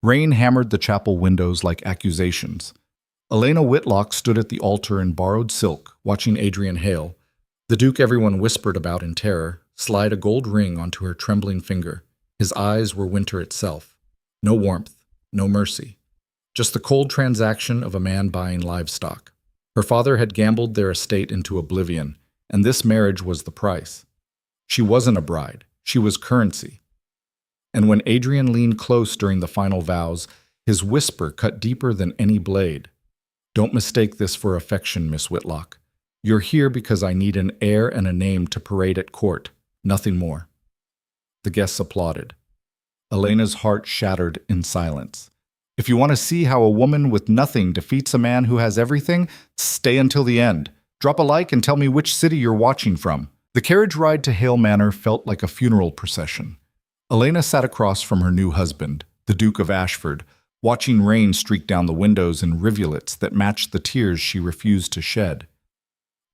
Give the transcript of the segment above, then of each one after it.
Rain hammered the chapel windows like accusations. Elena Whitlock stood at the altar in borrowed silk, watching Adrian Hale, the Duke everyone whispered about in terror, slide a gold ring onto her trembling finger. His eyes were winter itself. No warmth, no mercy. Just the cold transaction of a man buying livestock. Her father had gambled their estate into oblivion, and this marriage was the price. She wasn't a bride. She was currency. And when Adrian leaned close during the final vows, his whisper cut deeper than any blade. Don't mistake this for affection, Miss Whitlock. You're here because I need an heir and a name to parade at court, nothing more. The guests applauded. Elena's heart shattered in silence. If you want to see how a woman with nothing defeats a man who has everything, stay until the end. Drop a like and tell me which city you're watching from. The carriage ride to Hale Manor felt like a funeral procession. Elena sat across from her new husband, the Duke of Ashford, watching rain streak down the windows in rivulets that matched the tears she refused to shed.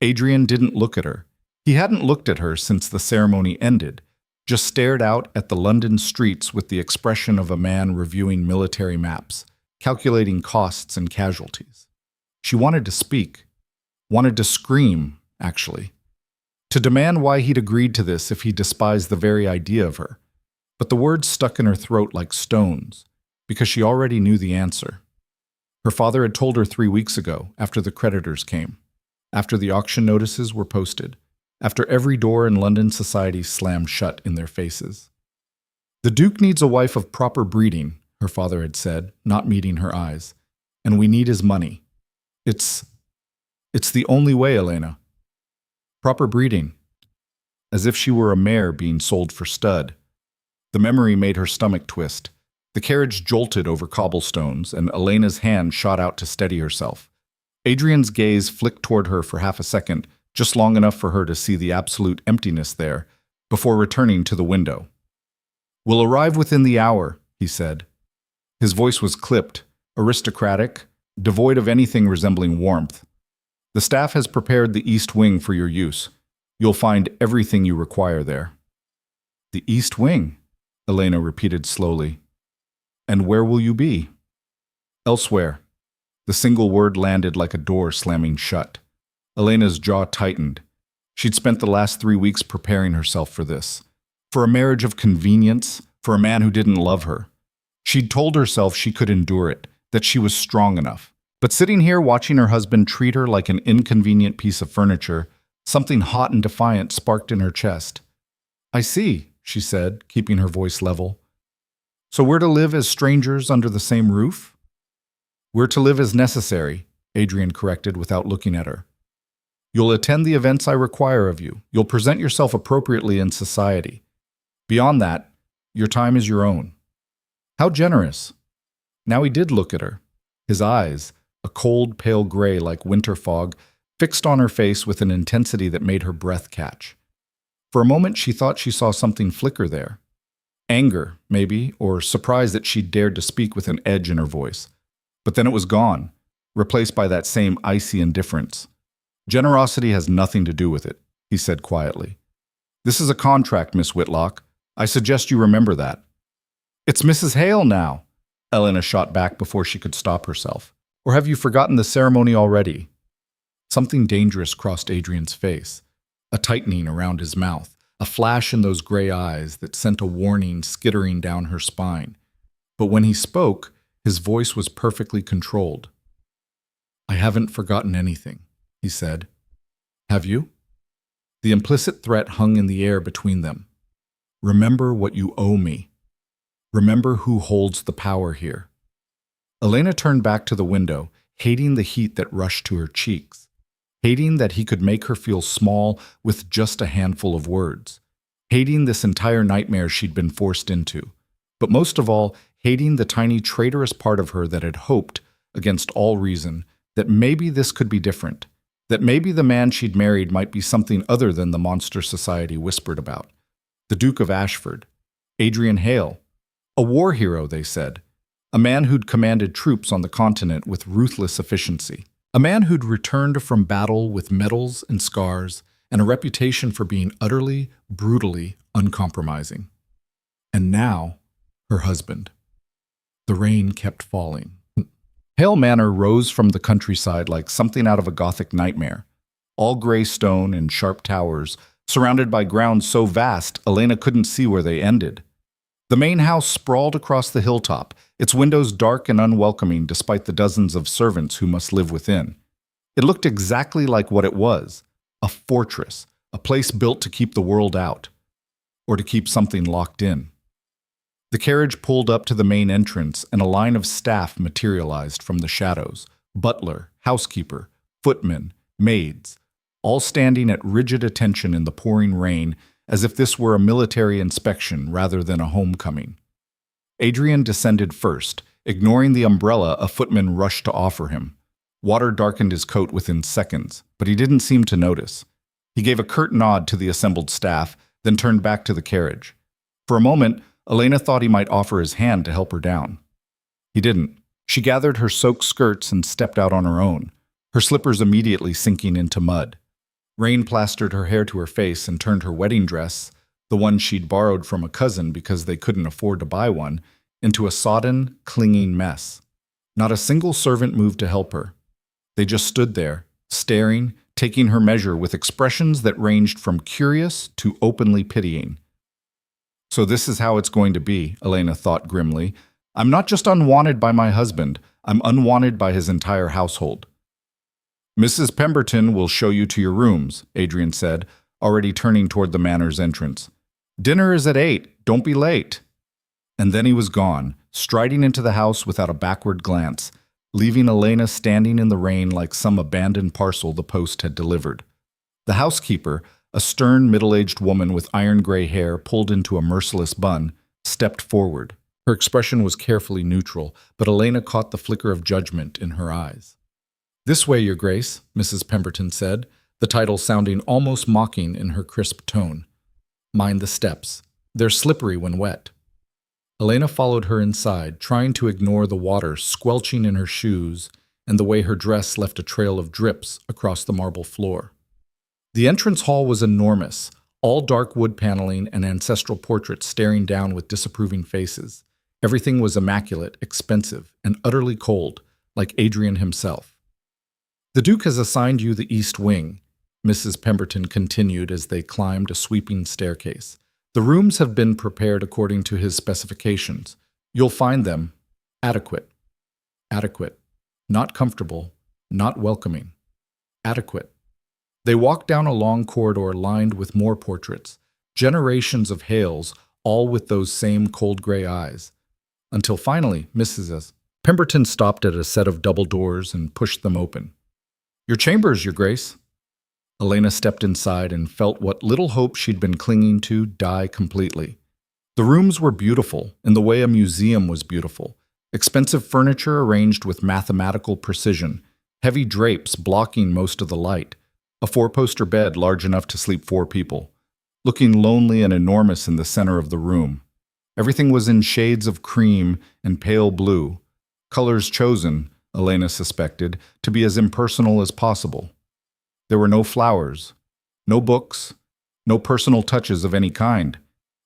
Adrian didn't look at her. He hadn't looked at her since the ceremony ended, just stared out at the London streets with the expression of a man reviewing military maps, calculating costs and casualties. She wanted to speak, wanted to scream, actually, to demand why he'd agreed to this if he despised the very idea of her. But the words stuck in her throat like stones, because she already knew the answer. Her father had told her 3 weeks ago, after the creditors came, after the auction notices were posted, after every door in London society slammed shut in their faces. The Duke needs a wife of proper breeding, her father had said, not meeting her eyes, and we need his money. It's the only way, Elena. Proper breeding. As if she were a mare being sold for stud. The memory made her stomach twist. The carriage jolted over cobblestones, and Elena's hand shot out to steady herself. Adrian's gaze flicked toward her for half a second, just long enough for her to see the absolute emptiness there, before returning to the window. "We'll arrive within the hour," he said. His voice was clipped, aristocratic, devoid of anything resembling warmth. "The staff has prepared the East Wing for your use. You'll find everything you require there." "The East Wing," Elena repeated slowly. "And where will you be?" "Elsewhere." The single word landed like a door slamming shut. Elena's jaw tightened. She'd spent the last 3 weeks preparing herself for this. For a marriage of convenience, for a man who didn't love her. She'd told herself she could endure it, that she was strong enough. But sitting here watching her husband treat her like an inconvenient piece of furniture, something hot and defiant sparked in her chest. "I see," she said, keeping her voice level. "So we're to live as strangers under the same roof?" "We're to live as necessary," Adrian corrected without looking at her. "You'll attend the events I require of you. You'll present yourself appropriately in society. Beyond that, your time is your own." How generous. Now he did look at her. His eyes, a cold, pale gray like winter fog, fixed on her face with an intensity that made her breath catch. For a moment she thought she saw something flicker there. Anger, maybe, or surprise that she'd dared to speak with an edge in her voice. But then it was gone, replaced by that same icy indifference. "Generosity has nothing to do with it," he said quietly. "This is a contract, Miss Whitlock. I suggest you remember that." "It's Mrs. Hale now," Elena shot back before she could stop herself. "Or have you forgotten the ceremony already?" Something dangerous crossed Adrian's face, a tightening around his mouth, a flash in those gray eyes that sent a warning skittering down her spine. But when he spoke, his voice was perfectly controlled. "I haven't forgotten anything," he said. "Have you?" The implicit threat hung in the air between them. "Remember what you owe me. Remember who holds the power here." Elena turned back to the window, hating the heat that rushed to her cheeks, hating that he could make her feel small with just a handful of words, hating this entire nightmare she'd been forced into, but most of all, hating the tiny traitorous part of her that had hoped, against all reason, that maybe this could be different, that maybe the man she'd married might be something other than the monster society whispered about. The Duke of Ashford, Adrian Hale, a war hero, they said, a man who'd commanded troops on the continent with ruthless efficiency, a man who'd returned from battle with medals and scars and a reputation for being utterly, brutally uncompromising. And now, her husband. The rain kept falling. Hale Manor rose from the countryside like something out of a Gothic nightmare. All gray stone and sharp towers, surrounded by grounds so vast Elena couldn't see where they ended. The main house sprawled across the hilltop, its windows dark and unwelcoming despite the dozens of servants who must live within. It looked exactly like what it was, a fortress, a place built to keep the world out, or to keep something locked in. The carriage pulled up to the main entrance and a line of staff materialized from the shadows. Butler, housekeeper, footmen, maids, all standing at rigid attention in the pouring rain as if this were a military inspection rather than a homecoming. Adrian descended first, ignoring the umbrella a footman rushed to offer him. Water darkened his coat within seconds, but he didn't seem to notice. He gave a curt nod to the assembled staff, then turned back to the carriage. For a moment, Elena thought he might offer his hand to help her down. He didn't. She gathered her soaked skirts and stepped out on her own, her slippers immediately sinking into mud. Rain plastered her hair to her face and turned her wedding dress, the one she'd borrowed from a cousin because they couldn't afford to buy one, into a sodden, clinging mess. Not a single servant moved to help her. They just stood there, staring, taking her measure with expressions that ranged from curious to openly pitying. So this is how it's going to be, Elena thought grimly. I'm not just unwanted by my husband, I'm unwanted by his entire household. Mrs. Pemberton will show you to your rooms, Adrian said, already turning toward the Manor's entrance. Dinner is at 8, don't be late. And then he was gone, striding into the house without a backward glance, leaving Elena standing in the rain like some abandoned parcel the post had delivered. The housekeeper, a stern, middle-aged woman with iron-gray hair pulled into a merciless bun, stepped forward. Her expression was carefully neutral, but Elena caught the flicker of judgment in her eyes. This way, Your Grace, Mrs. Pemberton said, the title sounding almost mocking in her crisp tone. Mind the steps. They're slippery when wet. Elena followed her inside, trying to ignore the water squelching in her shoes and the way her dress left a trail of drips across the marble floor. The entrance hall was enormous, all dark wood paneling and ancestral portraits staring down with disapproving faces. Everything was immaculate, expensive, and utterly cold, like Adrian himself. The Duke has assigned you the East Wing, Mrs. Pemberton continued as they climbed a sweeping staircase. The rooms have been prepared according to his specifications. You'll find them adequate. Adequate. Not comfortable, not welcoming. Adequate. They walked down a long corridor lined with more portraits, generations of Hales, all with those same cold gray eyes. Until finally, Mrs. Pemberton stopped at a set of double doors and pushed them open. Your chambers, Your Grace. Elena stepped inside and felt what little hope she'd been clinging to die completely. The rooms were beautiful, in the way a museum was beautiful. Expensive furniture arranged with mathematical precision, heavy drapes blocking most of the light, a four-poster bed large enough to sleep 4 people, looking lonely and enormous in the center of the room. Everything was in shades of cream and pale blue, colors chosen, Elena suspected, to be as impersonal as possible. There were no flowers, no books, no personal touches of any kind.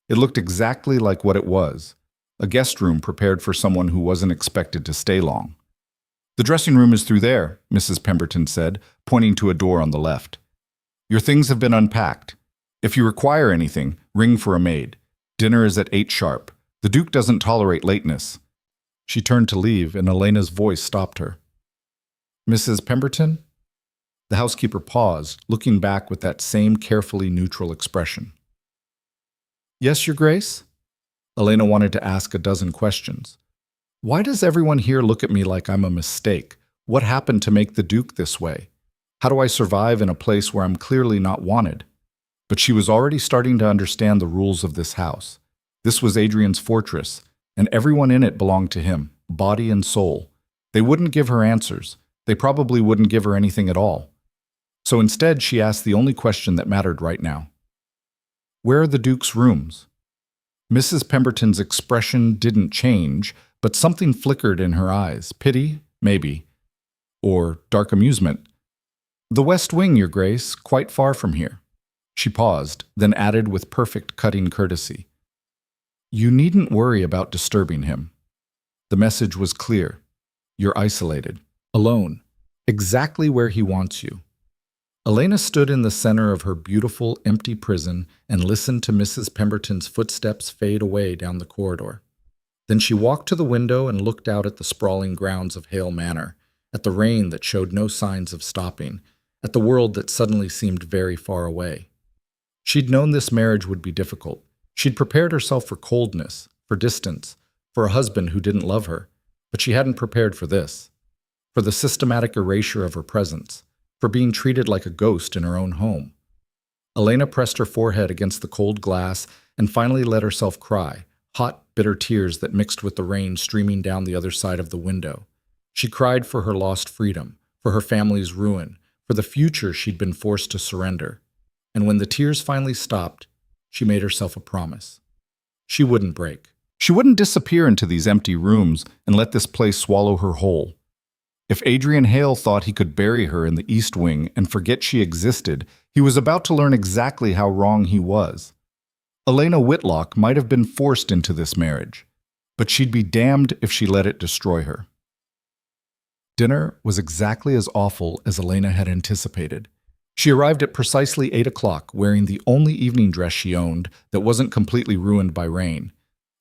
It looked exactly like what it was, a guest room prepared for someone who wasn't expected to stay long. The dressing room is through there, Mrs. Pemberton said, pointing to a door on the left. Your things have been unpacked. If you require anything, ring for a maid. Dinner is at 8 sharp. The Duke doesn't tolerate lateness. She turned to leave, and Elena's voice stopped her. Mrs. Pemberton? The housekeeper paused, looking back with that same carefully neutral expression. Yes, Your Grace? Elena wanted to ask a dozen questions. Why does everyone here look at me like I'm a mistake? What happened to make the Duke this way? How do I survive in a place where I'm clearly not wanted? But she was already starting to understand the rules of this house. This was Adrian's fortress, and everyone in it belonged to him, body and soul. They wouldn't give her answers. They probably wouldn't give her anything at all. So instead, she asked the only question that mattered right now. Where are the Duke's rooms? Mrs. Pemberton's expression didn't change, but something flickered in her eyes. Pity, maybe. Or dark amusement. The West Wing, Your Grace, quite far from here. She paused, then added with perfect cutting courtesy. You needn't worry about disturbing him. The message was clear. You're isolated, alone, exactly where he wants you. Elena stood in the center of her beautiful, empty prison and listened to Mrs. Pemberton's footsteps fade away down the corridor. Then she walked to the window and looked out at the sprawling grounds of Hale Manor, at the rain that showed no signs of stopping, at the world that suddenly seemed very far away. She'd known this marriage would be difficult. She'd prepared herself for coldness, for distance, for a husband who didn't love her, but she hadn't prepared for this, for the systematic erasure of her presence, for being treated like a ghost in her own home. Elena pressed her forehead against the cold glass and finally let herself cry, hot, bitter tears that mixed with the rain streaming down the other side of the window. She cried for her lost freedom, for her family's ruin, for the future she'd been forced to surrender. And when the tears finally stopped, she made herself a promise. She wouldn't break. She wouldn't disappear into these empty rooms and let this place swallow her whole. If Adrian Hale thought he could bury her in the East Wing and forget she existed, he was about to learn exactly how wrong he was. Elena Whitlock might have been forced into this marriage, but she'd be damned if she let it destroy her. Dinner was exactly as awful as Elena had anticipated. She arrived at precisely 8 o'clock, wearing the only evening dress she owned that wasn't completely ruined by rain,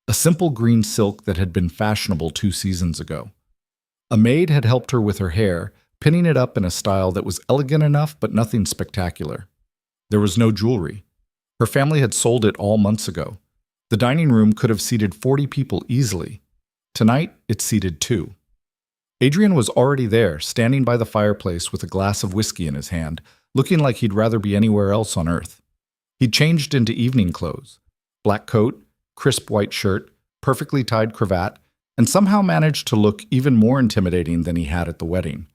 a simple green silk that had been fashionable 2 seasons ago. A maid had helped her with her hair, pinning it up in a style that was elegant enough but nothing spectacular. There was no jewelry. Her family had sold it all months ago. The dining room could have seated 40 people easily. Tonight, it seated 2. Adrian was already there, standing by the fireplace with a glass of whiskey in his hand, looking like he'd rather be anywhere else on earth. He'd changed into evening clothes, black coat, crisp white shirt, perfectly tied cravat, and somehow managed to look even more intimidating than he had at the wedding.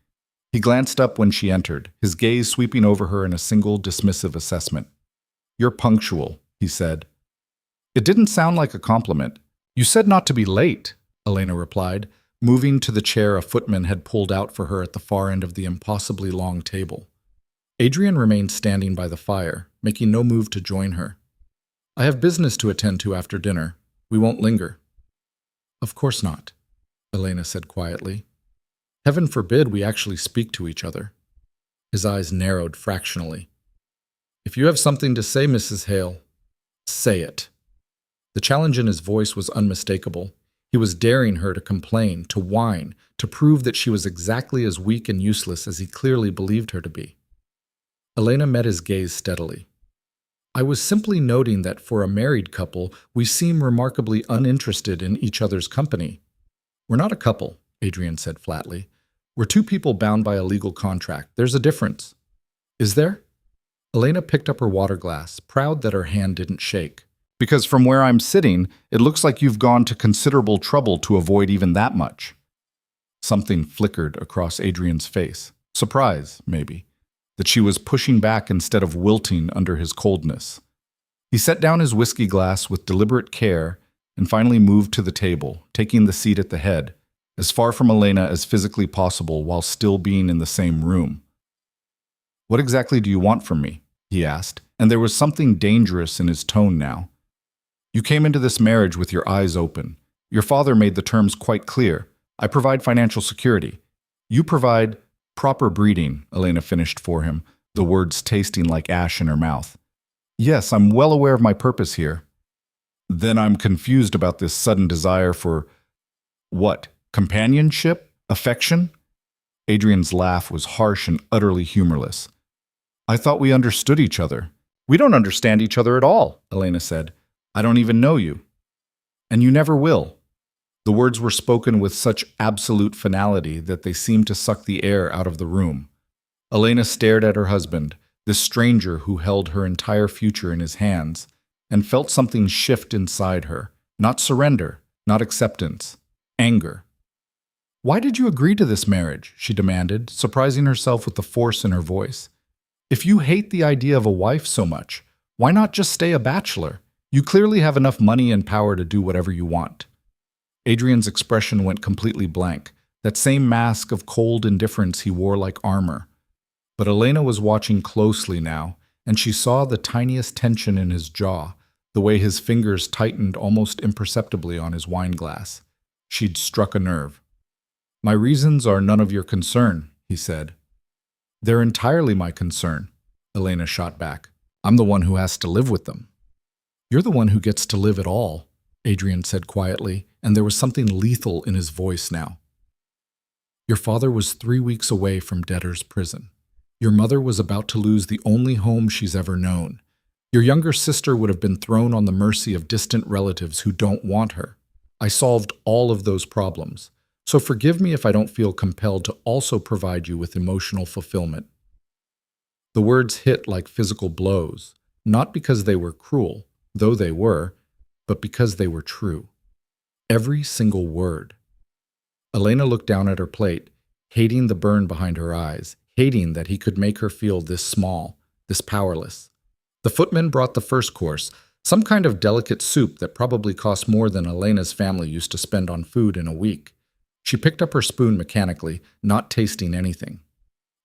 He glanced up when she entered, his gaze sweeping over her in a single dismissive assessment. "You're punctual," he said. It didn't sound like a compliment. "You said not to be late," Elena replied, moving to the chair a footman had pulled out for her at the far end of the impossibly long table. Adrian remained standing by the fire, making no move to join her. "I have business to attend to after dinner. We won't linger." "Of course not," Elena said quietly. "Heaven forbid we actually speak to each other." His eyes narrowed fractionally. "If you have something to say, Mrs. Hale, say it." The challenge in his voice was unmistakable. He was daring her to complain, to whine, to prove that she was exactly as weak and useless as he clearly believed her to be. Elena met his gaze steadily. "I was simply noting that for a married couple, we seem remarkably uninterested in each other's company." "We're not a couple," Adrian said flatly. "We're 2 people bound by a legal contract. There's a difference." "Is there?" Elena picked up her water glass, proud that her hand didn't shake. "Because from where I'm sitting, it looks like you've gone to considerable trouble to avoid even that much." Something flickered across Adrian's face. Surprise, maybe, that she was pushing back instead of wilting under his coldness. He set down his whiskey glass with deliberate care and finally moved to the table, taking the seat at the head, as far from Elena as physically possible while still being in the same room. "What exactly do you want from me?" he asked, and there was something dangerous in his tone now. "You came into this marriage with your eyes open. Your father made the terms quite clear. I provide financial security. You provide proper breeding," Elena finished for him, the words tasting like ash in her mouth. "Yes, I'm well aware of my purpose here." "Then I'm confused about this sudden desire for what? Companionship? Affection?" Adrian's laugh was harsh and utterly humorless. "I thought we understood each other." "We don't understand each other at all," Elena said. "I don't even know you." "And you never will." The words were spoken with such absolute finality that they seemed to suck the air out of the room. Elena stared at her husband, this stranger who held her entire future in his hands, and felt something shift inside her. Not surrender, not acceptance, anger. "Why did you agree to this marriage?" she demanded, surprising herself with the force in her voice. "If you hate the idea of a wife so much, why not just stay a bachelor? You clearly have enough money and power to do whatever you want." Adrian's expression went completely blank, that same mask of cold indifference he wore like armor. But Elena was watching closely now, and she saw the tiniest tension in his jaw, the way his fingers tightened almost imperceptibly on his wine glass. She'd struck a nerve. "My reasons are none of your concern," he said. "They're entirely my concern," Elena shot back. "I'm the one who has to live with them." "You're the one who gets to live at all," Adrian said quietly, and there was something lethal in his voice now. "Your father was 3 weeks away from debtor's prison. Your mother was about to lose the only home she's ever known. Your younger sister would have been thrown on the mercy of distant relatives who don't want her. I solved all of those problems. So forgive me if I don't feel compelled to also provide you with emotional fulfillment." The words hit like physical blows, not because they were cruel, though they were, but because they were true. Every single word. Elena looked down at her plate, hating the burn behind her eyes, hating that he could make her feel this small, this powerless. The footman brought the first course, some kind of delicate soup that probably cost more than Elena's family used to spend on food in a week. She picked up her spoon mechanically, not tasting anything.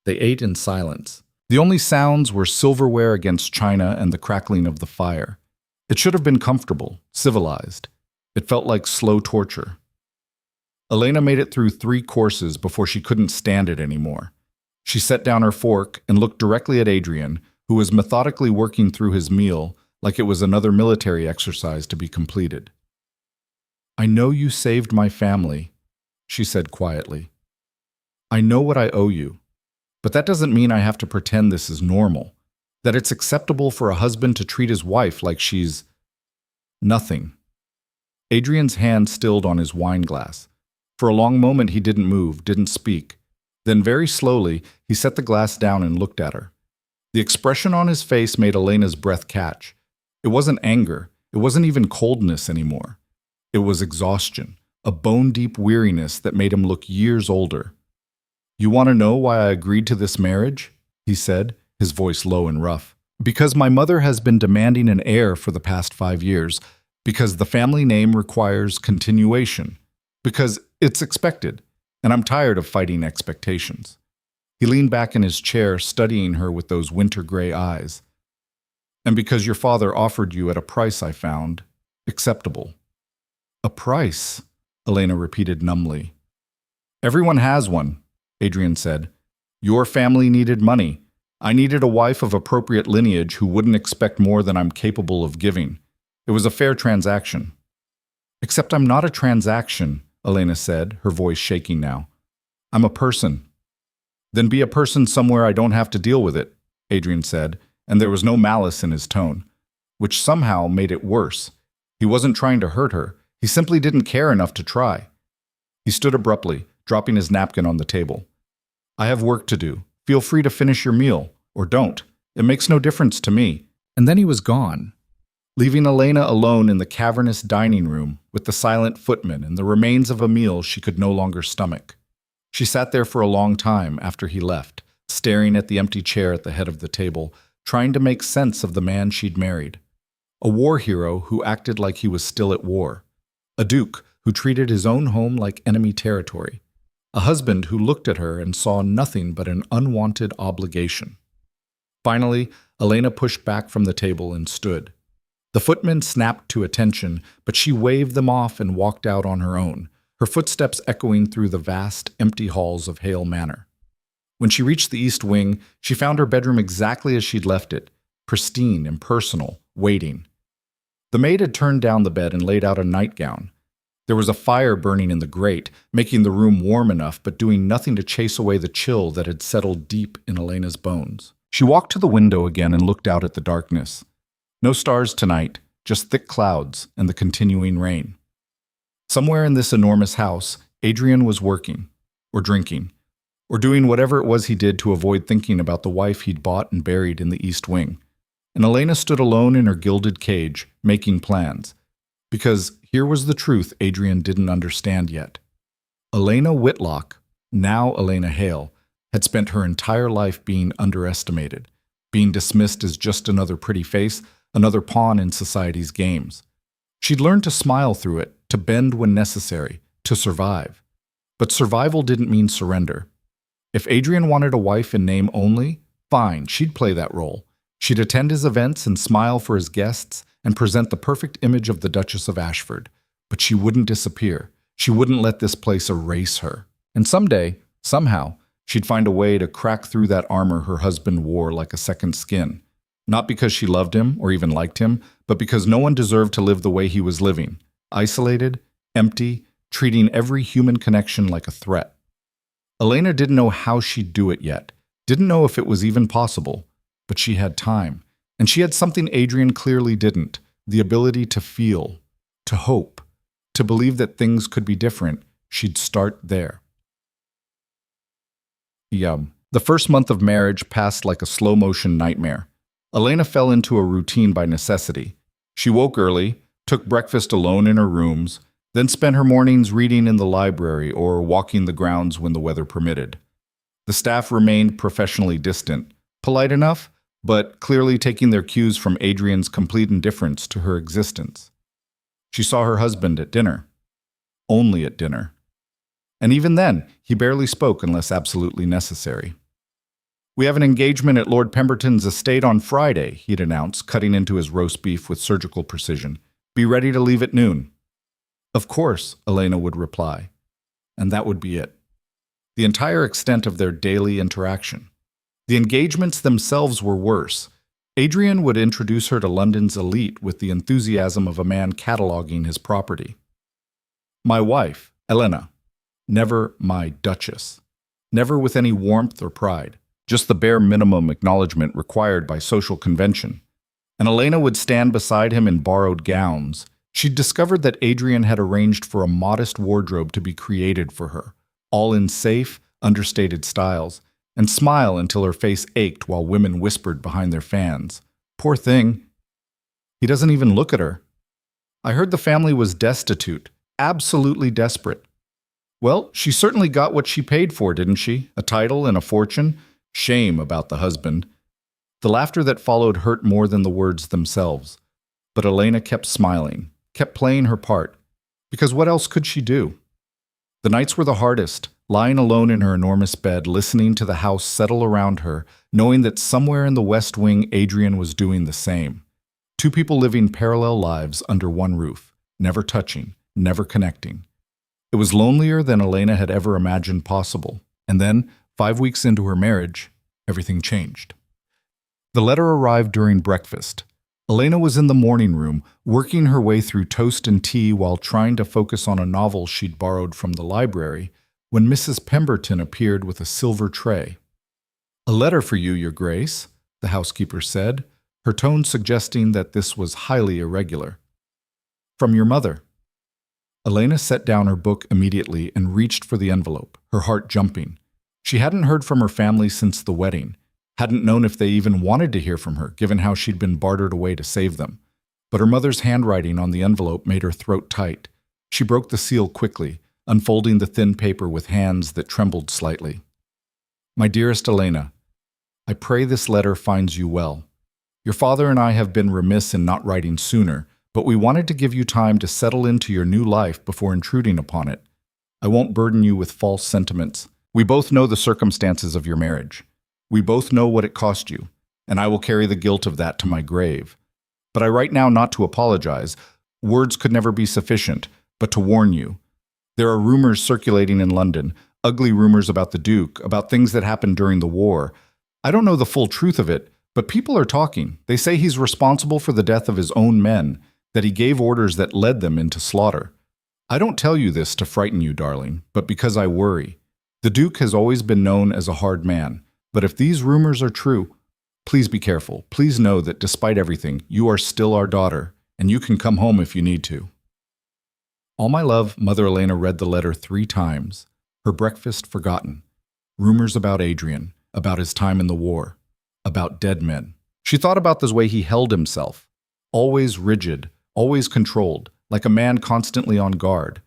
They ate in silence. The only sounds were silverware against china and the crackling of the fire. It should have been comfortable, civilized. It felt like slow torture. Elena made it through 3 courses before she couldn't stand it anymore. She set down her fork and looked directly at Adrian, who was methodically working through his meal like it was another military exercise to be completed. "I know you saved my family," she said quietly. "I know what I owe you, but that doesn't mean I have to pretend this is normal, that it's acceptable for a husband to treat his wife like she's nothing." Adrian's hand stilled on his wine glass. For a long moment he didn't move, didn't speak. Then very slowly he set the glass down and looked at her. The expression on his face made Elena's breath catch. It wasn't anger, it wasn't even coldness anymore. It was exhaustion, a bone-deep weariness that made him look years older. "You want to know why I agreed to this marriage?" he said, his voice low and rough. "Because my mother has been demanding an heir for the past 5 years, because the family name requires continuation, because it's expected, and I'm tired of fighting expectations." He leaned back in his chair, studying her with those winter-gray eyes. "And because your father offered you at a price I found acceptable." "A price?" Elena repeated numbly. "Everyone has one," Adrian said. "Your family needed money. I needed a wife of appropriate lineage who wouldn't expect more than I'm capable of giving. It was a fair transaction." "Except I'm not a transaction," Elena said, her voice shaking now. "I'm a person." "Then be a person somewhere I don't have to deal with it," Adrian said, and there was no malice in his tone, which somehow made it worse. He wasn't trying to hurt her. He simply didn't care enough to try. He stood abruptly, dropping his napkin on the table. "I have work to do. Feel free to finish your meal, or don't. It makes no difference to me." And then he was gone, leaving Elena alone in the cavernous dining room with the silent footman and the remains of a meal she could no longer stomach. She sat there for a long time after he left, staring at the empty chair at the head of the table, trying to make sense of the man she'd married. A war hero who acted like he was still at war. A duke who treated his own home like enemy territory. A husband who looked at her and saw nothing but an unwanted obligation. Finally, Elena pushed back from the table and stood. The footmen snapped to attention, but she waved them off and walked out on her own, her footsteps echoing through the vast, empty halls of Hale Manor. When she reached the east wing, she found her bedroom exactly as she'd left it, pristine, impersonal, waiting. The maid had turned down the bed and laid out a nightgown. There was a fire burning in the grate, making the room warm enough but doing nothing to chase away the chill that had settled deep in Elena's bones. She walked to the window again and looked out at the darkness. No stars tonight, just thick clouds and the continuing rain. Somewhere in this enormous house, Adrian was working, or drinking, or doing whatever it was he did to avoid thinking about the wife he'd bought and buried in the East Wing. And Elena stood alone in her gilded cage, making plans. Because here was the truth Adrian didn't understand yet. Elena Whitlock, now Elena Hale, had spent her entire life being underestimated, being dismissed as just another pretty face, another pawn in society's games. She'd learned to smile through it, to bend when necessary, to survive. But survival didn't mean surrender. If Adrian wanted a wife in name only, fine, she'd play that role. She'd attend his events and smile for his guests and present the perfect image of the Duchess of Ashford. But she wouldn't disappear. She wouldn't let this place erase her. And someday, somehow, she'd find a way to crack through that armor her husband wore like a second skin. Not because she loved him or even liked him, but because no one deserved to live the way he was living. Isolated, empty, treating every human connection like a threat. Elena didn't know how she'd do it yet. Didn't know if it was even possible. But she had time. And she had something Adrian clearly didn't. The ability to feel, to hope, to believe that things could be different. She'd start there. The first month of marriage passed like a slow-motion nightmare. Elena fell into a routine by necessity. She woke early, took breakfast alone in her rooms, then spent her mornings reading in the library or walking the grounds when the weather permitted. The staff remained professionally distant, polite enough, but clearly taking their cues from Adrian's complete indifference to her existence. She saw her husband at dinner. Only at dinner. And even then, he barely spoke unless absolutely necessary. "We have an engagement at Lord Pemberton's estate on Friday," he'd announced, cutting into his roast beef with surgical precision. "Be ready to leave at noon." "Of course," Elena would reply. And that would be it. The entire extent of their daily interaction. The engagements themselves were worse. Adrian would introduce her to London's elite with the enthusiasm of a man cataloging his property. "My wife, Elena. Never my Duchess. Never with any warmth or pride. Just the bare minimum acknowledgement required by social convention." And Elena would stand beside him in borrowed gowns. She'd discovered that Adrian had arranged for a modest wardrobe to be created for her, all in safe, understated styles, and smile until her face ached while women whispered behind their fans. "Poor thing. He doesn't even look at her. I heard the family was destitute, absolutely desperate." Well, she certainly got what she paid for, didn't she? A title and a fortune? Shame about the husband. The laughter that followed hurt more than the words themselves. But Elena kept smiling, kept playing her part. Because what else could she do? The nights were the hardest, lying alone in her enormous bed, listening to the house settle around her, knowing that somewhere in the West Wing Adrian was doing the same. Two people living parallel lives under one roof, never touching, never connecting. It was lonelier than Elena had ever imagined possible. And then, 5 weeks into her marriage, everything changed. The letter arrived during breakfast. Elena was in the morning room, working her way through toast and tea while trying to focus on a novel she'd borrowed from the library, when Mrs. Pemberton appeared with a silver tray. "A letter for you, Your Grace," the housekeeper said, her tone suggesting that this was highly irregular. "From your mother." Elena set down her book immediately and reached for the envelope, her heart jumping. She hadn't heard from her family since the wedding, hadn't known if they even wanted to hear from her, given how she'd been bartered away to save them. But her mother's handwriting on the envelope made her throat tight. She broke the seal quickly, unfolding the thin paper with hands that trembled slightly. "My dearest Elena, I pray this letter finds you well. Your father and I have been remiss in not writing sooner, but we wanted to give you time to settle into your new life before intruding upon it. I won't burden you with false sentiments. We both know the circumstances of your marriage. We both know what it cost you, and I will carry the guilt of that to my grave. But I write now not to apologize. Words could never be sufficient, but to warn you. There are rumors circulating in London, ugly rumors about the Duke, about things that happened during the war. I don't know the full truth of it, but people are talking. They say he's responsible for the death of his own men, that he gave orders that led them into slaughter. I don't tell you this to frighten you, darling, but because I worry. The Duke has always been known as a hard man, but if these rumors are true, please be careful. Please know that despite everything, you are still our daughter, and you can come home if you need to." All my love, Mother Elena read the letter 3 times, her breakfast forgotten. Rumors about Adrian, about his time in the war, about dead men. She thought about the way he held himself, always rigid, always controlled, like a man constantly on guard.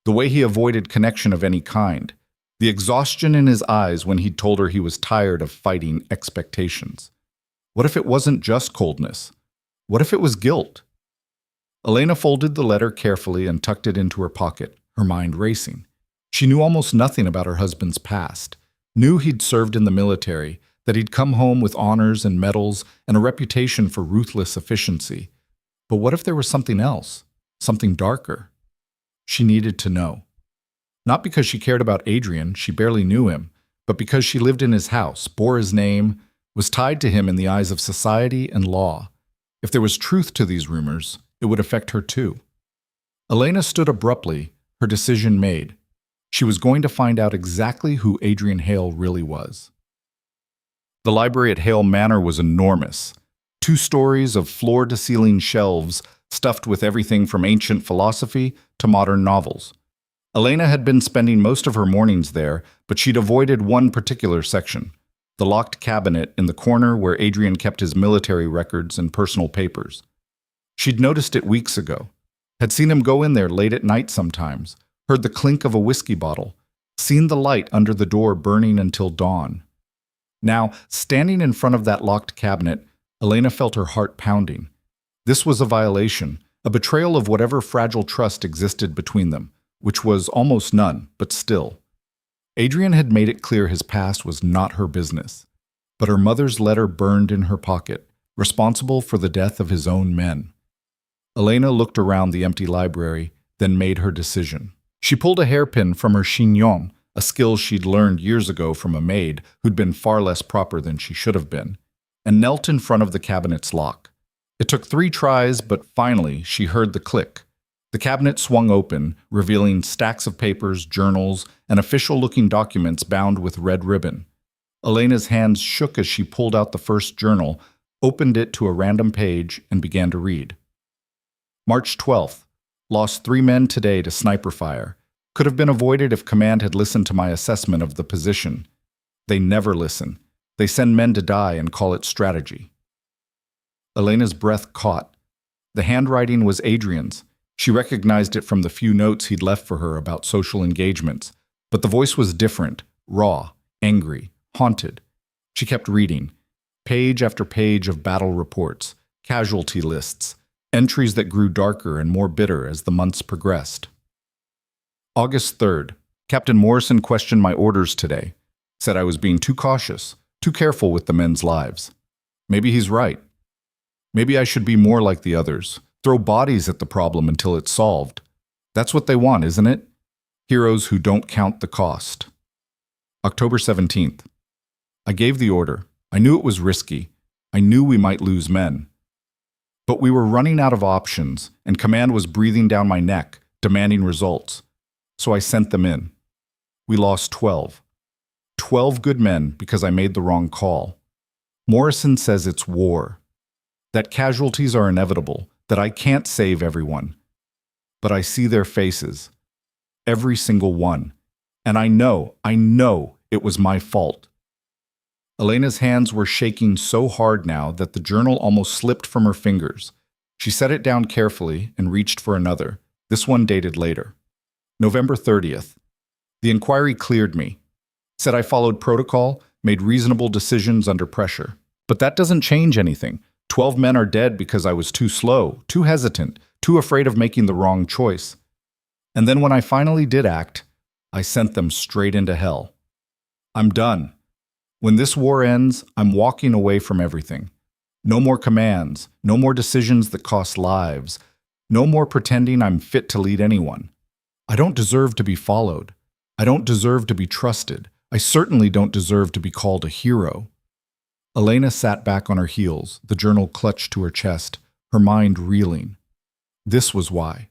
The way he avoided connection of any kind. The exhaustion in his eyes when he'd told her he was tired of fighting expectations. What if it wasn't just coldness? What if it was guilt? Elena folded the letter carefully and tucked it into her pocket, her mind racing. She knew almost nothing about her husband's past. Knew he'd served in the military, that he'd come home with honors and medals and a reputation for ruthless efficiency. But what if there was something else? Something darker? She needed to know. Not because she cared about Adrian, she barely knew him, but because she lived in his house, bore his name, was tied to him in the eyes of society and law. If there was truth to these rumors, it would affect her too. Elena stood abruptly, her decision made. She was going to find out exactly who Adrian Hale really was. The library at Hale Manor was enormous. 2 stories of floor-to-ceiling shelves stuffed with everything from ancient philosophy to modern novels. Elena had been spending most of her mornings there, but she'd avoided one particular section, the locked cabinet in the corner where Adrian kept his military records and personal papers. She'd noticed it weeks ago, had seen him go in there late at night sometimes, heard the clink of a whiskey bottle, seen the light under the door burning until dawn. Now, standing in front of that locked cabinet, Elena felt her heart pounding. This was a violation, a betrayal of whatever fragile trust existed between them, which was almost none, but still. Adrian had made it clear his past was not her business, but her mother's letter burned in her pocket, responsible for the death of his own men. Elena looked around the empty library, then made her decision. She pulled a hairpin from her chignon, a skill she'd learned years ago from a maid who'd been far less proper than she should have been, and knelt in front of the cabinet's lock. It took 3 tries, but finally she heard the click. The cabinet swung open, revealing stacks of papers, journals, and official-looking documents bound with red ribbon. Elena's hands shook as she pulled out the first journal, opened it to a random page, and began to read. March 12th. Lost 3 men today to sniper fire. Could have been avoided if command had listened to my assessment of the position. They never listen. They send men to die and call it strategy. Elena's breath caught. The handwriting was Adrian's. She recognized it from the few notes he'd left for her about social engagements. But the voice was different, raw, angry, haunted. She kept reading. Page after page of battle reports, casualty lists, entries that grew darker and more bitter as the months progressed. August 3rd. Captain Morrison questioned my orders today. Said I was being too cautious, too careful with the men's lives. Maybe he's right. Maybe I should be more like the others. Throw bodies at the problem until it's solved. That's what they want, isn't it? Heroes who don't count the cost. October 17th. I gave the order. I knew it was risky. I knew we might lose men. But we were running out of options, and command was breathing down my neck, demanding results. So I sent them in. We lost 12. 12 good men because I made the wrong call. Morrison says it's war. That casualties are inevitable, that I can't save everyone. But I see their faces. Every single one. And I know it was my fault. Elena's hands were shaking so hard now that the journal almost slipped from her fingers. She set it down carefully and reached for another, this one dated later. November 30th. The inquiry cleared me. Said I followed protocol, made reasonable decisions under pressure. But that doesn't change anything. 12 men are dead because I was too slow, too hesitant, too afraid of making the wrong choice. And then when I finally did act, I sent them straight into hell. I'm done. When this war ends, I'm walking away from everything. No more commands, no more decisions that cost lives, no more pretending I'm fit to lead anyone. I don't deserve to be followed. I don't deserve to be trusted. I certainly don't deserve to be called a hero. Elena sat back on her heels, the journal clutched to her chest, her mind reeling. This was why.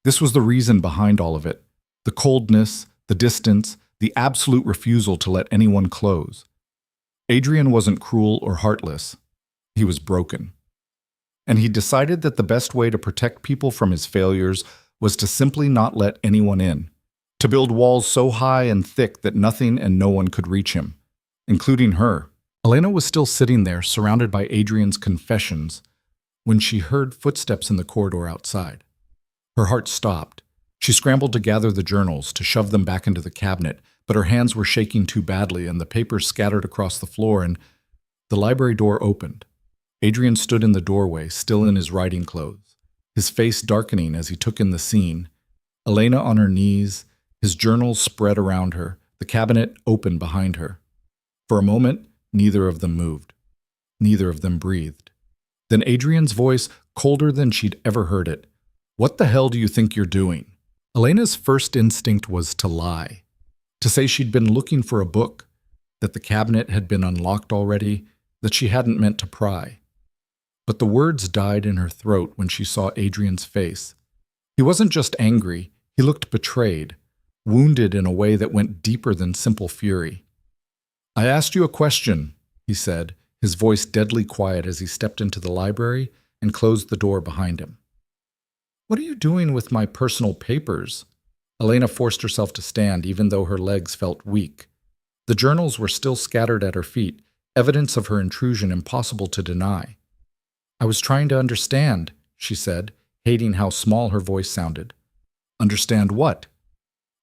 This was the reason behind all of it. The coldness, the distance, the absolute refusal to let anyone close. Adrian wasn't cruel or heartless. He was broken. And he decided that the best way to protect people from his failures was to simply not let anyone in, to build walls so high and thick that nothing and no one could reach him, including her. Elena was still sitting there, surrounded by Adrian's confessions, when she heard footsteps in the corridor outside. Her heart stopped. She scrambled to gather the journals, to shove them back into the cabinet, but her hands were shaking too badly and the papers scattered across the floor, and the library door opened. Adrian stood in the doorway, still in his riding clothes, his face darkening as he took in the scene. Elena on her knees, his journals spread around her, the cabinet open behind her. For a moment, neither of them moved. Neither of them breathed. Then Adrian's voice, colder than she'd ever heard it. "What the hell do you think you're doing?" Elena's first instinct was to lie, to say she'd been looking for a book, that the cabinet had been unlocked already, that she hadn't meant to pry. But the words died in her throat when she saw Adrian's face. He wasn't just angry, he looked betrayed, wounded in a way that went deeper than simple fury. "I asked you a question," he said, his voice deadly quiet as he stepped into the library and closed the door behind him. "What are you doing with my personal papers?" Elena forced herself to stand, even though her legs felt weak. The journals were still scattered at her feet, evidence of her intrusion impossible to deny. "I was trying to understand," she said, hating how small her voice sounded. "Understand what?"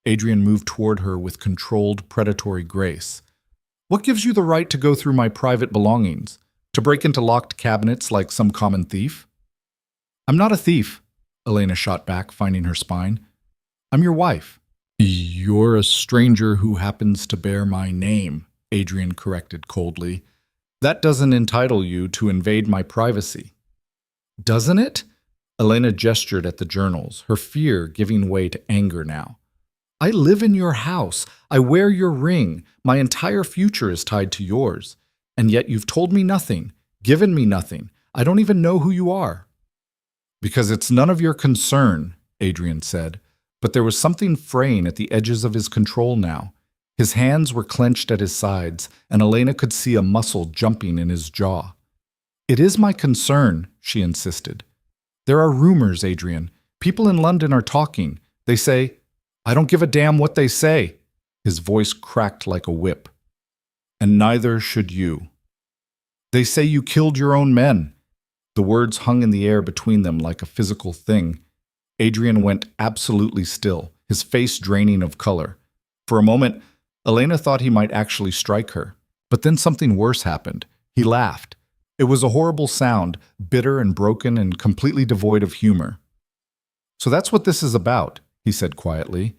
Adrian moved toward her with controlled, predatory grace. "What gives you the right to go through my private belongings? To break into locked cabinets like some common thief?" "I'm not a thief," Elena shot back, finding her spine. "I'm your wife." "You're a stranger who happens to bear my name," Adrian corrected coldly. "That doesn't entitle you to invade my privacy." "Doesn't it?" Elena gestured at the journals, her fear giving way to anger now. "I live in your house. I wear your ring. My entire future is tied to yours. And yet you've told me nothing, given me nothing. I don't even know who you are." "Because it's none of your concern," Adrian said, but there was something fraying at the edges of his control now. His hands were clenched at his sides, and Elena could see a muscle jumping in his jaw. "It is my concern," she insisted. "There are rumors, Adrian. People in London are talking. They say, I don't give a damn what they say." His voice cracked like a whip. "And neither should you. They say you killed your own men." The words hung in the air between them like a physical thing. Adrian went absolutely still, his face draining of color. For a moment, Elena thought he might actually strike her. But then something worse happened. He laughed. It was a horrible sound, bitter and broken and completely devoid of humor. "So that's what this is about," he said quietly.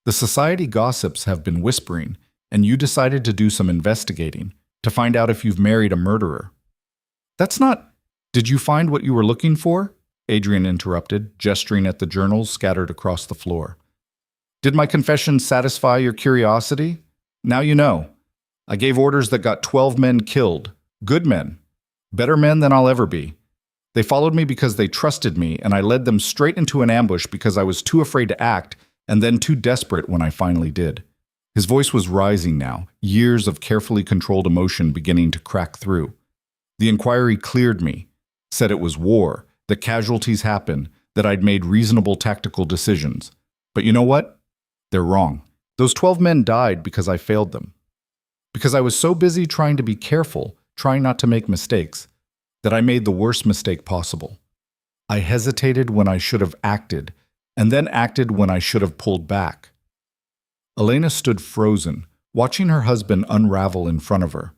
"The society gossips have been whispering, and you decided to do some investigating, to find out if you've married a murderer." "That's not— Did you find what you were looking for?" Adrian interrupted, gesturing at the journals scattered across the floor. "Did my confession satisfy your curiosity? Now you know. I gave orders that got 12 men killed. Good men. Better men than I'll ever be. They followed me because they trusted me, and I led them straight into an ambush because I was too afraid to act, and then too desperate when I finally did." His voice was rising now, years of carefully controlled emotion beginning to crack through. "The inquiry cleared me, said it was war, that casualties happened, that I'd made reasonable tactical decisions. But you know what? They're wrong. Those 12 men died because I failed them. Because I was so busy trying to be careful, trying not to make mistakes, that I made the worst mistake possible. I hesitated when I should have acted, and then acted when I should have pulled back." Elena stood frozen, watching her husband unravel in front of her.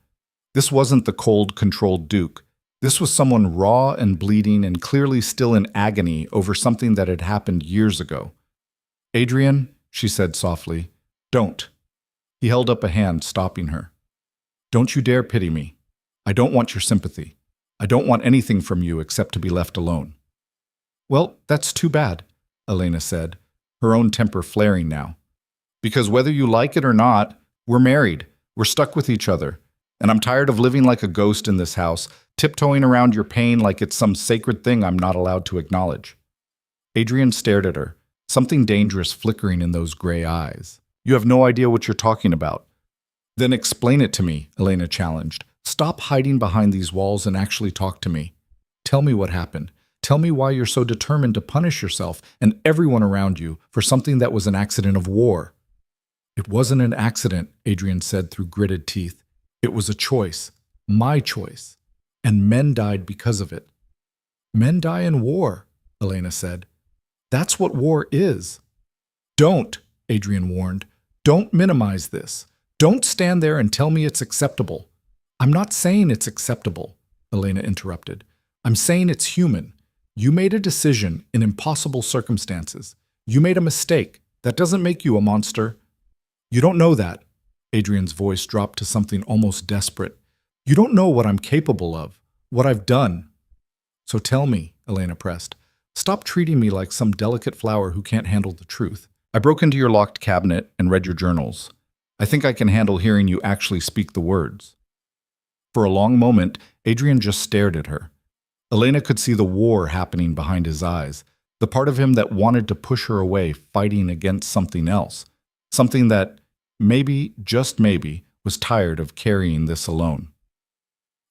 This wasn't the cold, controlled Duke. This was someone raw and bleeding and clearly still in agony over something that had happened years ago. "Adrian," she said softly, "don't." He held up a hand, stopping her. "Don't you dare pity me. I don't want your sympathy. I don't want anything from you except to be left alone." "Well, that's too bad," Elena said, her own temper flaring now. "Because whether you like it or not, we're married. We're stuck with each other. And I'm tired of living like a ghost in this house, tiptoeing around your pain like it's some sacred thing I'm not allowed to acknowledge." Adrian stared at her, something dangerous flickering in those gray eyes. "You have no idea what you're talking about." "Then explain it to me," Elena challenged. "Stop hiding behind these walls and actually talk to me. Tell me what happened. Tell me why you're so determined to punish yourself and everyone around you for something that was an accident of war." "It wasn't an accident," Adrian said through gritted teeth. "It was a choice. My choice. And men died because of it." "Men die in war," Elena said. "That's what war is." "Don't," Adrian warned. "Don't minimize this. Don't stand there and tell me it's acceptable." "I'm not saying it's acceptable," Elena interrupted. "I'm saying it's human. You made a decision in impossible circumstances. You made a mistake. That doesn't make you a monster." "You don't know that." Adrian's voice dropped to something almost desperate. "You don't know what I'm capable of, what I've done." "So tell me," Elena pressed, Stop treating me like some delicate flower who can't handle the truth. I broke into your locked cabinet and read your journals. I think I can handle hearing you actually speak the words." For a long moment, Adrian just stared at her. Elena could see the war happening behind his eyes, the part of him that wanted to push her away, fighting against something else, something that, maybe, just maybe, was tired of carrying this alone.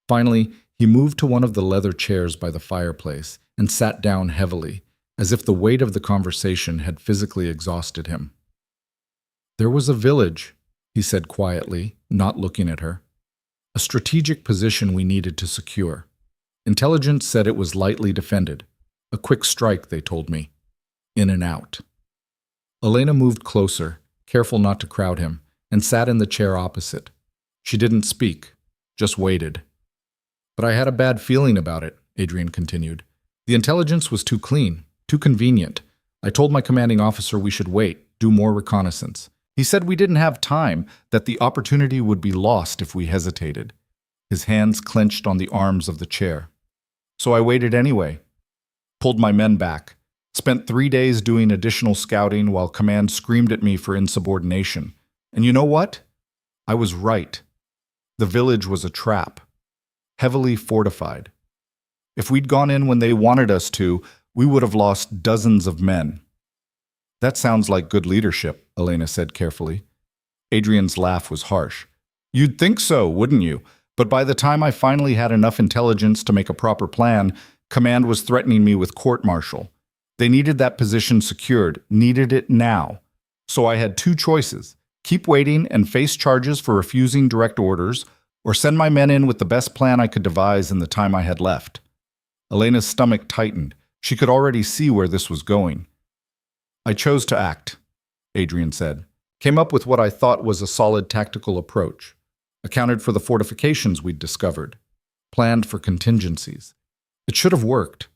Finally, he moved to one of the leather chairs by the fireplace and sat down heavily, as if the weight of the conversation had physically exhausted him. "There was a village," he said quietly, not looking at her. "A strategic position we needed to secure. Intelligence said it was lightly defended. A quick strike, they told me. In and out." Elena moved closer, careful not to crowd him, and sat in the chair opposite. She didn't speak, just waited. "But I had a bad feeling about it," Adrian continued. "The intelligence was too clean, too convenient. I told my commanding officer we should wait, do more reconnaissance. He said we didn't have time, that the opportunity would be lost if we hesitated." His hands clenched on the arms of the chair. "So I waited anyway. Pulled my men back. Spent 3 days doing additional scouting while command screamed at me for insubordination. And you know what? I was right. The village was a trap. Heavily fortified. If we'd gone in when they wanted us to, we would have lost dozens of men." "That sounds like good leadership," Elena said carefully. Adrian's laugh was harsh. "You'd think so, wouldn't you? But by the time I finally had enough intelligence to make a proper plan, command was threatening me with court-martial. They needed that position secured, needed it now. So I had 2 choices: keep waiting and face charges for refusing direct orders, or send my men in with the best plan I could devise in the time I had left." Elena's stomach tightened. She could already see where this was going. "I chose to act," Adrian said. "Came up with what I thought was a solid tactical approach. Accounted for the fortifications we'd discovered. Planned for contingencies. It should have worked."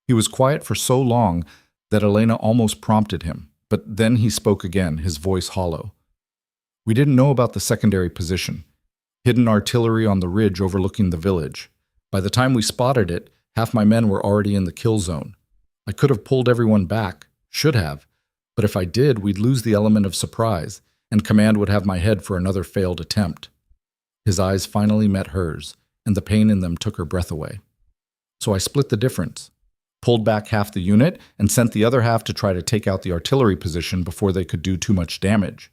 He was quiet for so long that Elena almost prompted him, but then he spoke again, his voice hollow. "We didn't know about the secondary position. Hidden artillery on the ridge overlooking the village. By the time we spotted it, half my men were already in the kill zone. I could have pulled everyone back, should have, but if I did, we'd lose the element of surprise, and command would have my head for another failed attempt." His eyes finally met hers, and the pain in them took her breath away. "So I split the difference. Pulled back half the unit and sent the other half to try to take out the artillery position before they could do too much damage.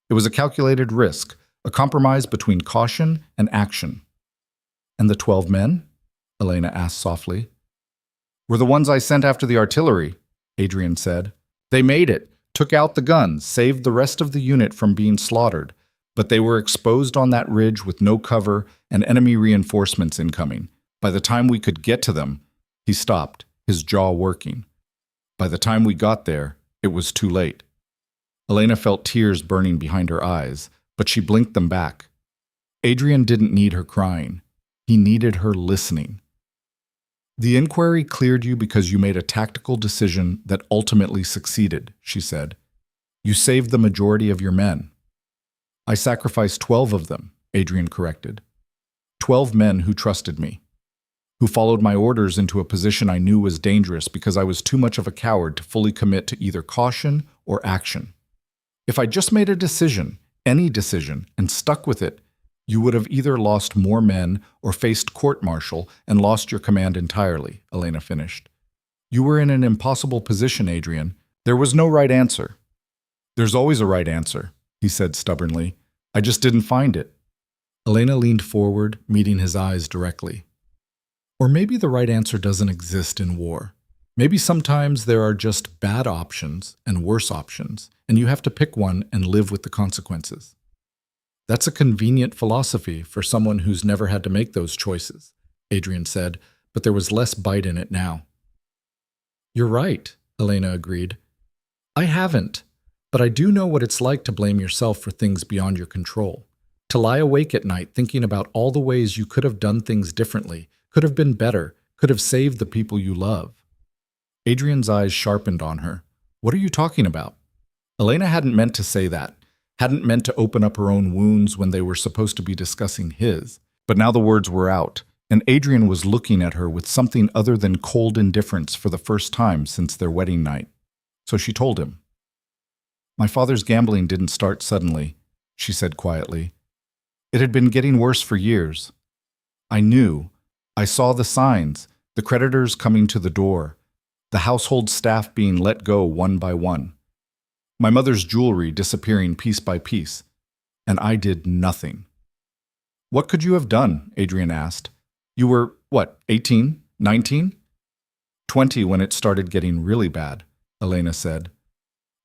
It was a calculated risk, a compromise between caution and action." "And the 12 men?" Elena asked softly. "Were the ones I sent after the artillery," Adrian said. "They made it, took out the guns, saved the rest of the unit from being slaughtered, but they were exposed on that ridge with no cover and enemy reinforcements incoming. By the time we could get to them," he stopped, his jaw working. "By the time we got there, it was too late." Elena felt tears burning behind her eyes, but she blinked them back. Adrian didn't need her crying. He needed her listening. "The inquiry cleared you because you made a tactical decision that ultimately succeeded," she said. "You saved the majority of your men." "I sacrificed 12 of them," Adrian corrected. 12 men who trusted me, who followed my orders into a position I knew was dangerous because I was too much of a coward to fully commit to either caution or action. If I just made a decision, any decision, and stuck with it, you would have either lost more men or faced court-martial and lost your command entirely," Elena finished. "You were in an impossible position, Adrian. There was no right answer." "There's always a right answer," he said stubbornly. "I just didn't find it." Elena leaned forward, meeting his eyes directly. "Or maybe the right answer doesn't exist in war. Maybe sometimes there are just bad options and worse options, and you have to pick one and live with the consequences." "That's a convenient philosophy for someone who's never had to make those choices," Adrian said, but there was less bite in it now. "You're right," Elena agreed. "I haven't, but I do know what it's like to blame yourself for things beyond your control. To lie awake at night thinking about all the ways you could have done things differently, could have been better, could have saved the people you love." Adrian's eyes sharpened on her. "What are you talking about?" Elena hadn't meant to say that, hadn't meant to open up her own wounds when they were supposed to be discussing his. But now the words were out, and Adrian was looking at her with something other than cold indifference for the first time since their wedding night. So she told him. "My father's gambling didn't start suddenly," she said quietly. "It had been getting worse for years. I knew. I saw the signs, the creditors coming to the door, the household staff being let go one by one. My mother's jewelry disappearing piece by piece, and I did nothing." "What could you have done?" Adrian asked. "You were, what, 18, 19? 20 when it started getting really bad," Elena said.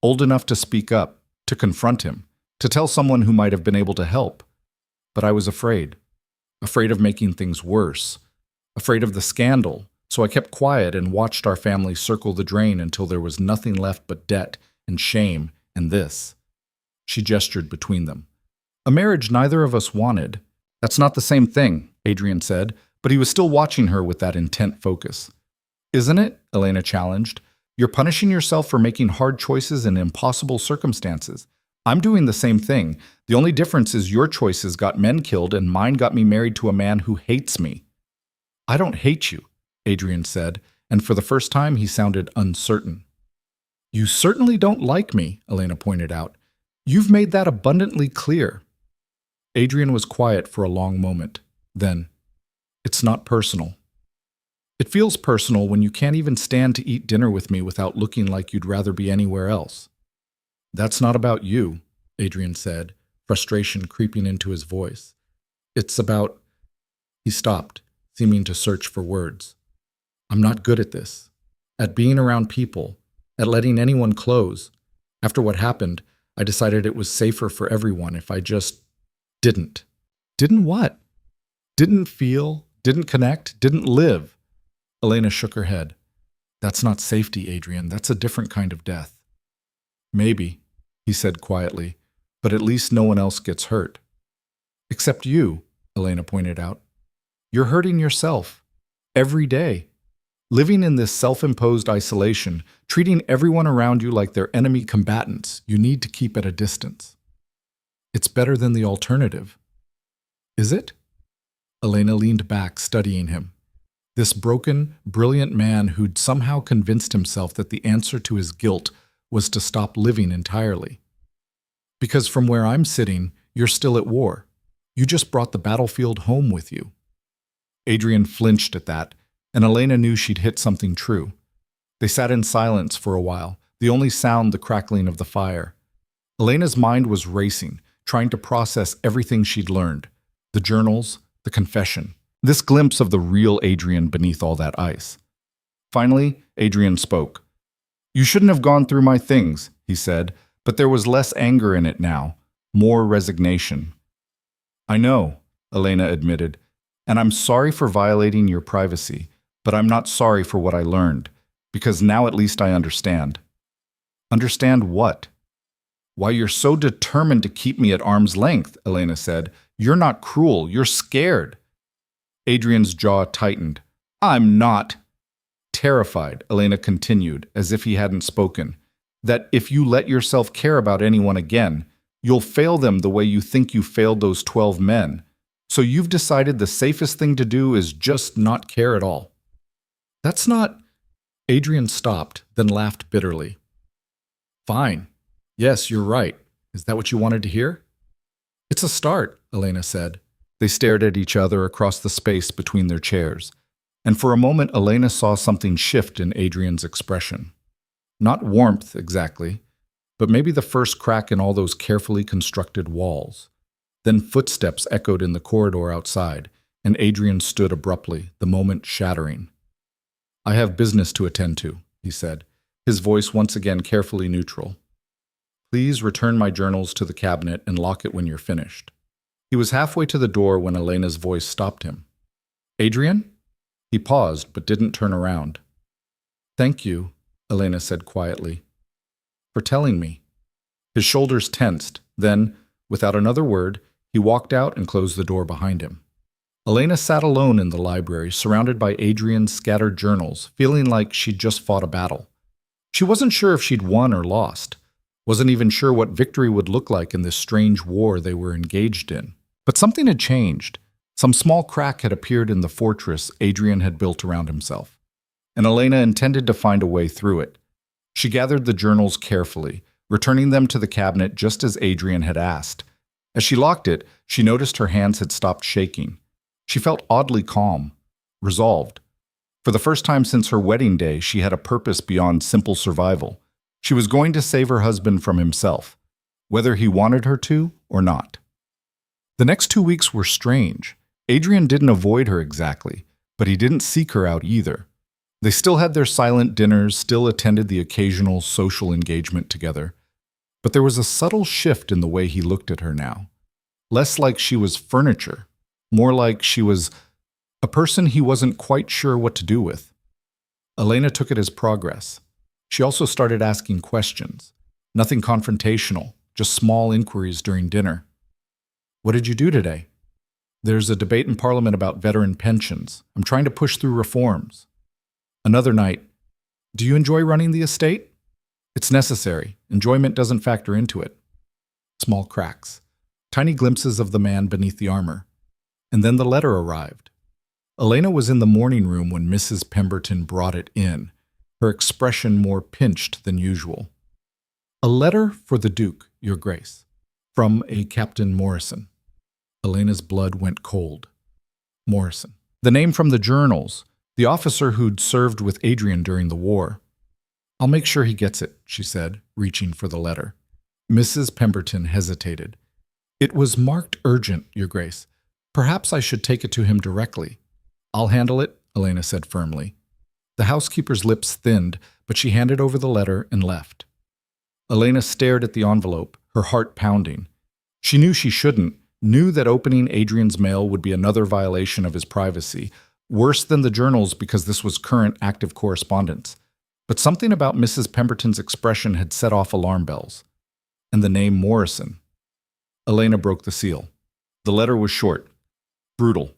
"Old enough to speak up, to confront him, to tell someone who might have been able to help. But I was afraid. Afraid of making things worse. Afraid of the scandal, so I kept quiet and watched our family circle the drain until there was nothing left but debt and shame and this." She gestured between them. "A marriage neither of us wanted." "That's not the same thing," Adrian said, but he was still watching her with that intent focus. "Isn't it?" Elena challenged. "You're punishing yourself for making hard choices in impossible circumstances. I'm doing the same thing. The only difference is your choices got men killed and mine got me married to a man who hates me." "I don't hate you," Adrian said, and for the first time he sounded uncertain. "You certainly don't like me," Elena pointed out. "You've made that abundantly clear." Adrian was quiet for a long moment. Then, "It's not personal." "It feels personal when you can't even stand to eat dinner with me without looking like you'd rather be anywhere else." "That's not about you," Adrian said, frustration creeping into his voice. "It's about—" He stopped, seeming to search for words. "I'm not good at this. At being around people. At letting anyone close. After what happened, I decided it was safer for everyone if I just didn't." "Didn't what?" "Didn't feel, didn't connect, didn't live." Elena shook her head. "That's not safety, Adrian. That's a different kind of death." "Maybe," he said quietly, "but at least no one else gets hurt." "Except you," Elena pointed out. "You're hurting yourself. Every day. Living in this self-imposed isolation, treating everyone around you like they're enemy combatants you need to keep at a distance. It's better than the alternative." "Is it?" Elena leaned back, studying him. This broken, brilliant man who'd somehow convinced himself that the answer to his guilt was to stop living entirely. "Because from where I'm sitting, you're still at war. You just brought the battlefield home with you." Adrian flinched at that, and Elena knew she'd hit something true. They sat in silence for a while, the only sound the crackling of the fire. Elena's mind was racing, trying to process everything she'd learned. The journals, the confession. This glimpse of the real Adrian beneath all that ice. Finally, Adrian spoke. "You shouldn't have gone through my things," he said, but there was less anger in it now, more resignation. "I know," Elena admitted, "and I'm sorry for violating your privacy, but I'm not sorry for what I learned, because now at least I understand." "Understand what?" "Why you're so determined to keep me at arm's length," Elena said. "You're not cruel, you're scared." Adrian's jaw tightened. "I'm not." Terrified, Elena continued, as if he hadn't spoken, "that if you let yourself care about anyone again, you'll fail them the way you think you failed those 12 men. So you've decided the safest thing to do is just not care at all." "That's not—" Adrian stopped, then laughed bitterly. "Fine. Yes, you're right. Is that what you wanted to hear?" "It's a start," Elena said. They stared at each other across the space between their chairs, and for a moment Elena saw something shift in Adrian's expression. Not warmth, exactly, but maybe the first crack in all those carefully constructed walls. Then footsteps echoed in the corridor outside, and Adrian stood abruptly, the moment shattering. "I have business to attend to," he said, his voice once again carefully neutral. "Please return my journals to the cabinet and lock it when you're finished." He was halfway to the door when Elena's voice stopped him. "Adrian?" He paused, but didn't turn around. "Thank you," Elena said quietly, "for telling me." His shoulders tensed. Then, without another word, he walked out and closed the door behind him. Elena sat alone in the library, surrounded by Adrian's scattered journals, feeling like she'd just fought a battle. She wasn't sure if she'd won or lost. Wasn't even sure what victory would look like in this strange war they were engaged in. But something had changed. Some small crack had appeared in the fortress Adrian had built around himself, and Elena intended to find a way through it. She gathered the journals carefully, returning them to the cabinet just as Adrian had asked. As she locked it, she noticed her hands had stopped shaking. She felt oddly calm, resolved. For the first time since her wedding day, she had a purpose beyond simple survival. She was going to save her husband from himself, whether he wanted her to or not. The next 2 weeks were strange. Adrian didn't avoid her exactly, but he didn't seek her out either. They still had their silent dinners, still attended the occasional social engagement together. But there was a subtle shift in the way he looked at her now. Less like she was furniture, more like she was a person he wasn't quite sure what to do with. Elena took it as progress. She also started asking questions. Nothing confrontational, just small inquiries during dinner. What did you do today? There's a debate in Parliament about veteran pensions. I'm trying to push through reforms. Another night. Do you enjoy running the estate? It's necessary. Enjoyment doesn't factor into it. Small cracks. Tiny glimpses of the man beneath the armor. And then the letter arrived. Elena was in the morning room when Mrs. Pemberton brought it in, her expression more pinched than usual. A letter for the Duke, Your Grace, from a Captain Morrison. Elena's blood went cold. Morrison. The name from the journals, the officer who'd served with Adrian during the war. I'll make sure he gets it, she said, reaching for the letter. Mrs. Pemberton hesitated. It was marked urgent, Your Grace. Perhaps I should take it to him directly. I'll handle it, Elena said firmly. The housekeeper's lips thinned, but she handed over the letter and left. Elena stared at the envelope, her heart pounding. She knew she shouldn't, knew that opening Adrian's mail would be another violation of his privacy, worse than the journals because this was current active correspondence. But something about Mrs. Pemberton's expression had set off alarm bells. And the name Morrison. Elena broke the seal. The letter was short, brutal.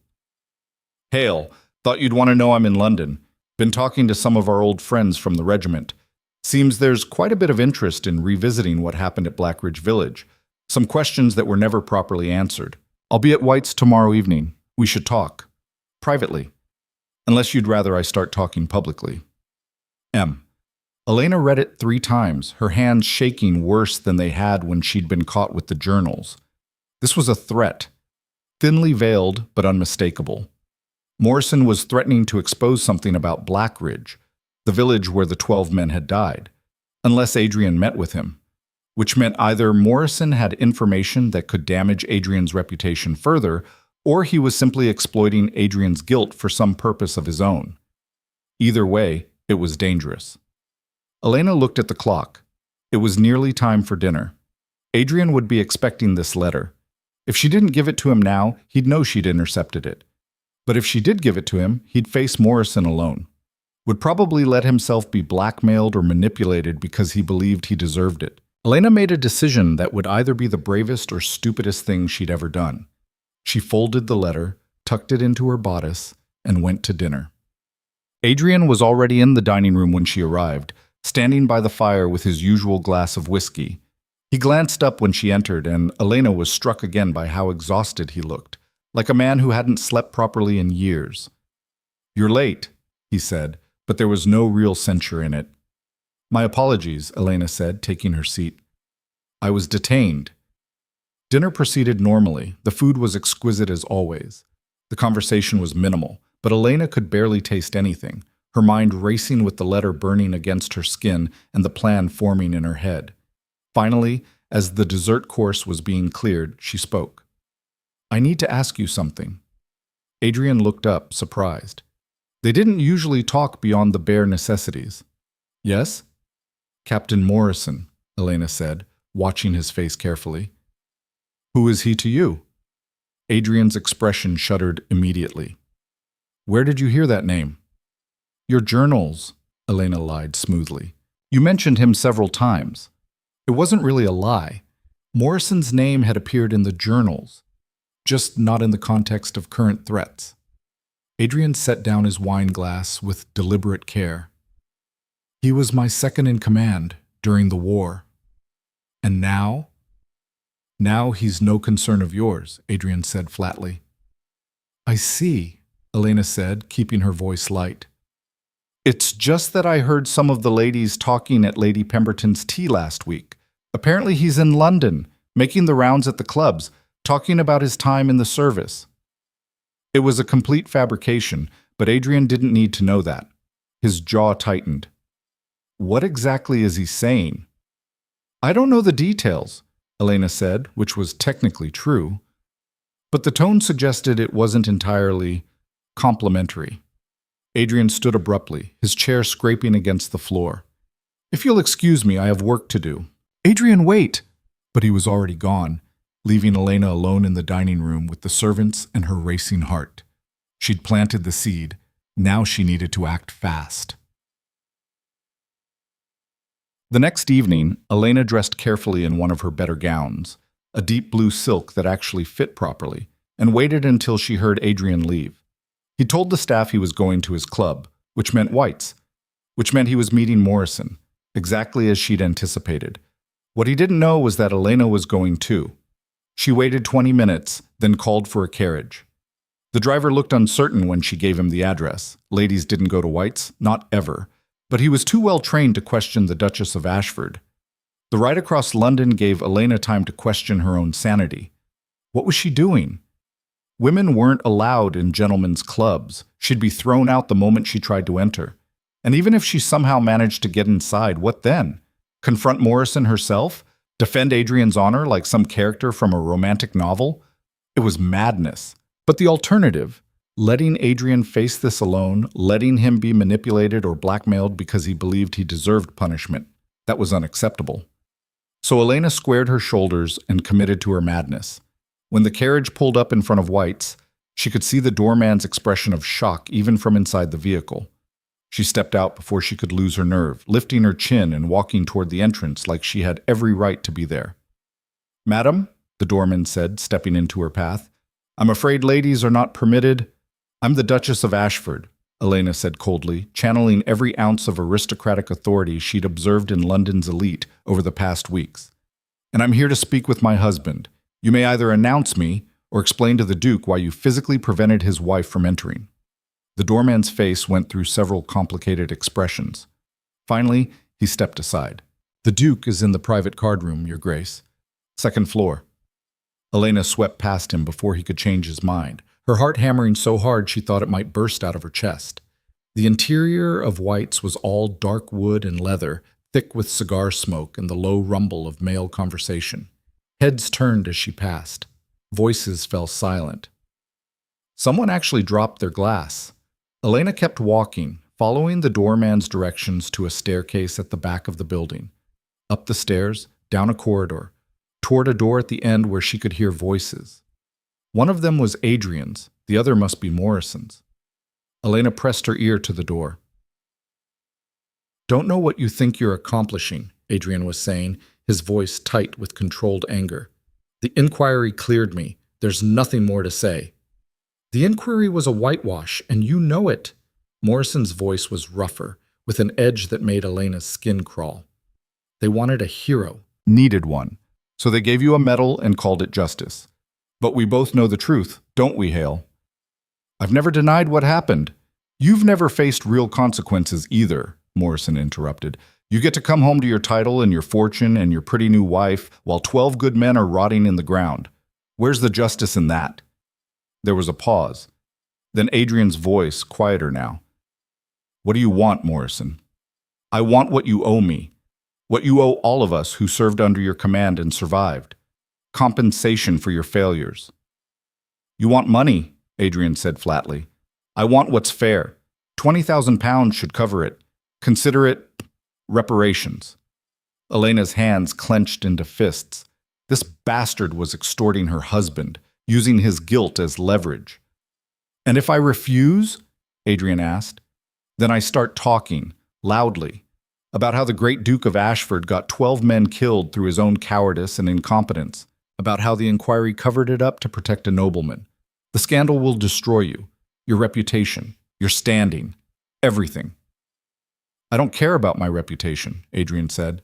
Hail, thought you'd want to know I'm in London. Been talking to some of our old friends from the regiment. Seems there's quite a bit of interest in revisiting what happened at Blackridge Village. Some questions that were never properly answered. I'll be at White's tomorrow evening. We should talk. Privately. Unless you'd rather I start talking publicly. M. Elena read it 3 times, her hands shaking worse than they had when she'd been caught with the journals. This was a threat. Thinly veiled, but unmistakable. Morrison was threatening to expose something about Blackridge, the village where the 12 men had died, unless Adrian met with him, which meant either Morrison had information that could damage Adrian's reputation further, or he was simply exploiting Adrian's guilt for some purpose of his own. Either way, it was dangerous. Elena looked at the clock. It was nearly time for dinner. Adrian would be expecting this letter. If she didn't give it to him now, he'd know she'd intercepted it. But if she did give it to him, he'd face Morrison alone. Would probably let himself be blackmailed or manipulated because he believed he deserved it. Elena made a decision that would either be the bravest or stupidest thing she'd ever done. She folded the letter, tucked it into her bodice, and went to dinner. Adrian was already in the dining room when she arrived, standing by the fire with his usual glass of whiskey. He glanced up when she entered, and Elena was struck again by how exhausted he looked, like a man who hadn't slept properly in years. "You're late," he said, but there was no real censure in it. "My apologies," Elena said, taking her seat. "I was detained." Dinner proceeded normally. The food was exquisite as always. The conversation was minimal, but Elena could barely taste anything, her mind racing with the letter burning against her skin and the plan forming in her head. Finally, as the dessert course was being cleared, she spoke. "I need to ask you something." Adrian looked up, surprised. They didn't usually talk beyond the bare necessities. "Yes?" "Captain Morrison," Elena said, watching his face carefully. "Who is he to you?" Adrian's expression shuddered immediately. "Where did you hear that name?" "Your journals," Elena lied smoothly. "You mentioned him several times." It wasn't really a lie. Morrison's name had appeared in the journals, just not in the context of current threats. Adrian set down his wine glass with deliberate care. "He was my second in command during the war. And now?" "Now he's no concern of yours," Adrian said flatly. I see, Elena said, keeping her voice light. It's just that I heard some of the ladies talking at Lady Pemberton's tea last week. Apparently he's in London, making the rounds at the clubs, talking about his time in the service. It was a complete fabrication, but Adrian didn't need to know that. His jaw tightened. What exactly is he saying? I don't know the details, Elena said, which was technically true, but the tone suggested it wasn't entirely complimentary. Adrian stood abruptly, his chair scraping against the floor. If you'll excuse me, I have work to do. Adrian, wait! But he was already gone, leaving Elena alone in the dining room with the servants and her racing heart. She'd planted the seed. Now she needed to act fast. The next evening, Elena dressed carefully in one of her better gowns, a deep blue silk that actually fit properly, and waited until she heard Adrian leave. He told the staff he was going to his club, which meant White's, which meant he was meeting Morrison, exactly as she'd anticipated. What he didn't know was that Elena was going too. She waited 20 minutes, then called for a carriage. The driver looked uncertain when she gave him the address. Ladies didn't go to White's, not ever. But he was too well trained to question the Duchess of Ashford. The ride across London gave Elena time to question her own sanity. What was she doing? Women weren't allowed in gentlemen's clubs. She'd be thrown out the moment she tried to enter. And even if she somehow managed to get inside, what then? Confront Morrison herself? Defend Adrian's honor like some character from a romantic novel? It was madness. But the alternative, letting Adrian face this alone, letting him be manipulated or blackmailed because he believed he deserved punishment, that was unacceptable. So Elena squared her shoulders and committed to her madness. When the carriage pulled up in front of White's, she could see the doorman's expression of shock even from inside the vehicle. She stepped out before she could lose her nerve, lifting her chin and walking toward the entrance like she had every right to be there. "Madam," the doorman said, stepping into her path, "I'm afraid ladies are not permitted." "I'm the Duchess of Ashford," Elena said coldly, channeling every ounce of aristocratic authority she'd observed in London's elite over the past weeks. "And I'm here to speak with my husband. You may either announce me or explain to the Duke why you physically prevented his wife from entering." The doorman's face went through several complicated expressions. Finally, he stepped aside. "The Duke is in the private card room, Your Grace. Second floor." Elena swept past him before he could change his mind, her heart hammering so hard she thought it might burst out of her chest. The interior of White's was all dark wood and leather, thick with cigar smoke and the low rumble of male conversation. Heads turned as she passed. Voices fell silent. Someone actually dropped their glass. Elena kept walking, following the doorman's directions to a staircase at the back of the building. Up the stairs, down a corridor, toward a door at the end where she could hear voices. One of them was Adrian's, the other must be Morrison's. Elena pressed her ear to the door. "Don't know what you think you're accomplishing," Adrian was saying, his voice tight with controlled anger. "The inquiry cleared me. There's nothing more to say." "The inquiry was a whitewash, and you know it." Morrison's voice was rougher, with an edge that made Elena's skin crawl. "They wanted a hero, needed one, so they gave you a medal and called it justice. But we both know the truth, don't we, Hale?" "I've never denied what happened." "You've never faced real consequences either," Morrison interrupted. "You get to come home to your title and your fortune and your pretty new wife while 12 good men are rotting in the ground. Where's the justice in that?" There was a pause. Then Adrian's voice, quieter now. "What do you want, Morrison?" "I want what you owe me. What you owe all of us who served under your command and survived. Compensation for your failures." "You want money," Adrian said flatly. "I want what's fair. £20,000 should cover it. Consider it reparations." Elena's hands clenched into fists. This bastard was extorting her husband, using his guilt as leverage. "And if I refuse?" Adrian asked. "Then I start talking, loudly, about how the great Duke of Ashford got 12 men killed through his own cowardice and incompetence, about how the inquiry covered it up to protect a nobleman. The scandal will destroy you, your reputation, your standing, everything." "I don't care about my reputation," Adrian said.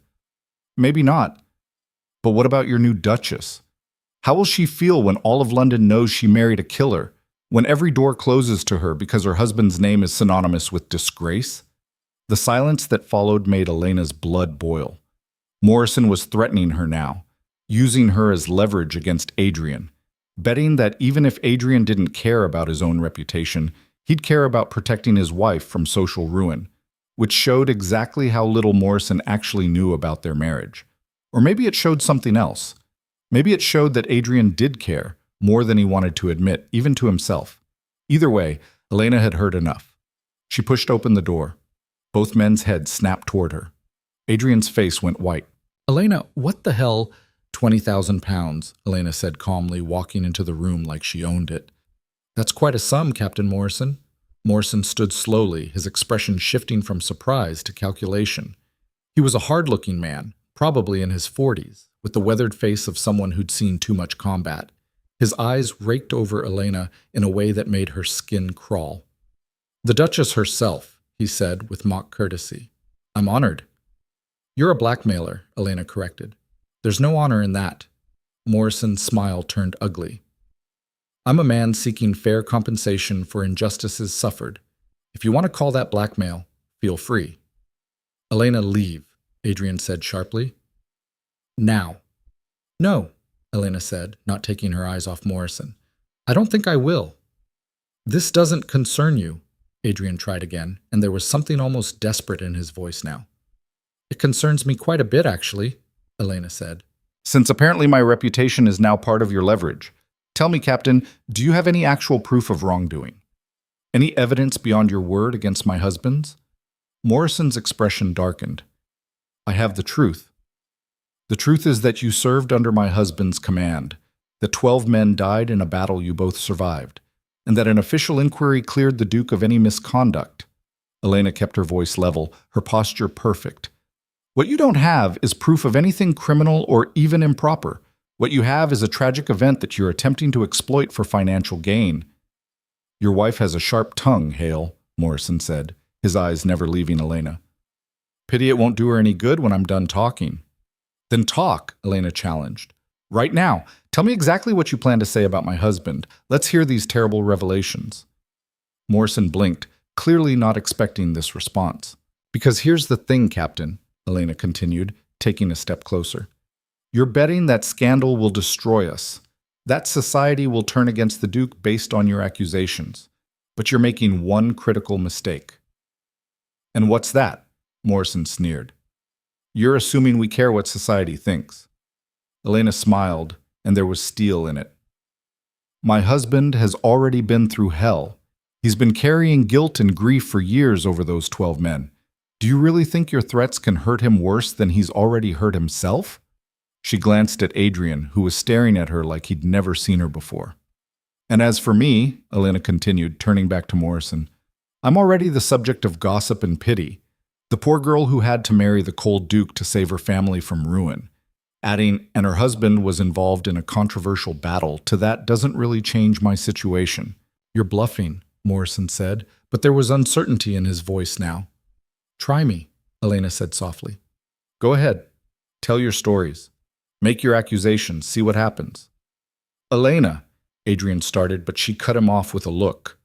"Maybe not. But what about your new Duchess? How will she feel when all of London knows she married a killer, When every door closes to her because her husband's name is synonymous with disgrace? The silence that followed made Elena's blood boil. Morrison was threatening her now, using her as leverage against Adrian, betting that even if Adrian didn't care about his own reputation, he'd care about protecting his wife from social ruin, which showed exactly how little Morrison actually knew about their marriage. Or maybe it showed something else. Maybe it showed that Adrian did care, more than he wanted to admit, even to himself. Either way, Elena had heard enough. She pushed open the door. Both men's heads snapped toward her. Adrian's face went white. "Elena, what the hell?" 20,000 pounds, Elena said calmly, walking into the room like she owned it. "That's quite a sum, Captain Morrison." Morrison stood slowly, his expression shifting from surprise to calculation. He was a hard-looking man, probably in his 40s, with the weathered face of someone who'd seen too much combat. His eyes raked over Elena in a way that made her skin crawl. "The Duchess herself," he said with mock courtesy. "I'm honored." "You're a blackmailer," Elena corrected. "There's no honor in that." Morrison's smile turned ugly. "I'm a man seeking fair compensation for injustices suffered. If you want to call that blackmail, feel free." "Elena, leave," Adrian said sharply. "Now." "No," Elena said, not taking her eyes off Morrison. "I don't think I will." "This doesn't concern you," Adrian tried again, and there was something almost desperate in his voice now. "It concerns me quite a bit, actually," Elena said. "Since apparently my reputation is now part of your leverage, tell me, Captain, do you have any actual proof of wrongdoing? Any evidence beyond your word against my husband's?" Morrison's expression darkened. "I have the truth. The truth is that you served under my husband's command, that 12 men died in a battle you both survived, and that an official inquiry cleared the Duke of any misconduct." Elena kept her voice level, her posture perfect. "What you don't have is proof of anything criminal or even improper. What you have is a tragic event that you're attempting to exploit for financial gain." "Your wife has a sharp tongue, Hale," Morrison said, his eyes never leaving Elena. "Pity it won't do her any good when I'm done talking." "Then talk," Elena challenged. "Right now. Tell me exactly what you plan to say about my husband. Let's hear these terrible revelations." Morrison blinked, clearly not expecting this response. "Because here's the thing, Captain," Elena continued, taking a step closer. "You're betting that scandal will destroy us. That society will turn against the Duke based on your accusations. But you're making one critical mistake." "And what's that?" Morrison sneered. "You're assuming we care what society thinks." Elena smiled, and there was steel in it. "My husband has already been through hell. He's been carrying guilt and grief for years over those 12 men. Do you really think your threats can hurt him worse than he's already hurt himself?" She glanced at Adrian, who was staring at her like he'd never seen her before. "And as for me," Elena continued, turning back to Morrison, "I'm already the subject of gossip and pity. The poor girl who had to marry the cold Duke to save her family from ruin." Adding, "and her husband was involved in a controversial battle, to that doesn't really change my situation." "You're bluffing," Morrison said, but there was uncertainty in his voice now. "Try me," Elena said softly. "Go ahead. Tell your stories. Make your accusations. See what happens." "Elena," Adrian started, but she cut him off with a look.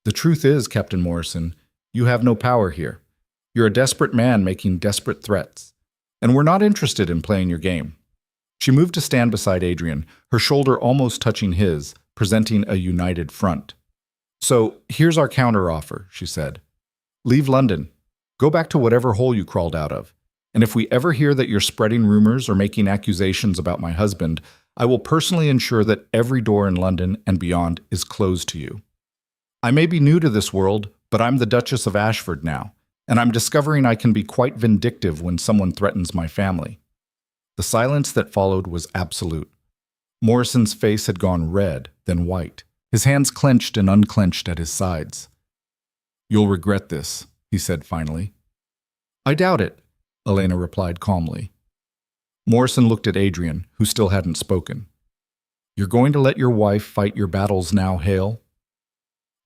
"The truth is, Captain Morrison, you have no power here. You're a desperate man making desperate threats, and we're not interested in playing your game." She moved to stand beside Adrian, her shoulder almost touching his, presenting a united front. "So, here's our counteroffer," she said. "Leave London. Go back to whatever hole you crawled out of. And if we ever hear that you're spreading rumors or making accusations about my husband, I will personally ensure that every door in London and beyond is closed to you. I may be new to this world, but I'm the Duchess of Ashford now, and I'm discovering I can be quite vindictive when someone threatens my family." The silence that followed was absolute. Morrison's face had gone red, then white, his hands clenched and unclenched at his sides. "You'll regret this," he said finally. "I doubt it," Elena replied calmly. Morrison looked at Adrian, who still hadn't spoken. "You're going to let your wife fight your battles now, Hale?"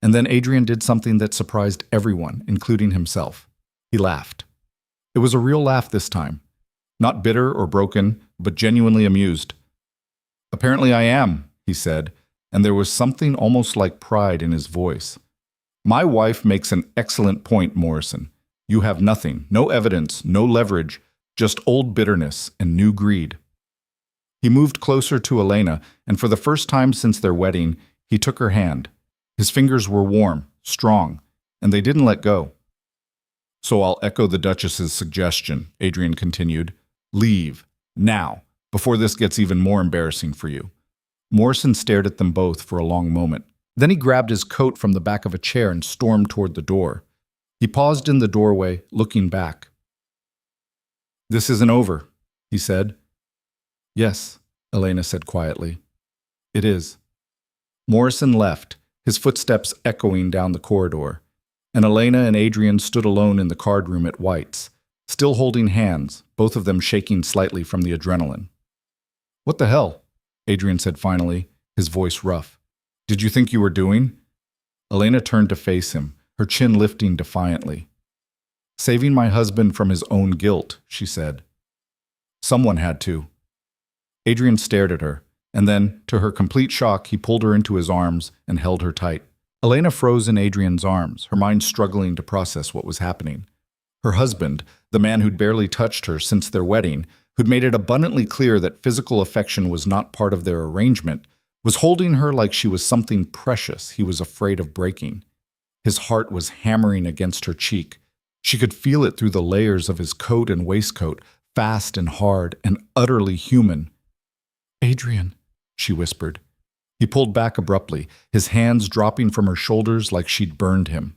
And then Adrian did something that surprised everyone, including himself. He laughed. It was a real laugh this time. Not bitter or broken, but genuinely amused. "Apparently I am," he said, and there was something almost like pride in his voice. My wife makes an excellent point, Morrison. You have nothing, no evidence, no leverage, just old bitterness and new greed. He moved closer to Elena, and for the first time since their wedding, he took her hand. His fingers were warm, strong, and they didn't let go. So I'll echo the Duchess's suggestion, Adrian continued. Leave, now, before this gets even more embarrassing for you. Morrison stared at them both for a long moment. Then he grabbed his coat from the back of a chair and stormed toward the door. He paused in the doorway, looking back. This isn't over, he said. Yes, Elena said quietly. It is. Morrison left, his footsteps echoing down the corridor, and Elena and Adrian stood alone in the card room at White's, still holding hands, both of them shaking slightly from the adrenaline. What the hell? Adrian said finally, his voice rough. Did you think you were doing? Elena turned to face him, her chin lifting defiantly. Saving my husband from his own guilt, she said. Someone had to. Adrian stared at her, and then, to her complete shock, he pulled her into his arms and held her tight. Elena froze in Adrian's arms, her mind struggling to process what was happening. Her husband, the man who'd barely touched her since their wedding, who'd made it abundantly clear that physical affection was not part of their arrangement, was holding her like she was something precious he was afraid of breaking. His heart was hammering against her cheek. She could feel it through the layers of his coat and waistcoat, fast and hard and utterly human. Adrian, she whispered. He pulled back abruptly, his hands dropping from her shoulders like she'd burned him.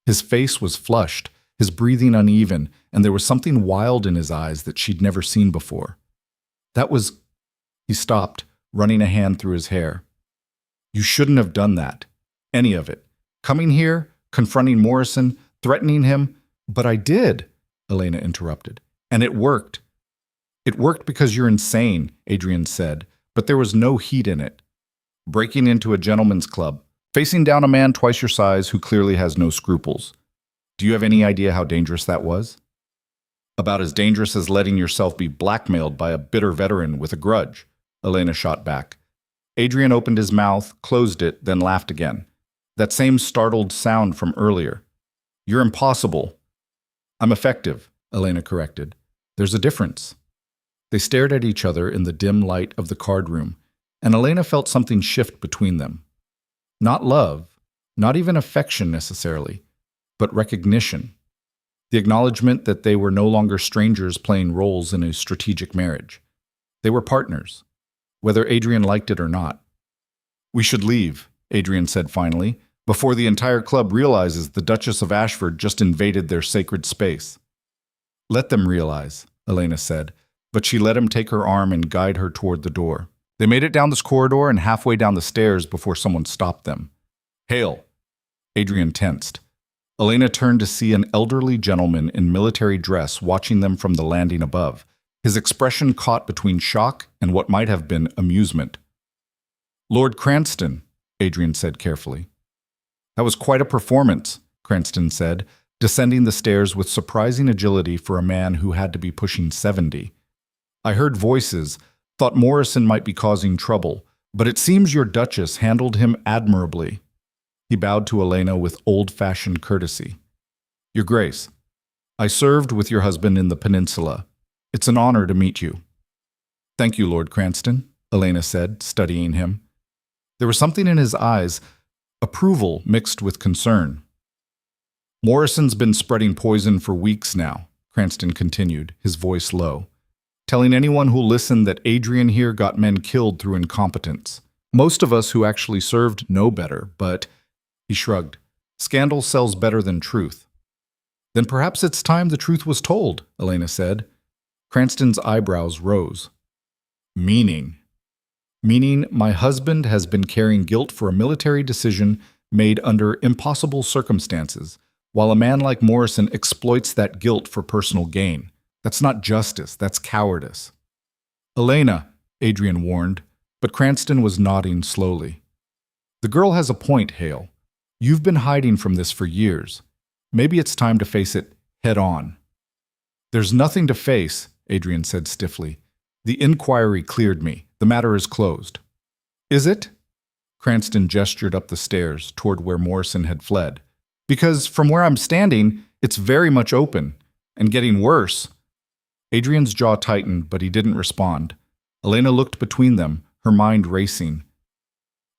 His face was flushed, his breathing uneven, and there was something wild in his eyes that she'd never seen before. That was... He stopped, running a hand through his hair. You shouldn't have done that. Any of it. Coming here, confronting Morrison, threatening him. But I did, Elena interrupted. And it worked. It worked because you're insane, Adrian said, but there was no heat in it. Breaking into a gentleman's club, facing down a man twice your size who clearly has no scruples. Do you have any idea how dangerous that was? About as dangerous as letting yourself be blackmailed by a bitter veteran with a grudge, Elena shot back. Adrian opened his mouth, closed it, then laughed again. That same startled sound from earlier. You're impossible. I'm effective, Elena corrected. There's a difference. They stared at each other in the dim light of the card room, and Elena felt something shift between them. Not love, not even affection necessarily, but recognition. The acknowledgement that they were no longer strangers playing roles in a strategic marriage. They were partners, whether Adrian liked it or not. We should leave, Adrian said finally, before the entire club realizes the Duchess of Ashford just invaded their sacred space. Let them realize, Elena said, but she let him take her arm and guide her toward the door. They made it down this corridor and halfway down the stairs before someone stopped them. Hail! Adrian tensed. Elena turned to see an elderly gentleman in military dress watching them from the landing above, his expression caught between shock and what might have been amusement. Lord Cranston, Adrian said carefully. That was quite a performance, Cranston said, descending the stairs with surprising agility for a man who had to be pushing 70. I heard voices, thought Morrison might be causing trouble, but it seems your Duchess handled him admirably. He bowed to Elena with old-fashioned courtesy. Your Grace, I served with your husband in the peninsula. It's an honor to meet you. Thank you, Lord Cranston, Elena said, studying him. There was something in his eyes, approval mixed with concern. Morrison's been spreading poison for weeks now, Cranston continued, his voice low, telling anyone who'll listen that Adrian here got men killed through incompetence. Most of us who actually served know better, but, he shrugged, scandal sells better than truth. Then perhaps it's time the truth was told, Elena said. Cranston's eyebrows rose. Meaning my husband has been carrying guilt for a military decision made under impossible circumstances, while a man like Morrison exploits that guilt for personal gain. That's not justice, that's cowardice. Elena, Adrian warned, but Cranston was nodding slowly. The girl has a point, Hale. You've been hiding from this for years. Maybe it's time to face it head on. There's nothing to face, Adrian said stiffly. The inquiry cleared me. The matter is closed. Is it? Cranston gestured up the stairs toward where Morrison had fled. Because from where I'm standing, it's very much open, and getting worse. Adrian's jaw tightened, but he didn't respond. Elena looked between them, her mind racing.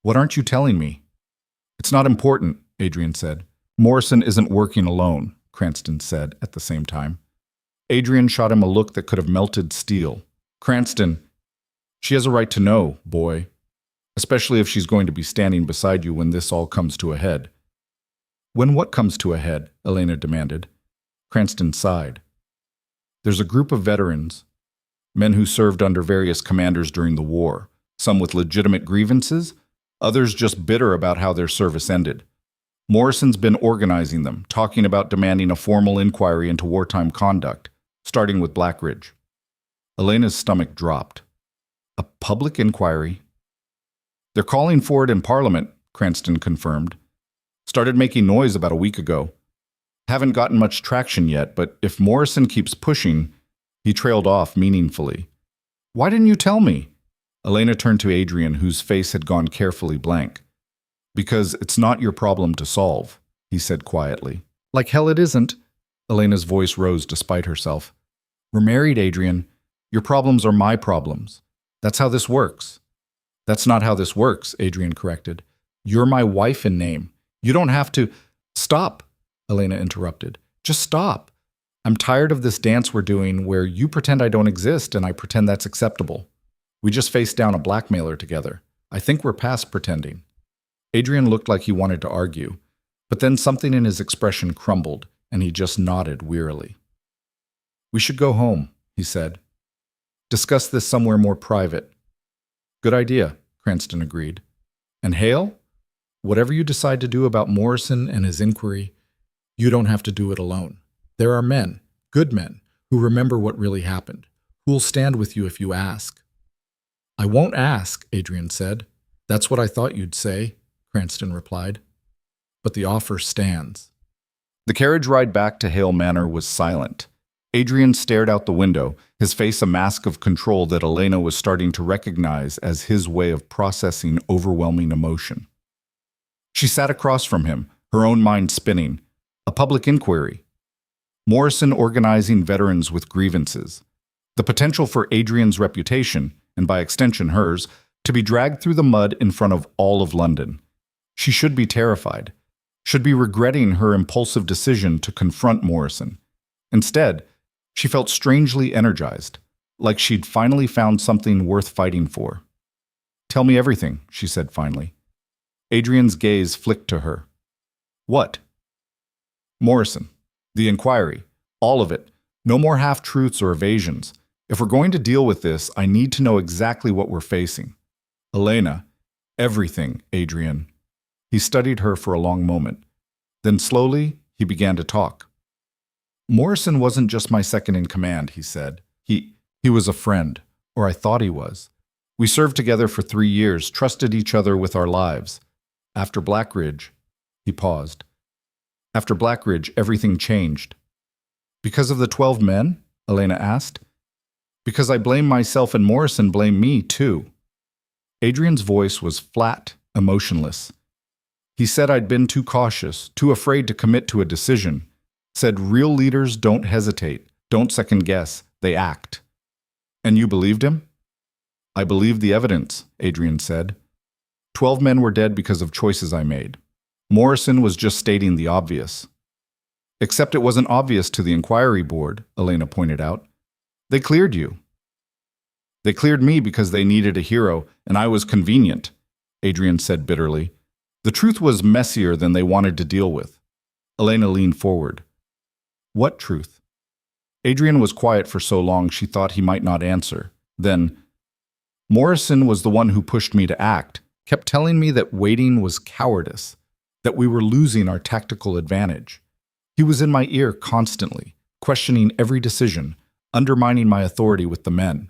What aren't you telling me? It's not important, Adrian said. Morrison isn't working alone, Cranston said at the same time. Adrian shot him a look that could have melted steel. Cranston, she has a right to know, boy. Especially if she's going to be standing beside you when this all comes to a head. When what comes to a head? Elena demanded. Cranston sighed. There's a group of veterans, men who served under various commanders during the war, some with legitimate grievances, others just bitter about how their service ended. Morrison's been organizing them, talking about demanding a formal inquiry into wartime conduct, starting with Blackridge. Elena's stomach dropped. A public inquiry? They're calling for it in Parliament, Cranston confirmed. Started making noise about a week ago. Haven't gotten much traction yet, but if Morrison keeps pushing, he trailed off meaningfully. Why didn't you tell me? Elena turned to Adrian, whose face had gone carefully blank. Because it's not your problem to solve, he said quietly. Like hell it isn't. Elena's voice rose despite herself. We're married, Adrian. Your problems are my problems. That's how this works. That's not how this works, Adrian corrected. You're my wife in name. You don't have to… Stop, Elena interrupted. Just stop. I'm tired of this dance we're doing where you pretend I don't exist and I pretend that's acceptable. We just faced down a blackmailer together. I think we're past pretending. Adrian looked like he wanted to argue, but then something in his expression crumbled and he just nodded wearily. We should go home, he said. Discuss this somewhere more private. Good idea, Cranston agreed. And Hale, whatever you decide to do about Morrison and his inquiry, you don't have to do it alone. There are men, good men, who remember what really happened, who'll stand with you if you ask. I won't ask, Adrian said. That's what I thought you'd say, Cranston replied. But the offer stands. The carriage ride back to Hale Manor was silent. Adrian stared out the window, his face a mask of control that Elena was starting to recognize as his way of processing overwhelming emotion. She sat across from him, her own mind spinning. A public inquiry. Morrison organizing veterans with grievances. The potential for Adrian's reputation, and by extension hers, to be dragged through the mud in front of all of London. She should be terrified, should be regretting her impulsive decision to confront Morrison. Instead, she felt strangely energized, like she'd finally found something worth fighting for. Tell me everything, she said finally. Adrian's gaze flicked to her. What? Morrison. The inquiry. All of it. No more half-truths or evasions. If we're going to deal with this, I need to know exactly what we're facing. Elena. Everything, Adrian. He studied her for a long moment. Then slowly, he began to talk. Morrison wasn't just my second in command, he said. He was a friend, or I thought he was. We served together for 3 years, trusted each other with our lives. After Blackridge, he paused. After Blackridge, everything changed. Because of the 12 men? Elena asked. Because I blame myself and Morrison blamed me, too. Adrian's voice was flat, emotionless. He said I'd been too cautious, too afraid to commit to a decision. Said real leaders don't hesitate, don't second guess, they act. And you believed him? I believed the evidence, Adrian said. 12 men were dead because of choices I made. Morrison was just stating the obvious. Except it wasn't obvious to the inquiry board, Elena pointed out. They cleared you. They cleared me because they needed a hero, and I was convenient, Adrian said bitterly. The truth was messier than they wanted to deal with. Elena leaned forward. What truth? Adrian was quiet for so long she thought he might not answer. Then, Morrison was the one who pushed me to act, kept telling me that waiting was cowardice, that we were losing our tactical advantage. He was in my ear constantly, questioning every decision, undermining my authority with the men.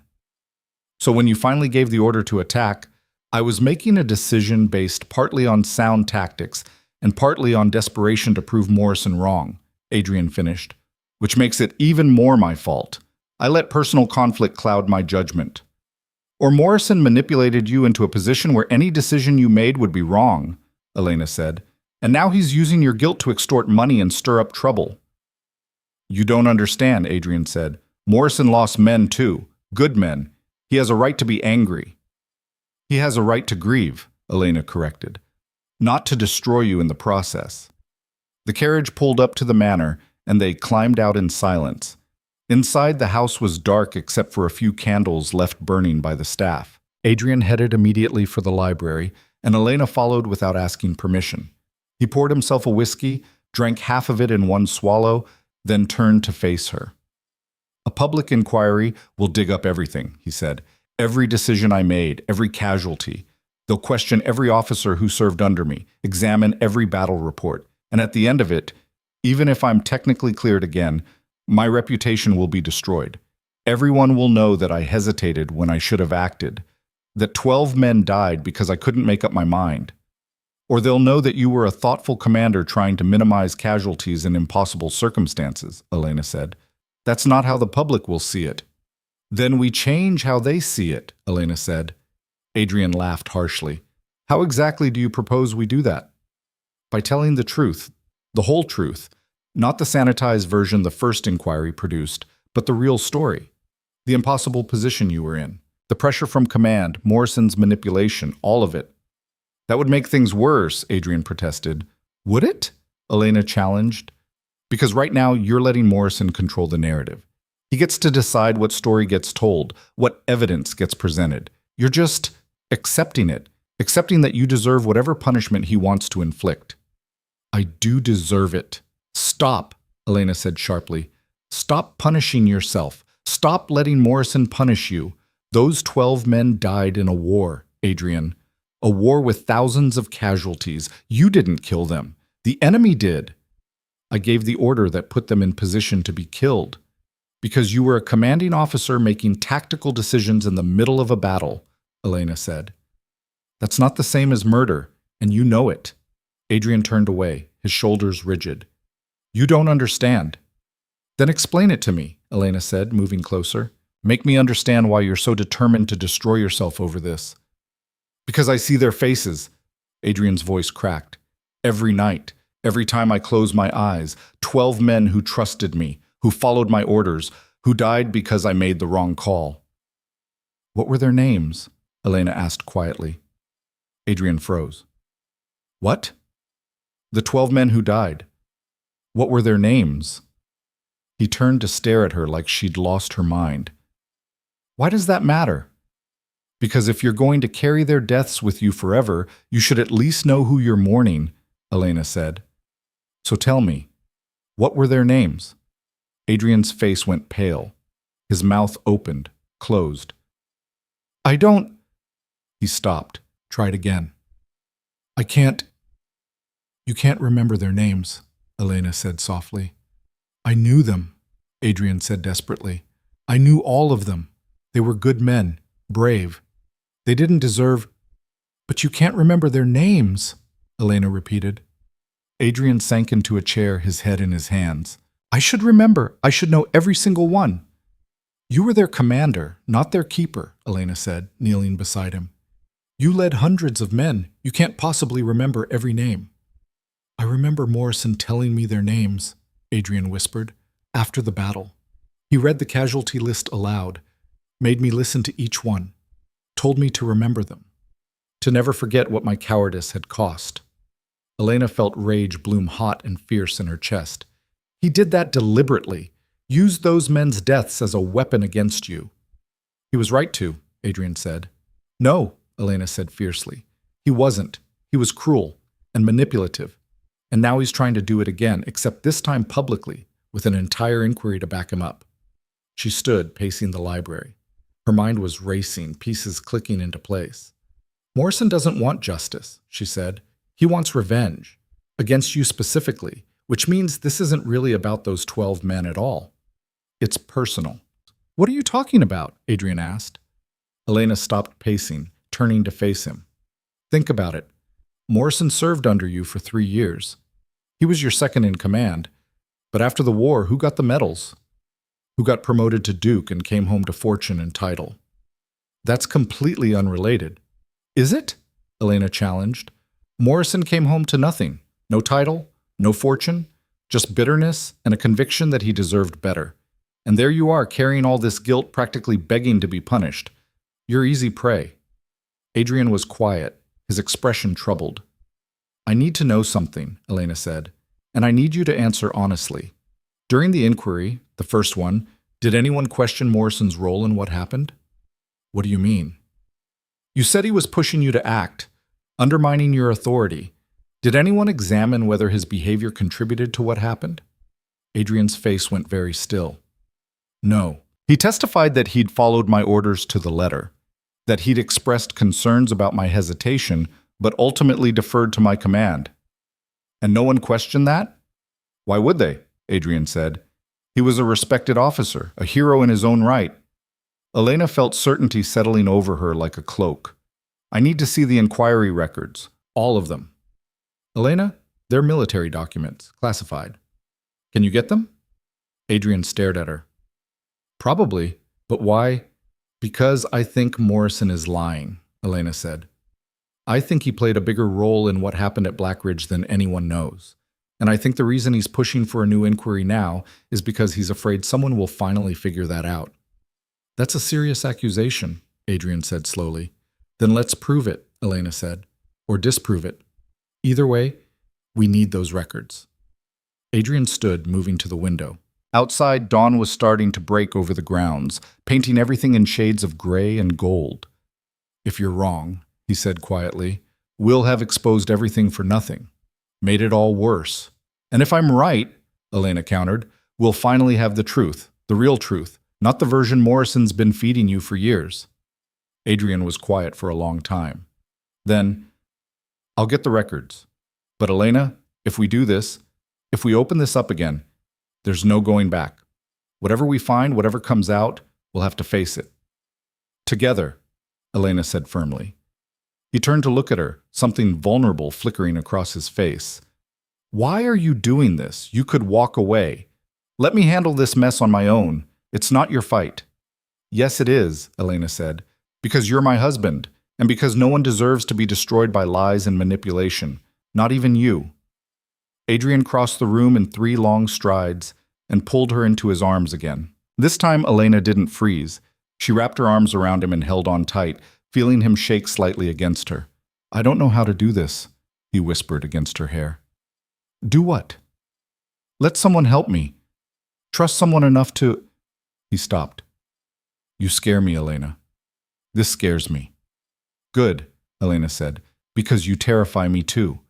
So when you finally gave the order to attack, I was making a decision based partly on sound tactics and partly on desperation to prove Morrison wrong, Adrian finished, which makes it even more my fault. I let personal conflict cloud my judgment. Or Morrison manipulated you into a position where any decision you made would be wrong, Elena said. And now he's using your guilt to extort money and stir up trouble. You don't understand, Adrian said. Morrison lost men too. Good men. He has a right to be angry. He has a right to grieve, Elena corrected. Not to destroy you in the process. The carriage pulled up to the manor, and they climbed out in silence. Inside, the house was dark except for a few candles left burning by the staff. Adrian headed immediately for the library, and Elena followed without asking permission. He poured himself a whiskey, drank half of it in one swallow, then turned to face her. A public inquiry will dig up everything, he said. Every decision I made, every casualty. They'll question every officer who served under me, examine every battle report. And at the end of it, even if I'm technically cleared again, my reputation will be destroyed. Everyone will know that I hesitated when I should have acted, that 12 men died because I couldn't make up my mind. Or they'll know that you were a thoughtful commander trying to minimize casualties in impossible circumstances, Elena said. That's not how the public will see it. Then we change how they see it, Elena said. Adrian laughed harshly. How exactly do you propose we do that? By telling the truth, the whole truth, not the sanitized version the first inquiry produced, but the real story. The impossible position you were in. The pressure from command, Morrison's manipulation, all of it. That would make things worse, Adrian protested. Would it? Elena challenged. Because right now you're letting Morrison control the narrative. He gets to decide what story gets told, what evidence gets presented. You're just accepting it, accepting that you deserve whatever punishment he wants to inflict. I do deserve it. Stop, Elena said sharply. Stop punishing yourself. Stop letting Morrison punish you. Those 12 men died in a war, Adrian. A war with thousands of casualties. You didn't kill them. The enemy did. I gave the order that put them in position to be killed. Because you were a commanding officer making tactical decisions in the middle of a battle, Elena said. That's not the same as murder, and you know it. Adrian turned away, his shoulders rigid. You don't understand. Then explain it to me, Elena said, moving closer. Make me understand why you're so determined to destroy yourself over this. Because I see their faces, Adrian's voice cracked. Every night, every time I close my eyes, 12 men who trusted me, who followed my orders, who died because I made the wrong call. What were their names? Elena asked quietly. Adrian froze. What? The 12 men who died. What were their names? He turned to stare at her like she'd lost her mind. Why does that matter? Because if you're going to carry their deaths with you forever, you should at least know who you're mourning, Elena said. So tell me, what were their names? Adrian's face went pale. His mouth opened, closed. I don't... He stopped, tried again. I can't... You can't remember their names, Elena said softly. I knew them, Adrian said desperately. I knew all of them. They were good men, brave. They didn't deserve... But you can't remember their names, Elena repeated. Adrian sank into a chair, his head in his hands. I should remember. I should know every single one. You were their commander, not their keeper, Elena said, kneeling beside him. You led hundreds of men. You can't possibly remember every name. I remember Morrison telling me their names, Adrian whispered, after the battle. He read the casualty list aloud, made me listen to each one, told me to remember them, to never forget what my cowardice had cost. Elena felt rage bloom hot and fierce in her chest. He did that deliberately, used those men's deaths as a weapon against you. He was right to, Adrian said. No, Elena said fiercely. He wasn't. He was cruel and manipulative. And now he's trying to do it again, except this time publicly, with an entire inquiry to back him up. She stood, pacing the library. Her mind was racing, pieces clicking into place. Morrison doesn't want justice, she said. He wants revenge, against you specifically, which means this isn't really about those 12 men at all. It's personal. What are you talking about? Adrian asked. Elena stopped pacing, turning to face him. Think about it. Morrison served under you for 3 years. He was your second in command. But after the war, who got the medals? Who got promoted to Duke and came home to fortune and title? That's completely unrelated. Is it? Elena challenged. Morrison came home to nothing. No title, no fortune, just bitterness and a conviction that he deserved better. And there you are, carrying all this guilt, practically begging to be punished. You're easy prey. Adrian was quiet, his expression troubled. I need to know something, Elena said, and I need you to answer honestly. During the inquiry, the first one, did anyone question Morrison's role in what happened? What do you mean? You said he was pushing you to act, undermining your authority. Did anyone examine whether his behavior contributed to what happened? Adrian's face went very still. No. He testified that he'd followed my orders to the letter, that he'd expressed concerns about my hesitation, but ultimately deferred to my command. And no one questioned that? Why would they? Adrian said. He was a respected officer, a hero in his own right. Elena felt certainty settling over her like a cloak. I need to see the inquiry records, all of them. Elena, they're military documents, classified. Can you get them? Adrian stared at her. Probably, but why? Because I think Morrison is lying, Elena said. I think he played a bigger role in what happened at Blackridge than anyone knows. And I think the reason he's pushing for a new inquiry now is because he's afraid someone will finally figure that out. That's a serious accusation, Adrian said slowly. Then let's prove it, Elena said, or disprove it. Either way, we need those records. Adrian stood, moving to the window. Outside, dawn was starting to break over the grounds, painting everything in shades of gray and gold. If you're wrong, he said quietly, we'll have exposed everything for nothing. Made it all worse. And if I'm right, Elena countered, we'll finally have the truth, the real truth, not the version Morrison's been feeding you for years. Adrian was quiet for a long time. Then, I'll get the records. But Elena, if we do this, if we open this up again, there's no going back. Whatever we find, whatever comes out, we'll have to face it. Together, Elena said firmly. He turned to look at her, something vulnerable flickering across his face. Why are you doing this? You could walk away. Let me handle this mess on my own. It's not your fight. Yes, it is, Elena said, because you're my husband, and because no one deserves to be destroyed by lies and manipulation, not even you. Adrian crossed the room in 3 long strides and pulled her into his arms again. This time, Elena didn't freeze. She wrapped her arms around him and held on tight, feeling him shake slightly against her. I don't know how to do this, he whispered against her hair. Do what? Let someone help me. Trust someone enough to... He stopped. You scare me, Elena. This scares me. Good, Elena said, because you terrify me too.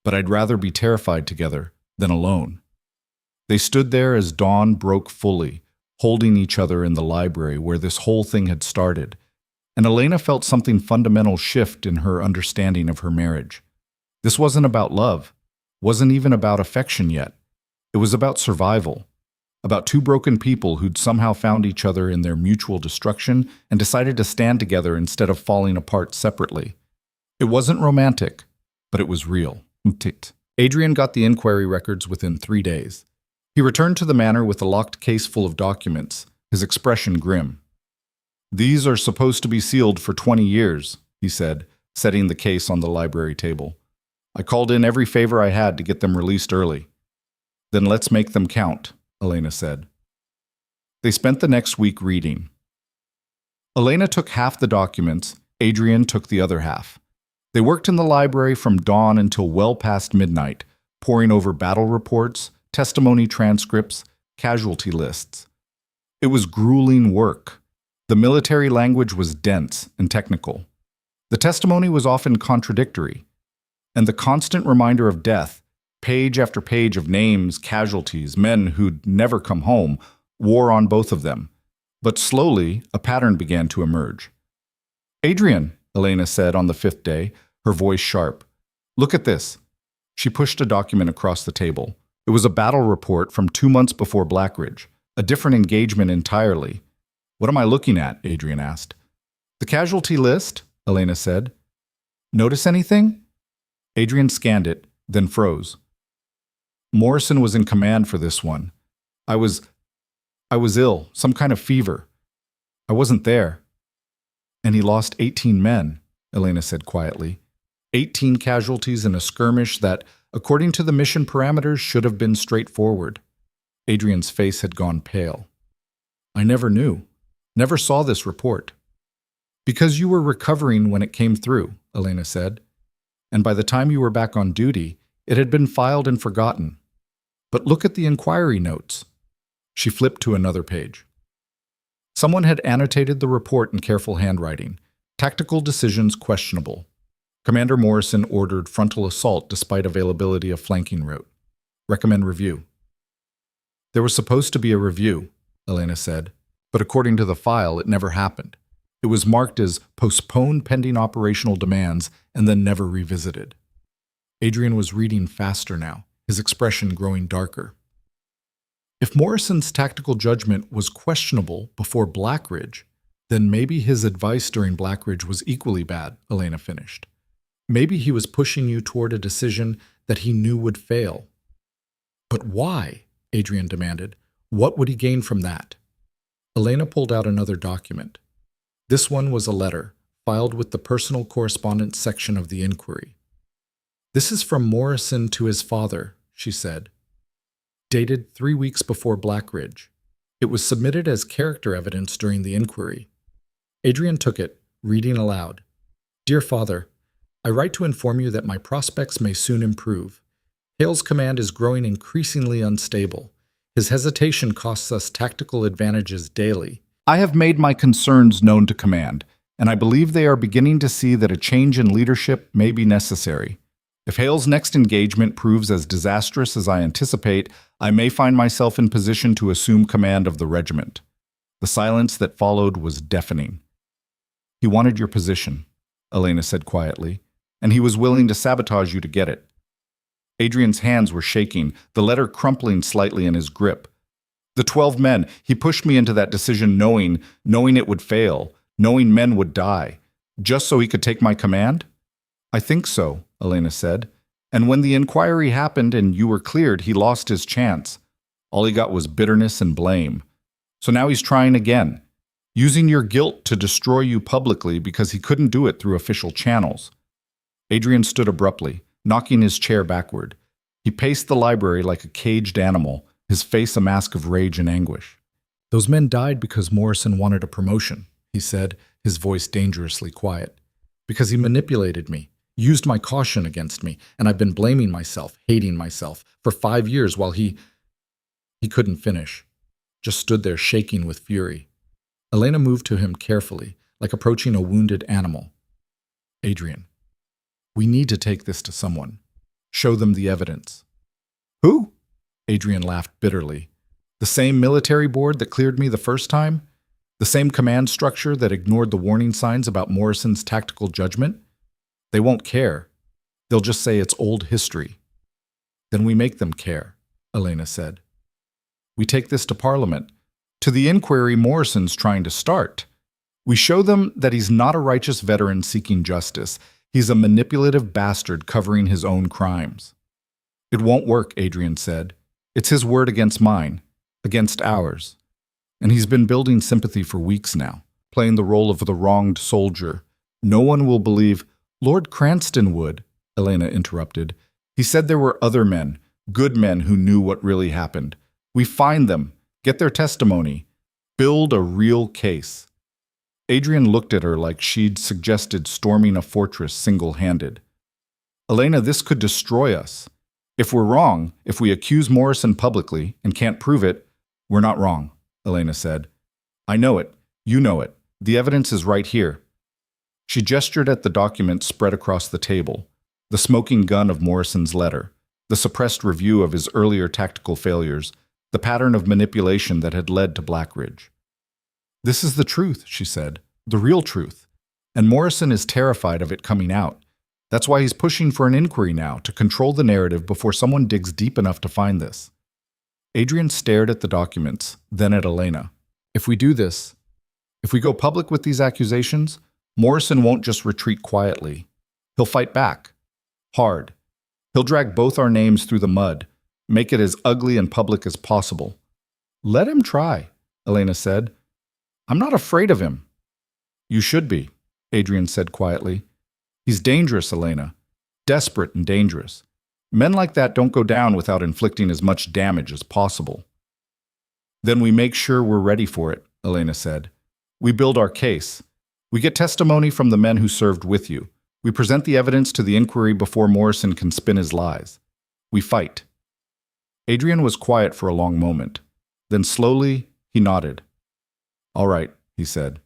But I'd rather be terrified together than alone. They stood there as dawn broke fully, holding each other in the library where this whole thing had started, and Elena felt something fundamental shift in her understanding of her marriage. This wasn't about love, wasn't even about affection yet. It was about survival, about 2 broken people who'd somehow found each other in their mutual destruction and decided to stand together instead of falling apart separately. It wasn't romantic, but it was real. Adrian got the inquiry records within 3 days. He returned to the manor with a locked case full of documents, his expression grim. These are supposed to be sealed for 20 years, he said, setting the case on the library table. I called in every favor I had to get them released early. Then let's make them count, Elena said. They spent the next week reading. Elena took half the documents, Adrian took the other half. They worked in the library from dawn until well past midnight, poring over battle reports, testimony transcripts, casualty lists. It was grueling work. The military language was dense and technical. The testimony was often contradictory, and the constant reminder of death, page after page of names, casualties, men who'd never come home, wore on both of them. But slowly, a pattern began to emerge. Adrian, Elena said on the 5th day, her voice sharp. Look at this. She pushed a document across the table. It was a battle report from 2 months before Blackridge, a different engagement entirely. What am I looking at? Adrian asked. The casualty list, Elena said. Notice anything? Adrian scanned it, then froze. Morrison was in command for this one. I was ill, some kind of fever. I wasn't there. And he lost 18 men, Elena said quietly. 18 casualties in a skirmish that, according to the mission parameters, should have been straightforward. Adrian's face had gone pale. I never knew. Never saw this report. Because you were recovering when it came through, Elena said. And by the time you were back on duty, it had been filed and forgotten. But look at the inquiry notes. She flipped to another page. Someone had annotated the report in careful handwriting. Tactical decisions questionable. Commander Morrison ordered frontal assault despite availability of flanking route. Recommend review. There was supposed to be a review, Elena said, but according to the file, it never happened. It was marked as postponed pending operational demands and then never revisited. Adrian was reading faster now, his expression growing darker. If Morrison's tactical judgment was questionable before Blackridge, then maybe his advice during Blackridge was equally bad, Elena finished. Maybe he was pushing you toward a decision that he knew would fail. But why? Adrian demanded. What would he gain from that? Elena pulled out another document. This one was a letter, filed with the personal correspondence section of the inquiry. This is from Morrison to his father, she said. Dated 3 weeks before Blackridge. It was submitted as character evidence during the inquiry. Adrian took it, reading aloud. Dear Father, I write to inform you that my prospects may soon improve. Hale's command is growing increasingly unstable. His hesitation costs us tactical advantages daily. I have made my concerns known to command, and I believe they are beginning to see that a change in leadership may be necessary. If Hale's next engagement proves as disastrous as I anticipate, I may find myself in position to assume command of the regiment. The silence that followed was deafening. He wanted your position, Elena said quietly, and he was willing to sabotage you to get it. Adrian's hands were shaking, the letter crumpling slightly in his grip. The 12 men, he pushed me into that decision knowing it would fail, knowing men would die, just so he could take my command? I think so, Elena said. And when the inquiry happened and you were cleared, he lost his chance. All he got was bitterness and blame. So now he's trying again, using your guilt to destroy you publicly because he couldn't do it through official channels. Adrian stood abruptly, knocking his chair backward. He paced the library like a caged animal, his face a mask of rage and anguish. Those men died because Morrison wanted a promotion, he said, his voice dangerously quiet. Because he manipulated me, used my caution against me, and I've been blaming myself, hating myself, for 5 years while he couldn't finish, just stood there shaking with fury. Elena moved to him carefully, like approaching a wounded animal. Adrian, we need to take this to someone. Show them the evidence. Who? Adrian laughed bitterly. The same military board that cleared me the first time? The same command structure that ignored the warning signs about Morrison's tactical judgment? They won't care. They'll just say it's old history. Then we make them care, Elena said. We take this to Parliament, to the inquiry Morrison's trying to start. We show them that he's not a righteous veteran seeking justice. He's a manipulative bastard covering his own crimes. It won't work, Adrian said. It's his word against mine, against ours. And he's been building sympathy for weeks now, playing the role of the wronged soldier. No one will believe. Lord Cranston would, Elena interrupted. He said there were other men, good men who knew what really happened. We find them, get their testimony, build a real case. Adrian looked at her like she'd suggested storming a fortress single-handed. Elena, this could destroy us. If we're wrong, if we accuse Morrison publicly and can't prove it, we're not wrong, Elena said. I know it. You know it. The evidence is right here. She gestured at the document spread across the table, the smoking gun of Morrison's letter, the suppressed review of his earlier tactical failures, the pattern of manipulation that had led to Blackridge. This is the truth, she said, the real truth, and Morrison is terrified of it coming out. That's why he's pushing for an inquiry now, to control the narrative before someone digs deep enough to find this. Adrian stared at the documents, then at Elena. If we do this, if we go public with these accusations, Morrison won't just retreat quietly. He'll fight back. Hard. He'll drag both our names through the mud, make it as ugly and public as possible. Let him try, Elena said. I'm not afraid of him. You should be, Adrian said quietly. He's dangerous, Elena. Desperate and dangerous. Men like that don't go down without inflicting as much damage as possible. Then we make sure we're ready for it, Elena said. We build our case. We get testimony from the men who served with you. We present the evidence to the inquiry before Morrison can spin his lies. We fight. Adrian was quiet for a long moment. Then slowly, he nodded. All right, he said.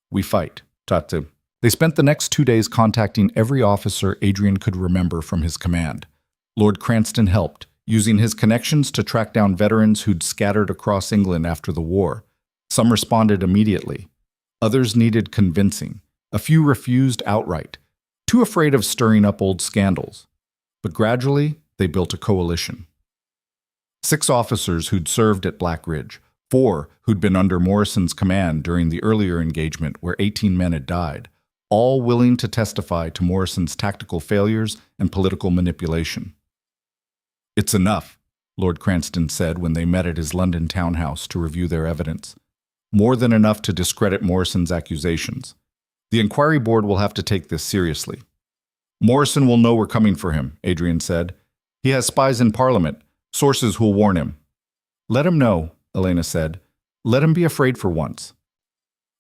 We fight. Tatu. They spent the next 2 days contacting every officer Adrian could remember from his command. Lord Cranston helped, using his connections to track down veterans who'd scattered across England after the war. Some responded immediately. Others needed convincing. A few refused outright, too afraid of stirring up old scandals. But gradually, they built a coalition. 6 officers who'd served at Black Ridge, 4 who'd been under Morrison's command during the earlier engagement where 18 men had died, all willing to testify to Morrison's tactical failures and political manipulation. It's enough, Lord Cranston said when they met at his London townhouse to review their evidence. More than enough to discredit Morrison's accusations. The inquiry board will have to take this seriously. Morrison will know we're coming for him, Adrian said. He has spies in Parliament, sources who'll warn him. Let him know, Elena said. Let him be afraid for once.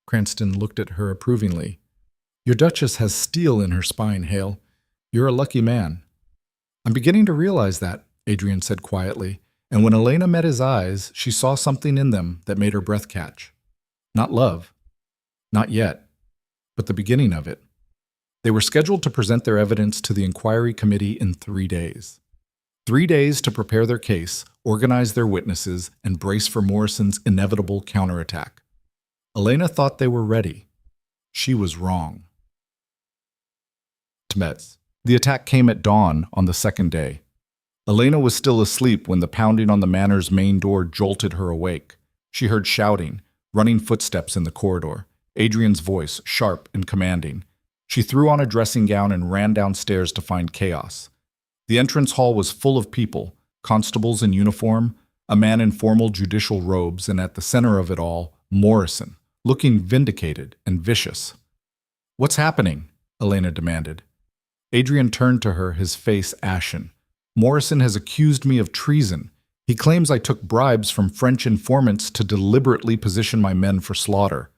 Cranston looked at her approvingly. Your Duchess has steel in her spine, Hale. You're a lucky man. I'm beginning to realize that, Adrian said quietly, and when Elena met his eyes, she saw something in them that made her breath catch. Not love. Not yet. But the beginning of it. They were scheduled to present their evidence to the inquiry committee in 3 days. 3 days to prepare their case, organize their witnesses, and brace for Morrison's inevitable counterattack. Elena thought they were ready. She was wrong. Tmets. The attack came at dawn on the 2nd day. Elena was still asleep when the pounding on the Manor's main door jolted her awake. She heard shouting, running footsteps in the corridor, Adrian's voice, sharp and commanding. She threw on a dressing gown and ran downstairs to find chaos. The entrance hall was full of people, constables in uniform, a man in formal judicial robes, and at the center of it all, Morrison, looking vindicated and vicious. What's happening? Elena demanded. Adrian turned to her, his face ashen. Morrison has accused me of treason. He claims I took bribes from French informants to deliberately position my men for slaughter.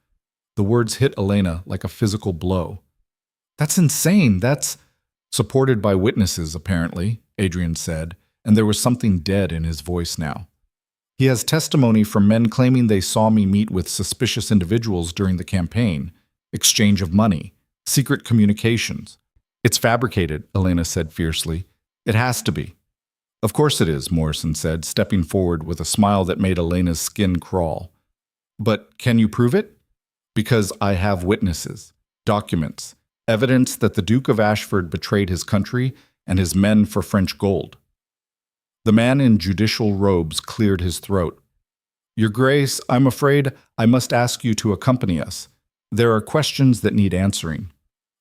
The words hit Elena like a physical blow. That's insane. That's supported by witnesses, apparently, Adrian said, and there was something dead in his voice now. He has testimony from men claiming they saw me meet with suspicious individuals during the campaign, exchange of money, secret communications. It's fabricated, Elena said fiercely. It has to be. Of course it is, Morrison said, stepping forward with a smile that made Elena's skin crawl. But can you prove it? Because I have witnesses, documents, evidence that the Duke of Ashford betrayed his country and his men for French gold. The man in judicial robes cleared his throat. Your Grace, I'm afraid I must ask you to accompany us. There are questions that need answering.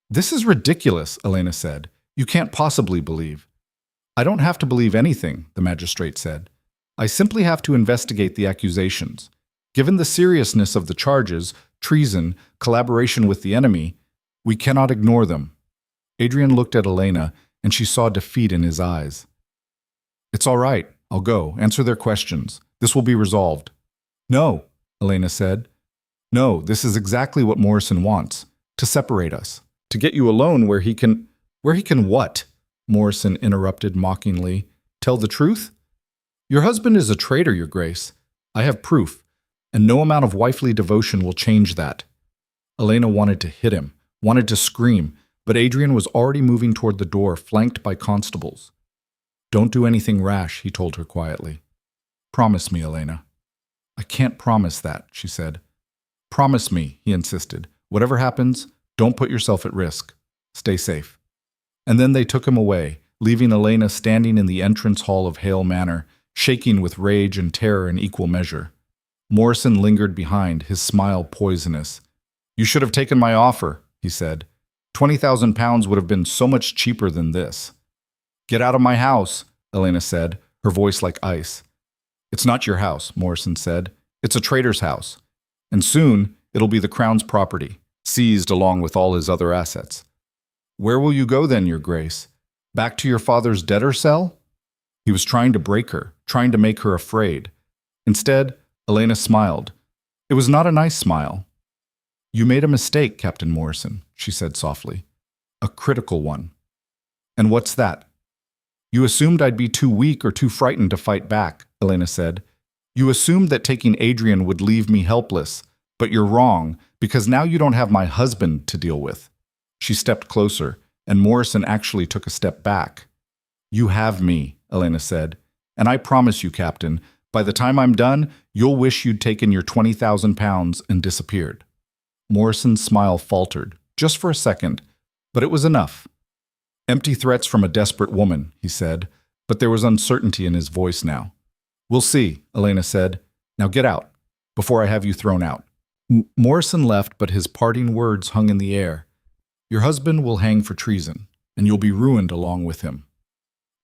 This is ridiculous, Elena said. You can't possibly believe. I don't have to believe anything, the magistrate said. I simply have to investigate the accusations. Given the seriousness of the charges, treason, collaboration with the enemy, we cannot ignore them. Adrian looked at Elena, and she saw defeat in his eyes. It's all right. I'll go. Answer their questions. This will be resolved. No, Elena said. No, this is exactly what Morrison wants. To separate us. To get you alone where he can what? Morrison interrupted mockingly. Tell the truth? Your husband is a traitor, Your Grace. I have proof, and no amount of wifely devotion will change that. Elena wanted to hit him, wanted to scream, but Adrian was already moving toward the door, flanked by constables. Don't do anything rash, he told her quietly. Promise me, Elena. I can't promise that, she said. Promise me, he insisted. Whatever happens, don't put yourself at risk. Stay safe. And then they took him away, leaving Elena standing in the entrance hall of Hale Manor, shaking with rage and terror in equal measure. Morrison lingered behind, his smile poisonous. You should have taken my offer, he said. £20,000 would have been so much cheaper than this. Get out of my house, Elena said, her voice like ice. It's not your house, Morrison said. It's a traitor's house. And soon, it'll be the Crown's property. seized along with all his other assets. Where will you go then, Your Grace? Back to your father's debtor cell? He was trying to break her, trying to make her afraid. Instead, Elena smiled. It was not a nice smile. You made a mistake, Captain Morrison, she said softly. A critical one. And what's that? You assumed I'd be too weak or too frightened to fight back, Elena said. You assumed that taking Adrian would leave me helpless, but you're wrong, because now you don't have my husband to deal with. She stepped closer, and Morrison actually took a step back. You have me, Elena said, and I promise you, Captain, by the time I'm done, you'll wish you'd taken your 20,000 pounds and disappeared. Morrison's smile faltered, just for a second, but it was enough. Empty threats from a desperate woman, he said, but there was uncertainty in his voice now. We'll see, Elena said. Now get out, before I have you thrown out. Morrison left, but his parting words hung in the air. Your husband will hang for treason, and you'll be ruined along with him.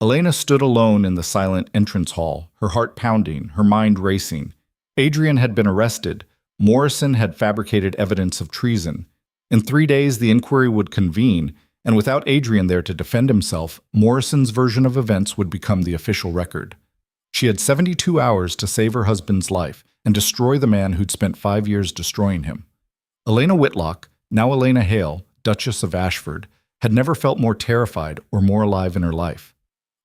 Elena stood alone in the silent entrance hall, her heart pounding, her mind racing. Adrian had been arrested. Morrison had fabricated evidence of treason. In 3 days, the inquiry would convene, and without Adrian there to defend himself, Morrison's version of events would become the official record. She had 72 hours to save her husband's life and destroy the man who'd spent 5 years destroying him. Elena Whitlock, now Elena Hale, Duchess of Ashford, had never felt more terrified or more alive in her life.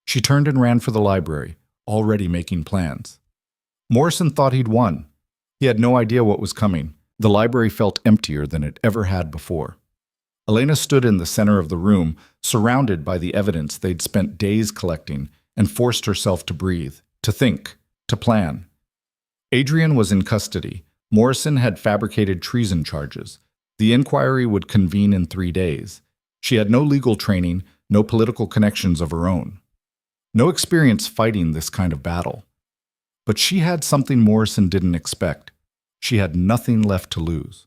She turned and ran for the library, already making plans. Morrison thought he'd won. He had no idea what was coming. The library felt emptier than it ever had before. Elena stood in the center of the room, surrounded by the evidence they'd spent days collecting, and forced herself to breathe, to think, to plan. Adrian was in custody. Morrison had fabricated treason charges. The inquiry would convene in 3 days. She had no legal training, no political connections of her own. No experience fighting this kind of battle. But she had something Morrison didn't expect. She had nothing left to lose.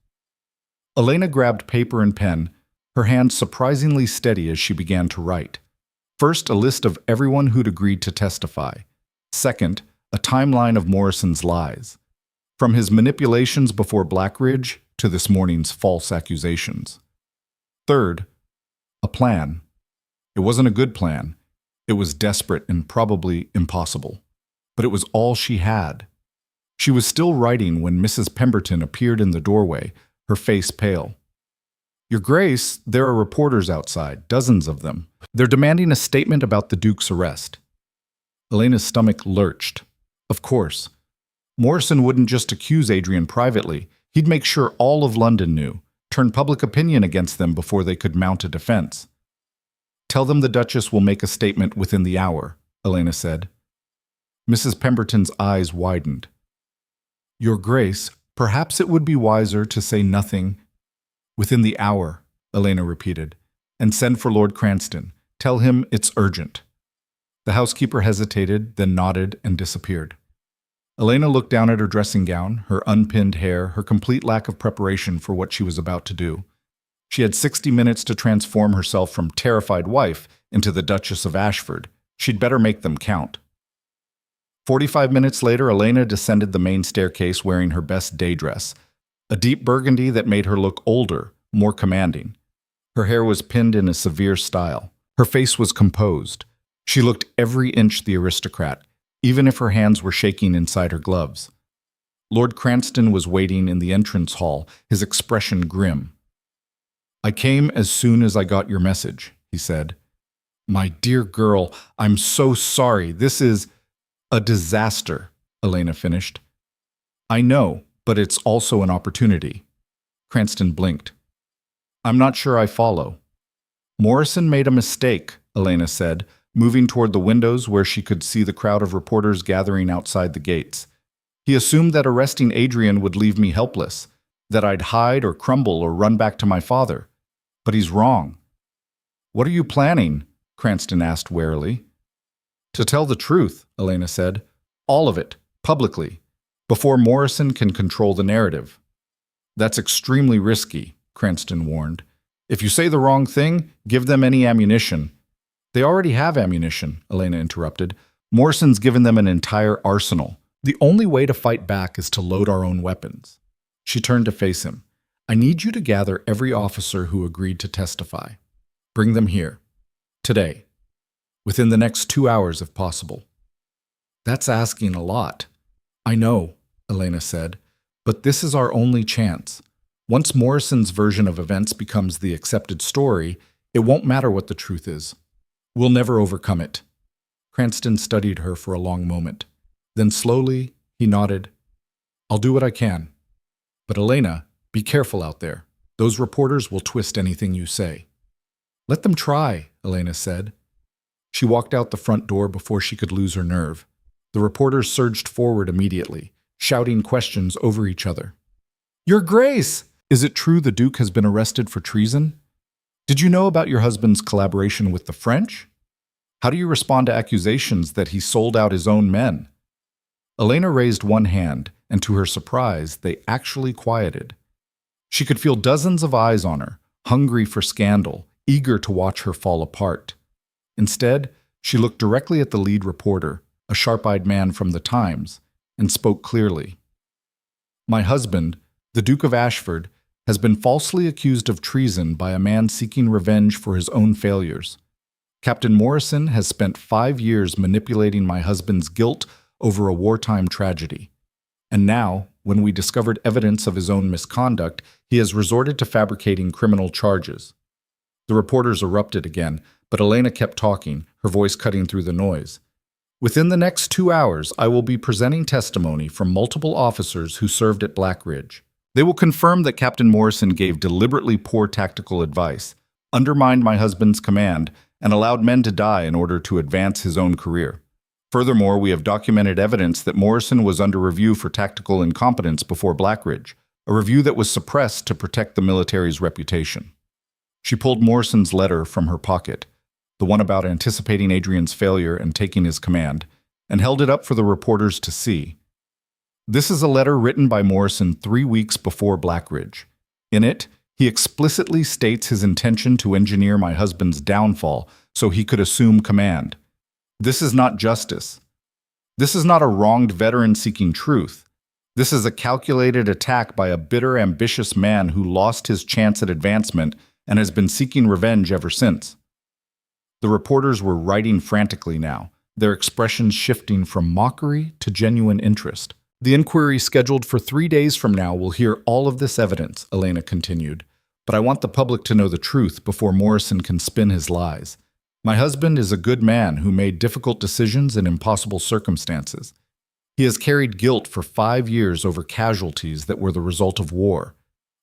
Elena grabbed paper and pen, her hand surprisingly steady as she began to write. First, a list of everyone who'd agreed to testify. Second, a timeline of Morrison's lies. From his manipulations before Blackridge to this morning's false accusations. Third, a plan. It wasn't a good plan. It was desperate and probably impossible. But it was all she had. She was still writing when Mrs. Pemberton appeared in the doorway, her face pale. Your Grace, there are reporters outside, dozens of them. They're demanding a statement about the Duke's arrest. Elena's stomach lurched. Of course. Morrison wouldn't just accuse Adrian privately. He'd make sure all of London knew, turn public opinion against them before they could mount a defense. Tell them the Duchess will make a statement within the hour, Elena said. Mrs. Pemberton's eyes widened. Your Grace, perhaps it would be wiser to say nothing. Within the hour, Elena repeated, and send for Lord Cranston. Tell him it's urgent. The housekeeper hesitated, then nodded and disappeared. Elena looked down at her dressing gown, her unpinned hair, her complete lack of preparation for what she was about to do. She had 60 minutes to transform herself from terrified wife into the Duchess of Ashford. She'd better make them count. 45 minutes later, Elena descended the main staircase wearing her best day dress, a deep burgundy that made her look older, more commanding. Her hair was pinned in a severe style. Her face was composed. She looked every inch the aristocrat, even if her hands were shaking inside her gloves. Lord Cranston was waiting in the entrance hall, his expression grim. I came as soon as I got your message, he said. My dear girl, I'm so sorry. This is a disaster, Elena finished. I know, but it's also an opportunity. Cranston blinked. I'm not sure I follow. Morrison made a mistake, Elena said, moving toward the windows where she could see the crowd of reporters gathering outside the gates. He assumed that arresting Adrian would leave me helpless, that I'd hide or crumble or run back to my father. But he's wrong. What are you planning? Cranston asked warily. To tell the truth, Elena said. All of it, publicly, before Morrison can control the narrative. That's extremely risky, Cranston warned. If you say the wrong thing, give them any ammunition. They already have ammunition, Elena interrupted. Morrison's given them an entire arsenal. The only way to fight back is to load our own weapons. She turned to face him. I need you to gather every officer who agreed to testify. Bring them here. Today. Within the next 2 hours if possible. That's asking a lot. I know, Elena said, but this is our only chance. Once Morrison's version of events becomes the accepted story, it won't matter what the truth is. We'll never overcome it. Cranston studied her for a long moment. Then slowly, he nodded. I'll do what I can. But Elena, be careful out there. Those reporters will twist anything you say. Let them try, Elena said. She walked out the front door before she could lose her nerve. The reporters surged forward immediately, shouting questions over each other. Your Grace! Is it true the Duke has been arrested for treason? Did you know about your husband's collaboration with the French? How do you respond to accusations that he sold out his own men? Elena raised one hand, and to her surprise, they actually quieted. She could feel dozens of eyes on her, hungry for scandal, eager to watch her fall apart. Instead, she looked directly at the lead reporter, a sharp-eyed man from the Times, and spoke clearly. My husband, the Duke of Ashford, has been falsely accused of treason by a man seeking revenge for his own failures. Captain Morrison has spent 5 years manipulating my husband's guilt over a wartime tragedy. And now, when we discovered evidence of his own misconduct, he has resorted to fabricating criminal charges. The reporters erupted again, but Elena kept talking, her voice cutting through the noise. Within the next 2 hours, I will be presenting testimony from multiple officers who served at Blackridge. They will confirm that Captain Morrison gave deliberately poor tactical advice, undermined my husband's command, and allowed men to die in order to advance his own career. Furthermore, we have documented evidence that Morrison was under review for tactical incompetence before Blackridge, a review that was suppressed to protect the military's reputation. She pulled Morrison's letter from her pocket, the one about anticipating Adrian's failure and taking his command, and held it up for the reporters to see. This is a letter written by Morrison 3 weeks before Blackridge. In it, he explicitly states his intention to engineer my husband's downfall so he could assume command. This is not justice. This is not a wronged veteran seeking truth. This is a calculated attack by a bitter, ambitious man who lost his chance at advancement and has been seeking revenge ever since. The reporters were writing frantically now, their expressions shifting from mockery to genuine interest. The inquiry scheduled for 3 days from now will hear all of this evidence, Elena continued. But I want the public to know the truth before Morrison can spin his lies. My husband is a good man who made difficult decisions in impossible circumstances. He has carried guilt for 5 years over casualties that were the result of war.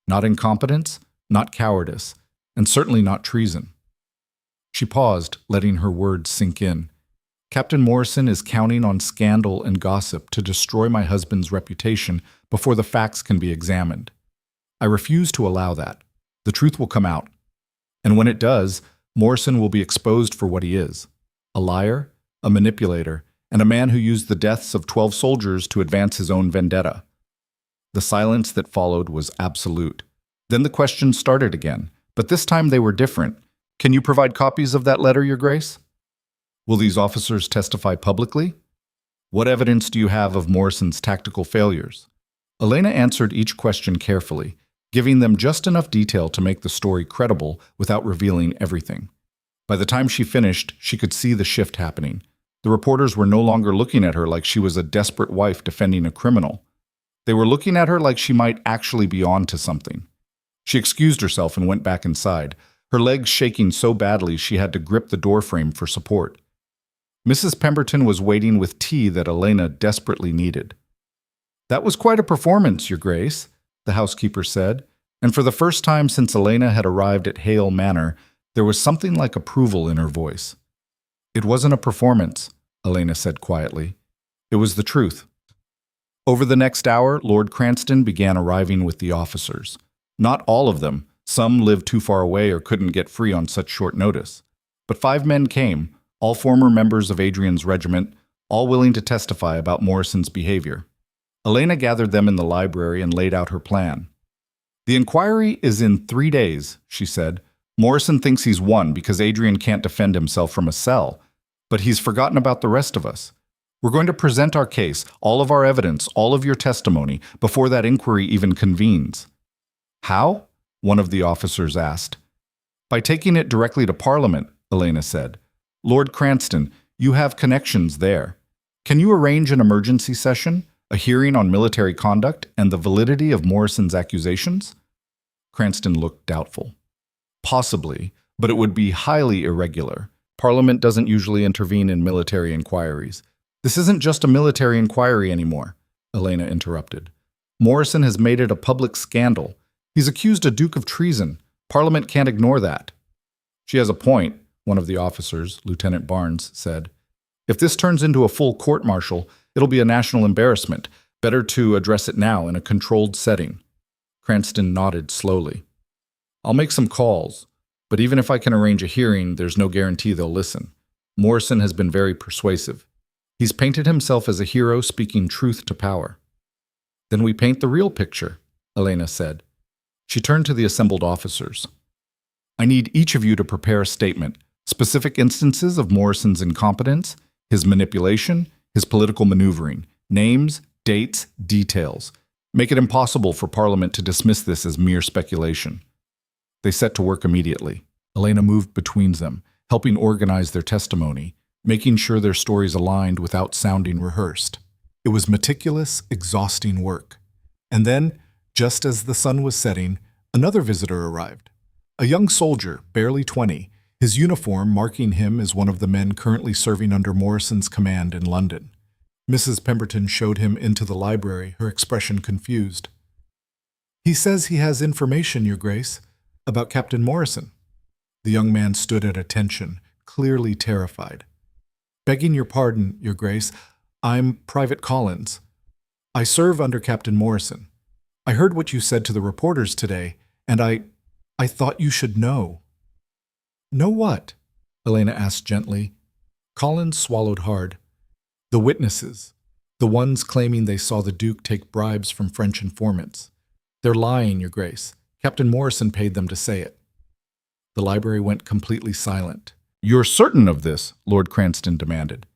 Not incompetence, not cowardice, and certainly not treason. She paused, letting her words sink in. Captain Morrison is counting on scandal and gossip to destroy my husband's reputation before the facts can be examined. I refuse to allow that. The truth will come out. And when it does, Morrison will be exposed for what he is. A liar, a manipulator, and a man who used the deaths of 12 soldiers to advance his own vendetta. The silence that followed was absolute. Then the questions started again, but this time they were different. Can you provide copies of that letter, Your Grace? Will these officers testify publicly? What evidence do you have of Morrison's tactical failures? Elena answered each question carefully, giving them just enough detail to make the story credible without revealing everything. By the time she finished, she could see the shift happening. The reporters were no longer looking at her like she was a desperate wife defending a criminal. They were looking at her like she might actually be on to something. She excused herself and went back inside, her legs shaking so badly she had to grip the doorframe for support. Mrs. Pemberton was waiting with tea that Elena desperately needed. That was quite a performance, Your Grace, the housekeeper said, and for the first time since Elena had arrived at Hale Manor, there was something like approval in her voice. It wasn't a performance, Elena said quietly. It was the truth. Over the next hour, Lord Cranston began arriving with the officers. Not all of them. Some lived too far away or couldn't get free on such short notice. But 5 men came, all former members of Adrian's regiment, all willing to testify about Morrison's behavior. Elena gathered them in the library and laid out her plan. The inquiry is in 3 days, she said. Morrison thinks he's won because Adrian can't defend himself from a cell, but he's forgotten about the rest of us. We're going to present our case, all of our evidence, all of your testimony, before that inquiry even convenes. How? One of the officers asked. By taking it directly to Parliament, Elena said. Lord Cranston, you have connections there. Can you arrange an emergency session, a hearing on military conduct and the validity of Morrison's accusations? Cranston looked doubtful. Possibly, but it would be highly irregular. Parliament doesn't usually intervene in military inquiries. This isn't just a military inquiry anymore, Elena interrupted. Morrison has made it a public scandal. He's accused a duke of treason. Parliament can't ignore that. She has a point, one of the officers, Lieutenant Barnes, said. If this turns into a full court-martial, it'll be a national embarrassment. Better to address it now in a controlled setting. Cranston nodded slowly. I'll make some calls, but even if I can arrange a hearing, there's no guarantee they'll listen. Morrison has been very persuasive. He's painted himself as a hero speaking truth to power. Then we paint the real picture, Elena said. She turned to the assembled officers. I need each of you to prepare a statement, specific instances of Morrison's incompetence, his manipulation, his political maneuvering, names, dates, details. Make it impossible for Parliament to dismiss this as mere speculation. They set to work immediately. Elena moved between them, helping organize their testimony, making sure their stories aligned without sounding rehearsed. It was meticulous, exhausting work. And then, just as the sun was setting, another visitor arrived. A young soldier, barely 20, his uniform marking him as one of the men currently serving under Morrison's command in London. Mrs. Pemberton showed him into the library, her expression confused. He says he has information, Your Grace, about Captain Morrison. The young man stood at attention, clearly terrified. Begging your pardon, Your Grace, I'm Private Collins. I serve under Captain Morrison. I heard what you said to the reporters today, and I thought you should know. Know what? Elena asked gently. Collins swallowed hard. The witnesses, the ones claiming they saw the Duke take bribes from French informants. They're lying, Your Grace. Captain Morrison paid them to say it. The library went completely silent. You're certain of this? Lord Cranston demanded.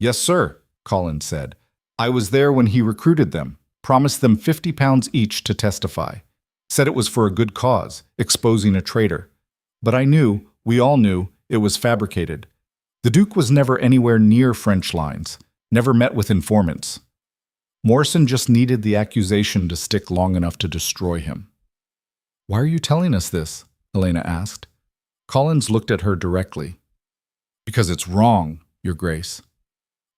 Yes, sir, Collins said. I was there when he recruited them, promised them £50 each to testify. Said it was for a good cause, exposing a traitor. But I knew, we all knew, it was fabricated. The Duke was never anywhere near French lines, never met with informants. Morrison just needed the accusation to stick long enough to destroy him. Why are you telling us this? Elena asked. Collins looked at her directly. Because it's wrong, Your Grace.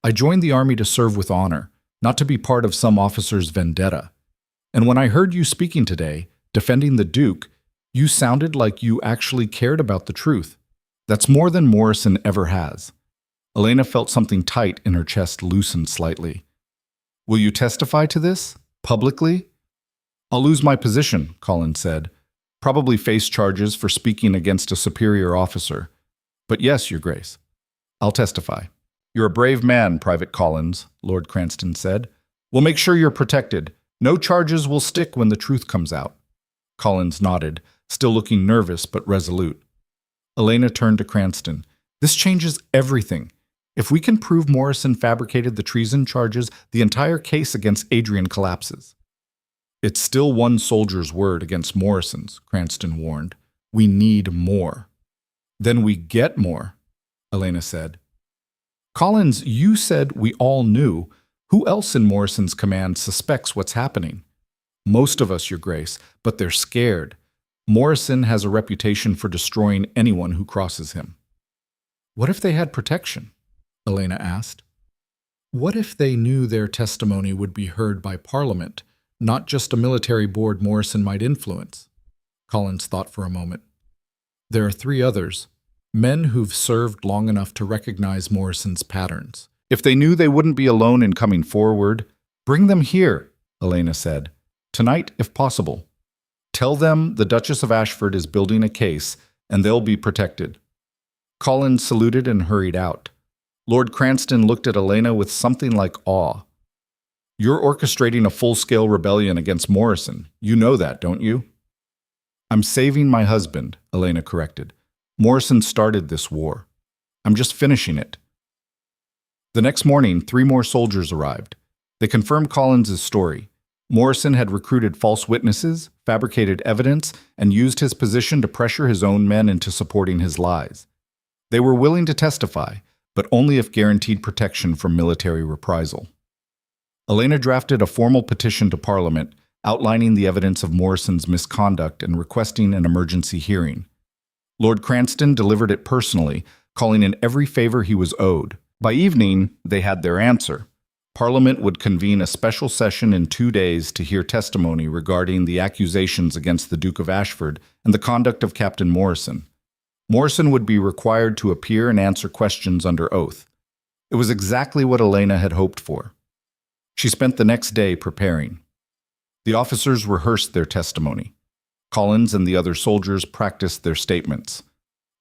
I joined the army to serve with honor, not to be part of some officer's vendetta. And when I heard you speaking today, defending the Duke, you sounded like you actually cared about the truth. That's more than Morrison ever has. Elena felt something tight in her chest loosen slightly. Will you testify to this? Publicly? I'll lose my position, Collins said. Probably face charges for speaking against a superior officer. But yes, Your Grace, I'll testify. You're a brave man, Private Collins, Lord Cranston said. We'll make sure you're protected. No charges will stick when the truth comes out. Collins nodded, still looking nervous but resolute. Elena turned to Cranston. This changes everything. If we can prove Morrison fabricated the treason charges, the entire case against Adrian collapses. It's still one soldier's word against Morrison's, Cranston warned. We need more. Then we get more, Elena said. Collins, you said we all knew. Who else in Morrison's command suspects what's happening? Most of us, Your Grace, but they're scared. Morrison has a reputation for destroying anyone who crosses him. What if they had protection? Elena asked. What if they knew their testimony would be heard by Parliament, not just a military board Morrison might influence? Collins thought for a moment. There are 3 others, men who've served long enough to recognize Morrison's patterns. If they knew they wouldn't be alone in coming forward, bring them here, Elena said. Tonight, if possible. Tell them the Duchess of Ashford is building a case, and they'll be protected. Collins saluted and hurried out. Lord Cranston looked at Elena with something like awe. You're orchestrating a full-scale rebellion against Morrison. You know that, don't you? I'm saving my husband, Elena corrected. Morrison started this war. I'm just finishing it. The next morning, 3 more soldiers arrived. They confirmed Collins's story. Morrison had recruited false witnesses, fabricated evidence, and used his position to pressure his own men into supporting his lies. They were willing to testify, but only if guaranteed protection from military reprisal. Elena drafted a formal petition to Parliament outlining the evidence of Morrison's misconduct and requesting an emergency hearing. Lord Cranston delivered it personally, calling in every favor he was owed. By evening, they had their answer. Parliament would convene a special session in 2 days to hear testimony regarding the accusations against the Duke of Ashford and the conduct of Captain Morrison. Morrison would be required to appear and answer questions under oath. It was exactly what Elena had hoped for. She spent the next day preparing. The officers rehearsed their testimony. Collins and the other soldiers practiced their statements.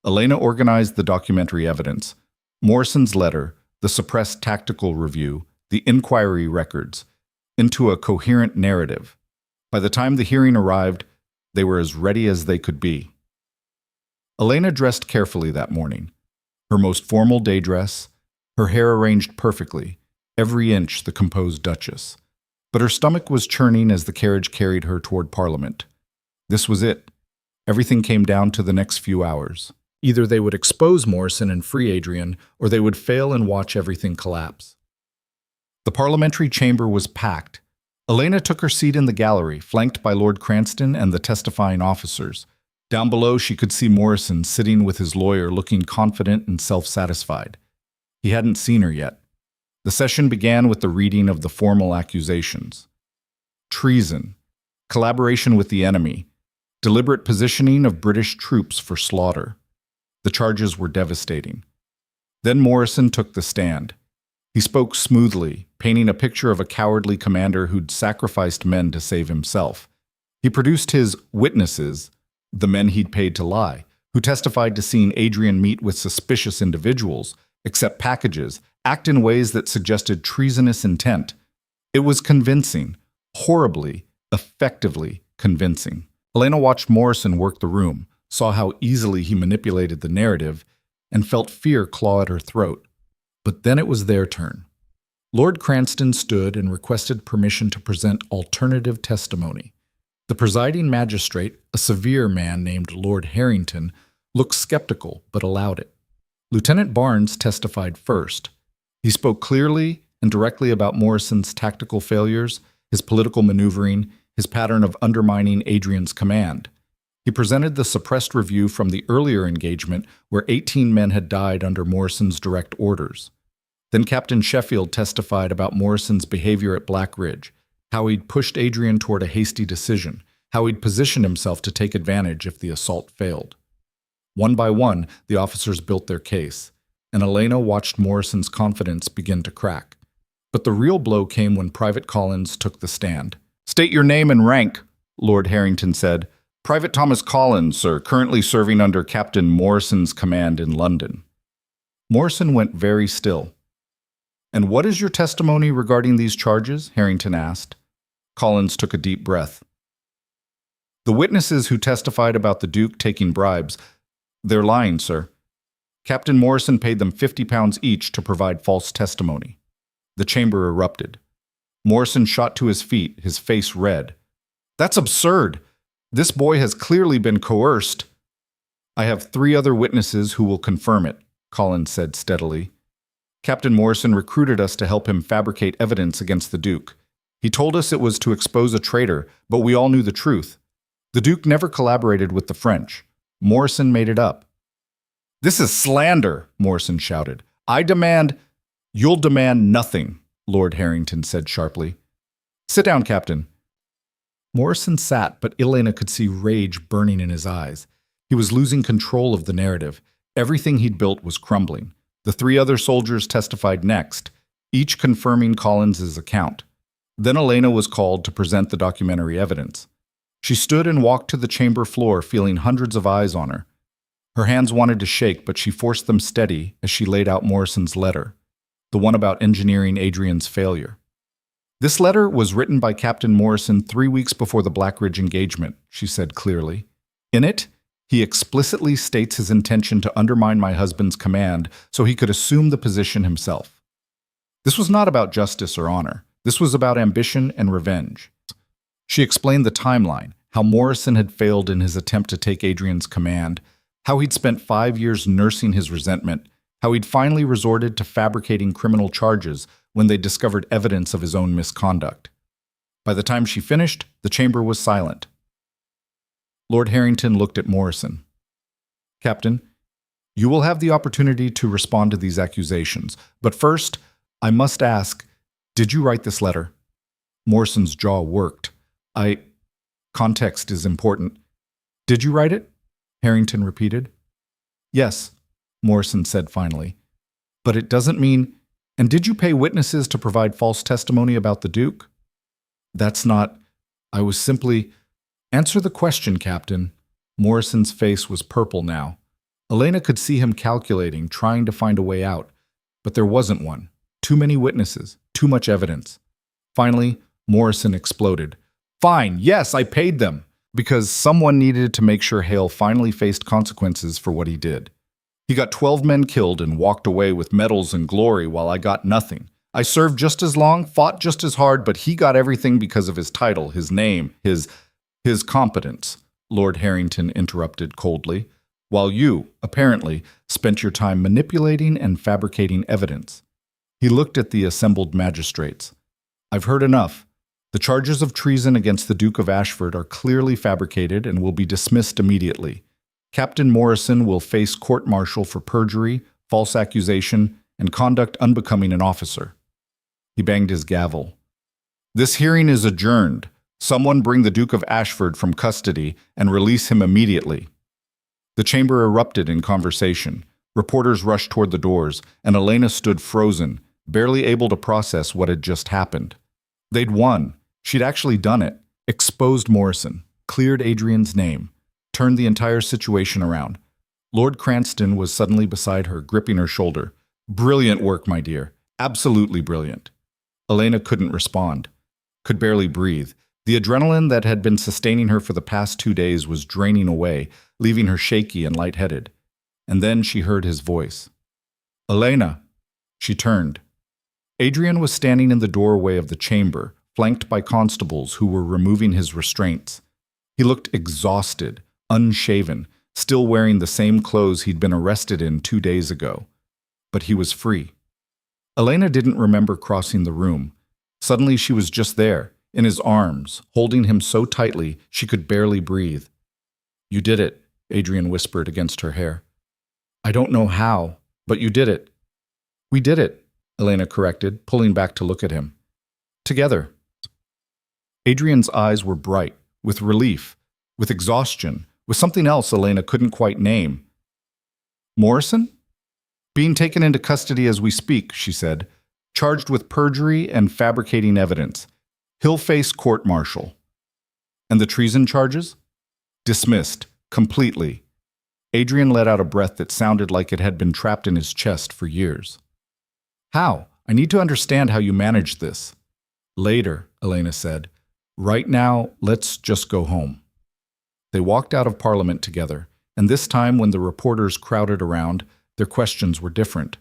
Elena organized the documentary evidence, Morrison's letter, the suppressed tactical review, the inquiry records, into a coherent narrative. By the time the hearing arrived, they were as ready as they could be. Elena dressed carefully that morning. Her most formal day dress, her hair arranged perfectly, every inch the composed Duchess. But her stomach was churning as the carriage carried her toward Parliament. This was it. Everything came down to the next few hours. Either they would expose Morrison and free Adrian, or they would fail and watch everything collapse. The parliamentary chamber was packed. Elena took her seat in the gallery, flanked by Lord Cranston and the testifying officers. Down below, she could see Morrison sitting with his lawyer, looking confident and self-satisfied. He hadn't seen her yet. The session began with the reading of the formal accusations. Treason, collaboration with the enemy, deliberate positioning of British troops for slaughter. The charges were devastating. Then Morrison took the stand. He spoke smoothly, painting a picture of a cowardly commander who'd sacrificed men to save himself. He produced his witnesses, the men he'd paid to lie, who testified to seeing Adrian meet with suspicious individuals, accept packages, act in ways that suggested treasonous intent. It was convincing, horribly, effectively convincing. Elena watched Morrison work the room, saw how easily he manipulated the narrative, and felt fear claw at her throat. But then it was their turn. Lord Cranston stood and requested permission to present alternative testimony. The presiding magistrate, a severe man named Lord Harrington, looked skeptical but allowed it. Lieutenant Barnes testified first. He spoke clearly and directly about Morrison's tactical failures, his political maneuvering, his pattern of undermining Adrian's command. He presented the suppressed review from the earlier engagement where 18 men had died under Morrison's direct orders. Then Captain Sheffield testified about Morrison's behavior at Black Ridge, how he'd pushed Adrian toward a hasty decision, how he'd positioned himself to take advantage if the assault failed. One by one, the officers built their case, and Elena watched Morrison's confidence begin to crack. But the real blow came when Private Collins took the stand. "State your name and rank," Lord Harrington said. "Private Thomas Collins, sir, currently serving under Captain Morrison's command in London." Morrison went very still. "And what is your testimony regarding these charges?" Harrington asked. Collins took a deep breath. "The witnesses who testified about the Duke taking bribes, they're lying, sir. Captain Morrison paid them £50 each to provide false testimony." The chamber erupted. Morrison shot to his feet, his face red. "That's absurd. This boy has clearly been coerced." "I have 3 other witnesses who will confirm it," Collins said steadily. "Captain Morrison recruited us to help him fabricate evidence against the Duke. He told us it was to expose a traitor, but we all knew the truth. The Duke never collaborated with the French. Morrison made it up." "This is slander," Morrison shouted. "You'll demand nothing," Lord Harrington said sharply. "Sit down, Captain." Morrison sat, but Elena could see rage burning in his eyes. He was losing control of the narrative. Everything he'd built was crumbling. The 3 other soldiers testified next, each confirming Collins's account. Then Elena was called to present the documentary evidence. She stood and walked to the chamber floor, feeling hundreds of eyes on her. Her hands wanted to shake, but she forced them steady as she laid out Morrison's letter, the one about engineering Adrian's failure. "This letter was written by Captain Morrison 3 weeks before the Black Ridge engagement," she said clearly. "In it, he explicitly states his intention to undermine my husband's command so he could assume the position himself. This was not about justice or honor. This was about ambition and revenge. She explained the timeline, how Morrison had failed in his attempt to take Adrian's command, how he'd spent 5 years nursing his resentment, how he'd finally resorted to fabricating criminal charges when they discovered evidence of his own misconduct. By the time she finished, the chamber was silent. Lord Harrington looked at Morrison. "Captain, you will have the opportunity to respond to these accusations, but first, I must ask, did you write this letter?" Morrison's jaw worked. Context is important. "Did you write it?" Harrington repeated. "Yes," Morrison said finally. "But it doesn't mean... And did you pay witnesses to provide false testimony about the Duke?" "That's not... I was simply..." "Answer the question, Captain." Morrison's face was purple now. Elena could see him calculating, trying to find a way out. But there wasn't one. Too many witnesses. Too much evidence. Finally, Morrison exploded. "Fine, yes, I paid them. Because someone needed to make sure Hale finally faced consequences for what he did. He got 12 men killed and walked away with medals and glory while I got nothing. I served just as long, fought just as hard, but he got everything because of his title, his name, his competence," Lord Harrington interrupted coldly, "while you, apparently, spent your time manipulating and fabricating evidence." He looked at the assembled magistrates. "I've heard enough. The charges of treason against the Duke of Ashford are clearly fabricated and will be dismissed immediately. Captain Morrison will face court-martial for perjury, false accusation, and conduct unbecoming an officer." He banged his gavel. "This hearing is adjourned. Someone bring the Duke of Ashford from custody and release him immediately." The chamber erupted in conversation. Reporters rushed toward the doors, and Elena stood frozen, barely able to process what had just happened. They'd won. She'd actually done it. Exposed Morrison, cleared Adrian's name, turned the entire situation around. Lord Cranston was suddenly beside her, gripping her shoulder. "Brilliant work, my dear. Absolutely brilliant." Elena couldn't respond, could barely breathe. The adrenaline that had been sustaining her for the past 2 days was draining away, leaving her shaky and lightheaded. And then she heard his voice. "Elena." She turned. Adrian was standing in the doorway of the chamber, flanked by constables who were removing his restraints. He looked exhausted, unshaven, still wearing the same clothes he'd been arrested in 2 days ago. But he was free. Elena didn't remember crossing the room. Suddenly she was just there, in his arms, holding him so tightly she could barely breathe. "You did it," Adrian whispered against her hair. "I don't know how, but you did it." "We did it," Elena corrected, pulling back to look at him. "Together." Adrian's eyes were bright, with relief, with exhaustion, with something else Elena couldn't quite name. "Morrison?" "Being taken into custody as we speak," she said, "charged with perjury and fabricating evidence. He'll face court-martial." "And the treason charges?" "Dismissed, completely." Adrian let out a breath that sounded like it had been trapped in his chest for years. "How? I need to understand how you managed this." "Later," Elena said. "Right now, let's just go home." They walked out of Parliament together, and this time when the reporters crowded around, their questions were different.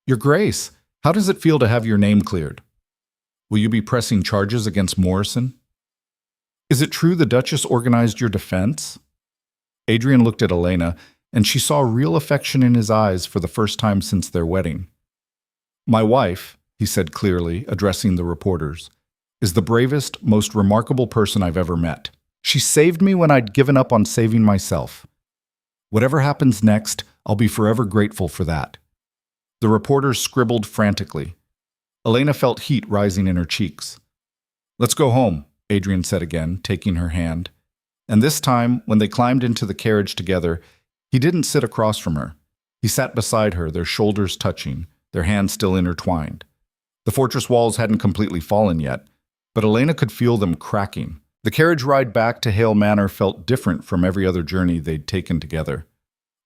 "Your Grace, how does it feel to have your name cleared? Will you be pressing charges against Morrison? Is it true the Duchess organized your defense?" Adrian looked at Elena, and she saw real affection in his eyes for the first time since their wedding. "My wife," he said clearly, addressing the reporters, "is the bravest, most remarkable person I've ever met. She saved me when I'd given up on saving myself. Whatever happens next, I'll be forever grateful for that." The reporters scribbled frantically. Elena felt heat rising in her cheeks. "Let's go home," Adrian said again, taking her hand. And this time, when they climbed into the carriage together, he didn't sit across from her. He sat beside her, their shoulders touching, their hands still intertwined. The fortress walls hadn't completely fallen yet, but Elena could feel them cracking. The carriage ride back to Hale Manor felt different from every other journey they'd taken together.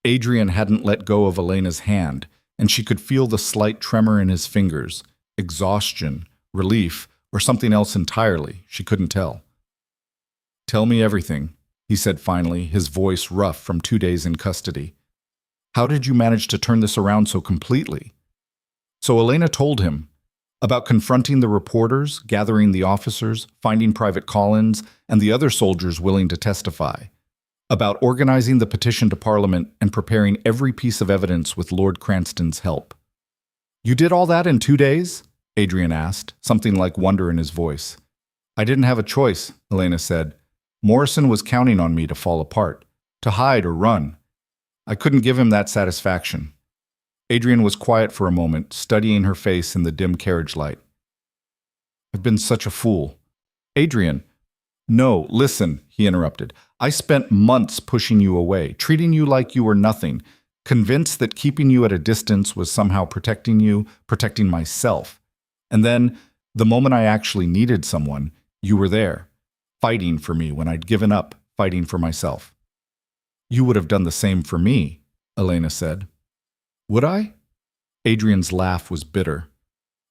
Adrian hadn't let go of Elena's hand, and she could feel the slight tremor in his fingers, exhaustion, relief, or something else entirely, she couldn't tell. "Tell me everything," he said finally, his voice rough from 2 days in custody. "How did you manage to turn this around so completely?" So Elena told him. About confronting the reporters, gathering the officers, finding Private Collins and the other soldiers willing to testify. About organizing the petition to Parliament and preparing every piece of evidence with Lord Cranston's help. "You did all that in 2 days?" Adrian asked, something like wonder in his voice. "I didn't have a choice," Elena said. "Morrison was counting on me to fall apart, to hide or run. I couldn't give him that satisfaction." Adrian was quiet for a moment, studying her face in the dim carriage light. "I've been such a fool." "Adrian." "No, listen," he interrupted. "I spent months pushing you away, treating you like you were nothing, convinced that keeping you at a distance was somehow protecting you, protecting myself. And then, the moment I actually needed someone, you were there, fighting for me when I'd given up, fighting for myself." "You would have done the same for me," Elena said. "Would I?" Adrian's laugh was bitter.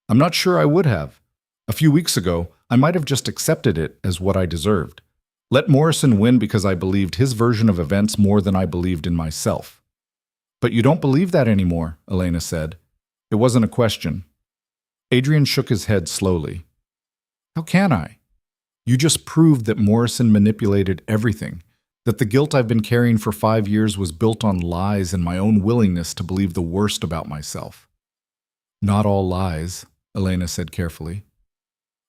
"I'm not sure I would have. A few weeks ago, I might have just accepted it as what I deserved. Let Morrison win because I believed his version of events more than I believed in myself." "But you don't believe that anymore," Elena said. It wasn't a question. Adrian shook his head slowly. "How can I? You just proved that Morrison manipulated everything, that the guilt I've been carrying for 5 years was built on lies and my own willingness to believe the worst about myself." "Not all lies," Elena said carefully.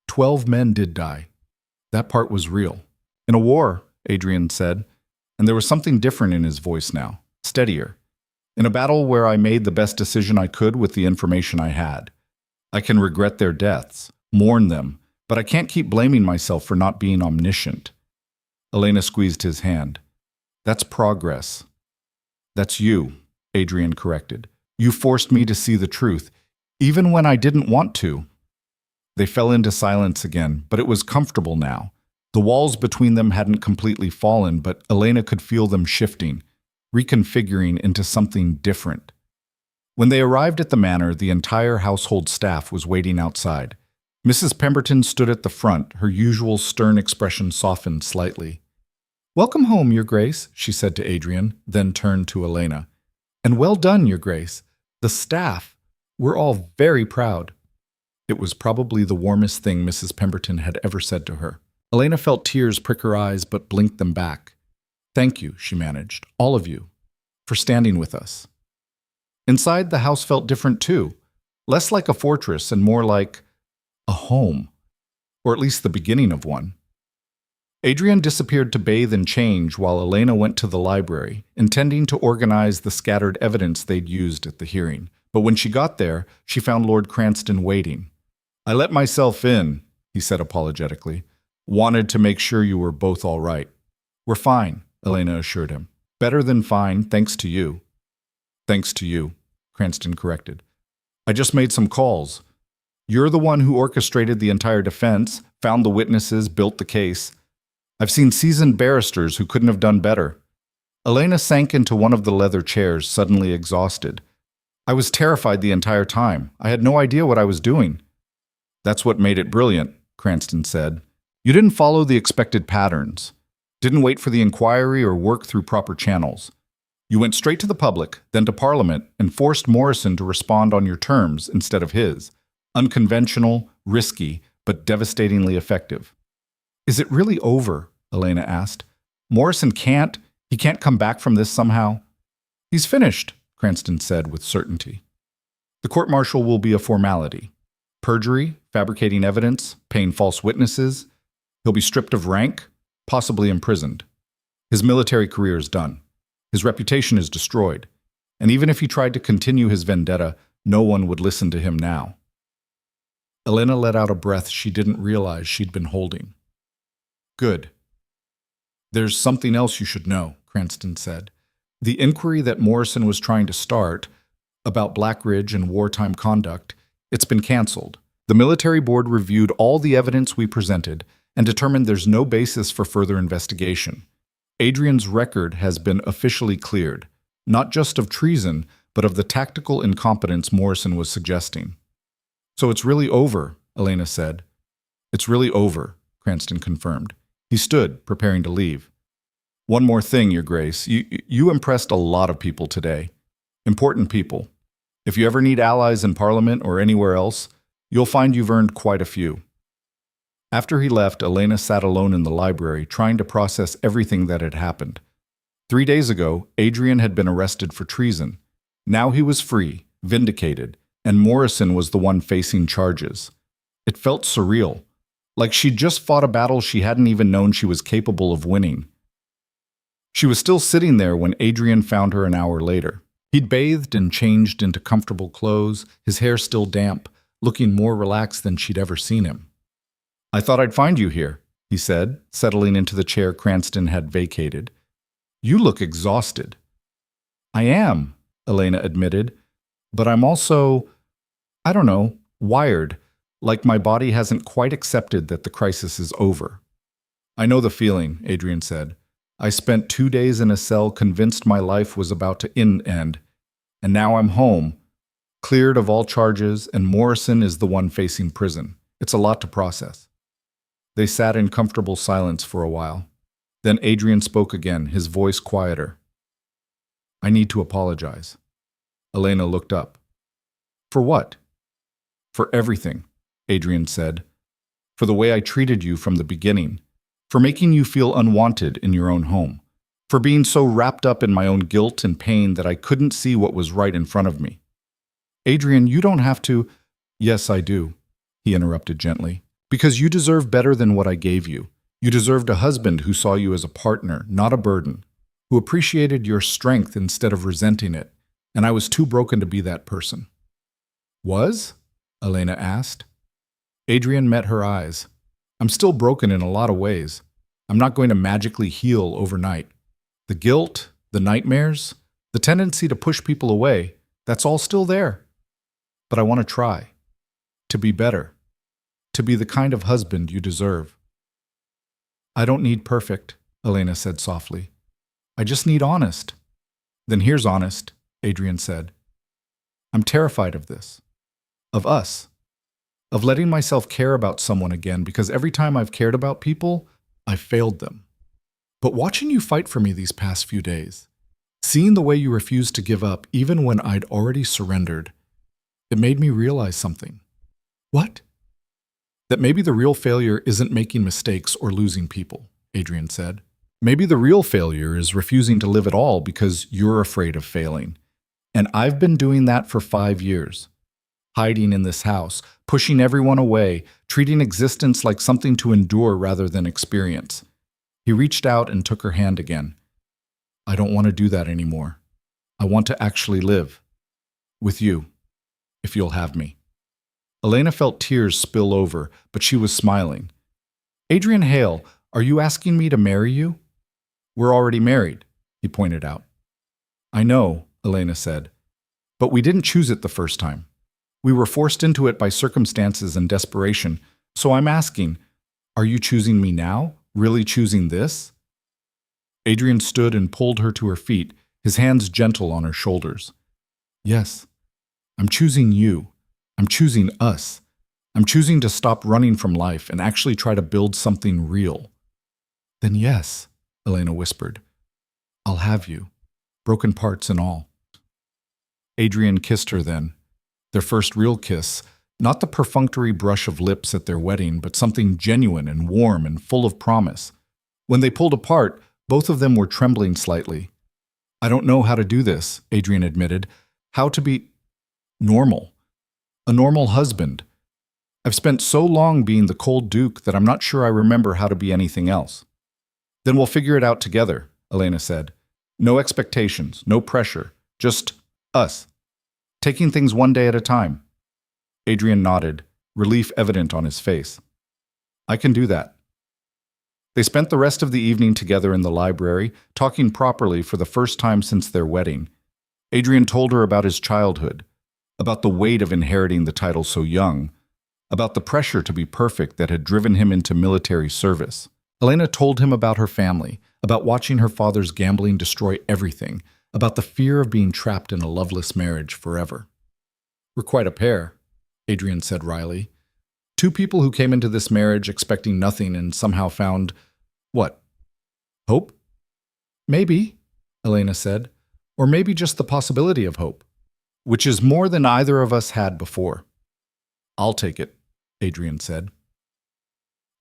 12 men did die. That part was real. In a war, Adrian said, and there was something different in his voice now, steadier. "In a battle where I made the best decision I could with the information I had. I can regret their deaths, mourn them, but I can't keep blaming myself for not being omniscient." Elena squeezed his hand. "That's progress." "That's you," Adrian corrected. "You forced me to see the truth, even when I didn't want to." They fell into silence again, but it was comfortable now. The walls between them hadn't completely fallen, but Elena could feel them shifting, reconfiguring into something different. When they arrived at the manor, the entire household staff was waiting outside. Mrs. Pemberton stood at the front, her usual stern expression softened slightly. "Welcome home, Your Grace," she said to Adrian, then turned to Elena. "And well done, Your Grace. The staff, we're all very proud." It was probably the warmest thing Mrs. Pemberton had ever said to her. Elena felt tears prick her eyes but blinked them back. "Thank you," she managed, "all of you, for standing with us." Inside, the house felt different too, less like a fortress and more like a home, or at least the beginning of one. Adrian disappeared to bathe and change while Elena went to the library, intending to organize the scattered evidence they'd used at the hearing. But when she got there, she found Lord Cranston waiting. "I let myself in," he said apologetically. "Wanted to make sure you were both all right." "We're fine," Elena assured him. "Better than fine, thanks to you." "Thanks to you," Cranston corrected. "I just made some calls. You're the one who orchestrated the entire defense, found the witnesses, built the case. I've seen seasoned barristers who couldn't have done better." Elena sank into one of the leather chairs, suddenly exhausted. "I was terrified the entire time. I had no idea what I was doing." "That's what made it brilliant," Cranston said. "You didn't follow the expected patterns. Didn't wait for the inquiry or work through proper channels. You went straight to the public, then to Parliament, and forced Morrison to respond on your terms instead of his. Unconventional, risky, but devastatingly effective." "Is it really over?" Elena asked. "Morrison he can't come back from this somehow?" "He's finished," Cranston said with certainty. "The court-martial will be a formality. Perjury, fabricating evidence, paying false witnesses. He'll be stripped of rank, possibly imprisoned. His military career is done. His reputation is destroyed. And even if he tried to continue his vendetta, no one would listen to him now." Elena let out a breath she didn't realize she'd been holding. "Good. There's something else you should know," Cranston said. "The inquiry that Morrison was trying to start, about Blackridge and wartime conduct, it's been canceled. The military board reviewed all the evidence we presented and determined there's no basis for further investigation. Adrian's record has been officially cleared, not just of treason, but of the tactical incompetence Morrison was suggesting." "So it's really over," Elena said. "It's really over," Cranston confirmed. He stood, preparing to leave. "One more thing, Your Grace. You impressed a lot of people today. Important people. If you ever need allies in Parliament or anywhere else, You'll find you've earned quite a few. After he left, Elena sat alone in the library, trying to process everything that had happened. 3 days ago, Adrian had been arrested for treason. Now he was free, vindicated, and Morrison was the one facing charges. It felt surreal, like she'd just fought a battle she hadn't even known she was capable of winning. She was still sitting there when Adrian found her an hour later. He'd bathed and changed into comfortable clothes, his hair still damp, looking more relaxed than she'd ever seen him. "I thought I'd find you here," he said, settling into the chair Cranston had vacated. "You look exhausted." "I am," Elena admitted, "but I'm also, I don't know, wired, like my body hasn't quite accepted that the crisis is over." "I know the feeling," Adrian said. "I spent 2 days in a cell convinced my life was about to end, and now I'm home, cleared of all charges, and Morrison is the one facing prison. It's a lot to process." They sat in comfortable silence for a while. Then Adrian spoke again, his voice quieter. "I need to apologize." Elena looked up. "For what?" "For everything," Adrian said. "For the way I treated you from the beginning. For making you feel unwanted in your own home. For being so wrapped up in my own guilt and pain that I couldn't see what was right in front of me." "Adrian, you don't have to—" "Yes, I do," he interrupted gently. "Because you deserve better than what I gave you. You deserved a husband who saw you as a partner, not a burden, who appreciated your strength instead of resenting it, and I was too broken to be that person." "Was?" Elena asked. Adrian met her eyes. "I'm still broken in a lot of ways. I'm not going to magically heal overnight. The guilt, the nightmares, the tendency to push people away, that's all still there. But I want to try. To be better. To be the kind of husband you deserve." "I don't need perfect," Elena said softly. "I just need honest." "Then here's honest," Adrian said. "I'm terrified of this. Of us. Of letting myself care about someone again, because every time I've cared about people, I've failed them. But watching you fight for me these past few days, seeing the way you refused to give up even when I'd already surrendered, it made me realize something." "What?" "That maybe the real failure isn't making mistakes or losing people," Adrian said. "Maybe the real failure is refusing to live at all because you're afraid of failing. And I've been doing that for 5 years. Hiding in this house, pushing everyone away, treating existence like something to endure rather than experience." He reached out and took her hand again. "I don't want to do that anymore. I want to actually live. With you. If you'll have me." Elena felt tears spill over, but she was smiling. "Adrian Hale, are you asking me to marry you?" "We're already married," he pointed out. "I know," Elena said. "But we didn't choose it the first time. We were forced into it by circumstances and desperation. So I'm asking, are you choosing me now? Really choosing this?" Adrian stood and pulled her to her feet, his hands gentle on her shoulders. "Yes, I'm choosing you. I'm choosing us. I'm choosing to stop running from life and actually try to build something real." "Then yes," Elena whispered. "I'll have you, broken parts and all." Adrian kissed her then. Their first real kiss, not the perfunctory brush of lips at their wedding, but something genuine and warm and full of promise. When they pulled apart, both of them were trembling slightly. "I don't know how to do this," Adrian admitted. "How to be normal. A normal husband. I've spent so long being the cold Duke that I'm not sure I remember how to be anything else." "Then we'll figure it out together," Elena said. "No expectations, no pressure, just us. Taking things one day at a time." Adrian nodded, relief evident on his face. "I can do that." They spent the rest of the evening together in the library, talking properly for the first time since their wedding. Adrian told her about his childhood, about the weight of inheriting the title so young, about the pressure to be perfect that had driven him into military service. Elena told him about her family, about watching her father's gambling destroy everything, about the fear of being trapped in a loveless marriage forever. "We're quite a pair," Adrian said wryly. "Two people who came into this marriage expecting nothing and somehow found, what? Hope?" "Maybe," Elena said, "or maybe just the possibility of hope, which is more than either of us had before." I'll take it, Adrian said.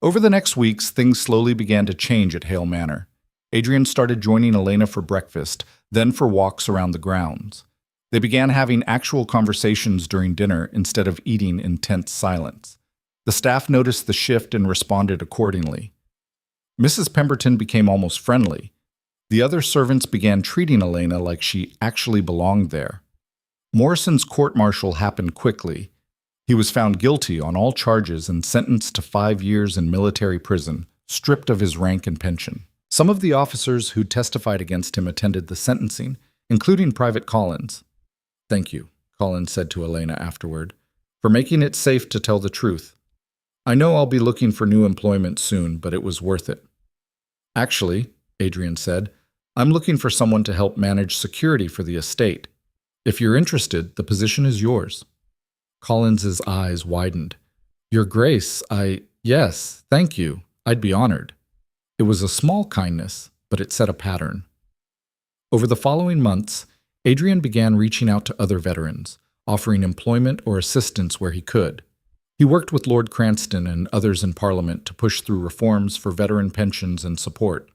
Over the next weeks, things slowly began to change at Hale Manor. Adrian started joining Elena for breakfast, then for walks around the grounds. They began having actual conversations during dinner instead of eating in tense silence. The staff noticed the shift and responded accordingly. Mrs. Pemberton became almost friendly. The other servants began treating Elena like she actually belonged there. Morrison's court-martial happened quickly. He was found guilty on all charges and sentenced to 5 years in military prison, stripped of his rank and pension. Some of the officers who testified against him attended the sentencing, including Private Collins. "Thank you," Collins said to Elena afterward, "for making it safe to tell the truth. I know I'll be looking for new employment soon, but it was worth it." "Actually," Adrian said, "I'm looking for someone to help manage security for the estate. If you're interested, the position is yours." Collins's eyes widened. "Your Grace, yes, thank you. I'd be honored." It was a small kindness, but it set a pattern. Over the following months, Adrian began reaching out to other veterans, offering employment or assistance where he could. He worked with Lord Cranston and others in Parliament to push through reforms for veteran pensions and support.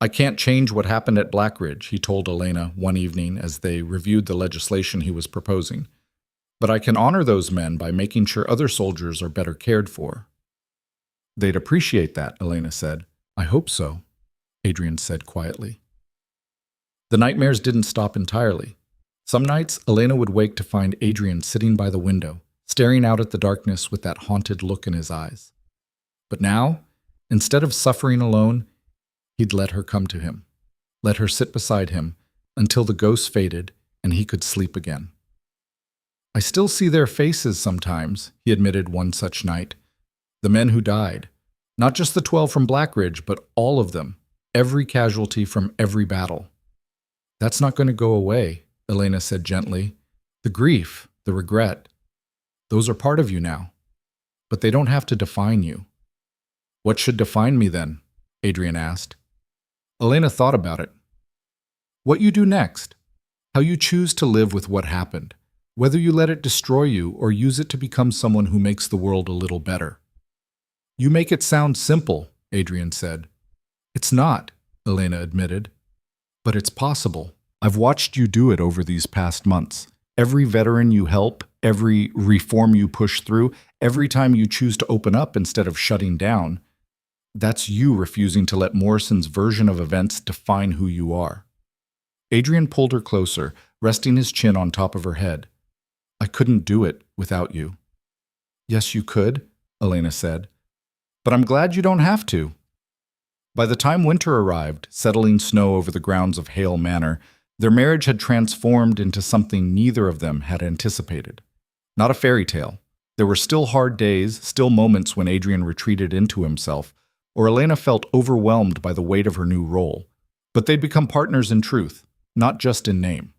"I can't change what happened at Blackridge," he told Elena one evening as they reviewed the legislation he was proposing. "But I can honor those men by making sure other soldiers are better cared for." "They'd appreciate that," Elena said. "I hope so," Adrian said quietly. The nightmares didn't stop entirely. Some nights, Elena would wake to find Adrian sitting by the window, staring out at the darkness with that haunted look in his eyes. But now, instead of suffering alone, he'd let her come to him, let her sit beside him, until the ghosts faded and he could sleep again. "I still see their faces sometimes," he admitted one such night. "The men who died. Not just the 12 from Blackridge, but all of them. Every casualty from every battle." "That's not going to go away," Elena said gently. "The grief, the regret, those are part of you now. But they don't have to define you." "What should define me then?" Adrian asked. Elena thought about it. "What you do next. How you choose to live with what happened. Whether you let it destroy you or use it to become someone who makes the world a little better." "You make it sound simple," Adrian said. "It's not," Elena admitted. "But it's possible. I've watched you do it over these past months. Every veteran you help, every reform you push through, every time you choose to open up instead of shutting down, that's you refusing to let Morrison's version of events define who you are." Adrian pulled her closer, resting his chin on top of her head. "I couldn't do it without you." "Yes, you could," Elena said. "But I'm glad you don't have to." By the time winter arrived, settling snow over the grounds of Hale Manor, their marriage had transformed into something neither of them had anticipated. Not a fairy tale. There were still hard days, still moments when Adrian retreated into himself, or Elena felt overwhelmed by the weight of her new role. But they'd become partners in truth, not just in name.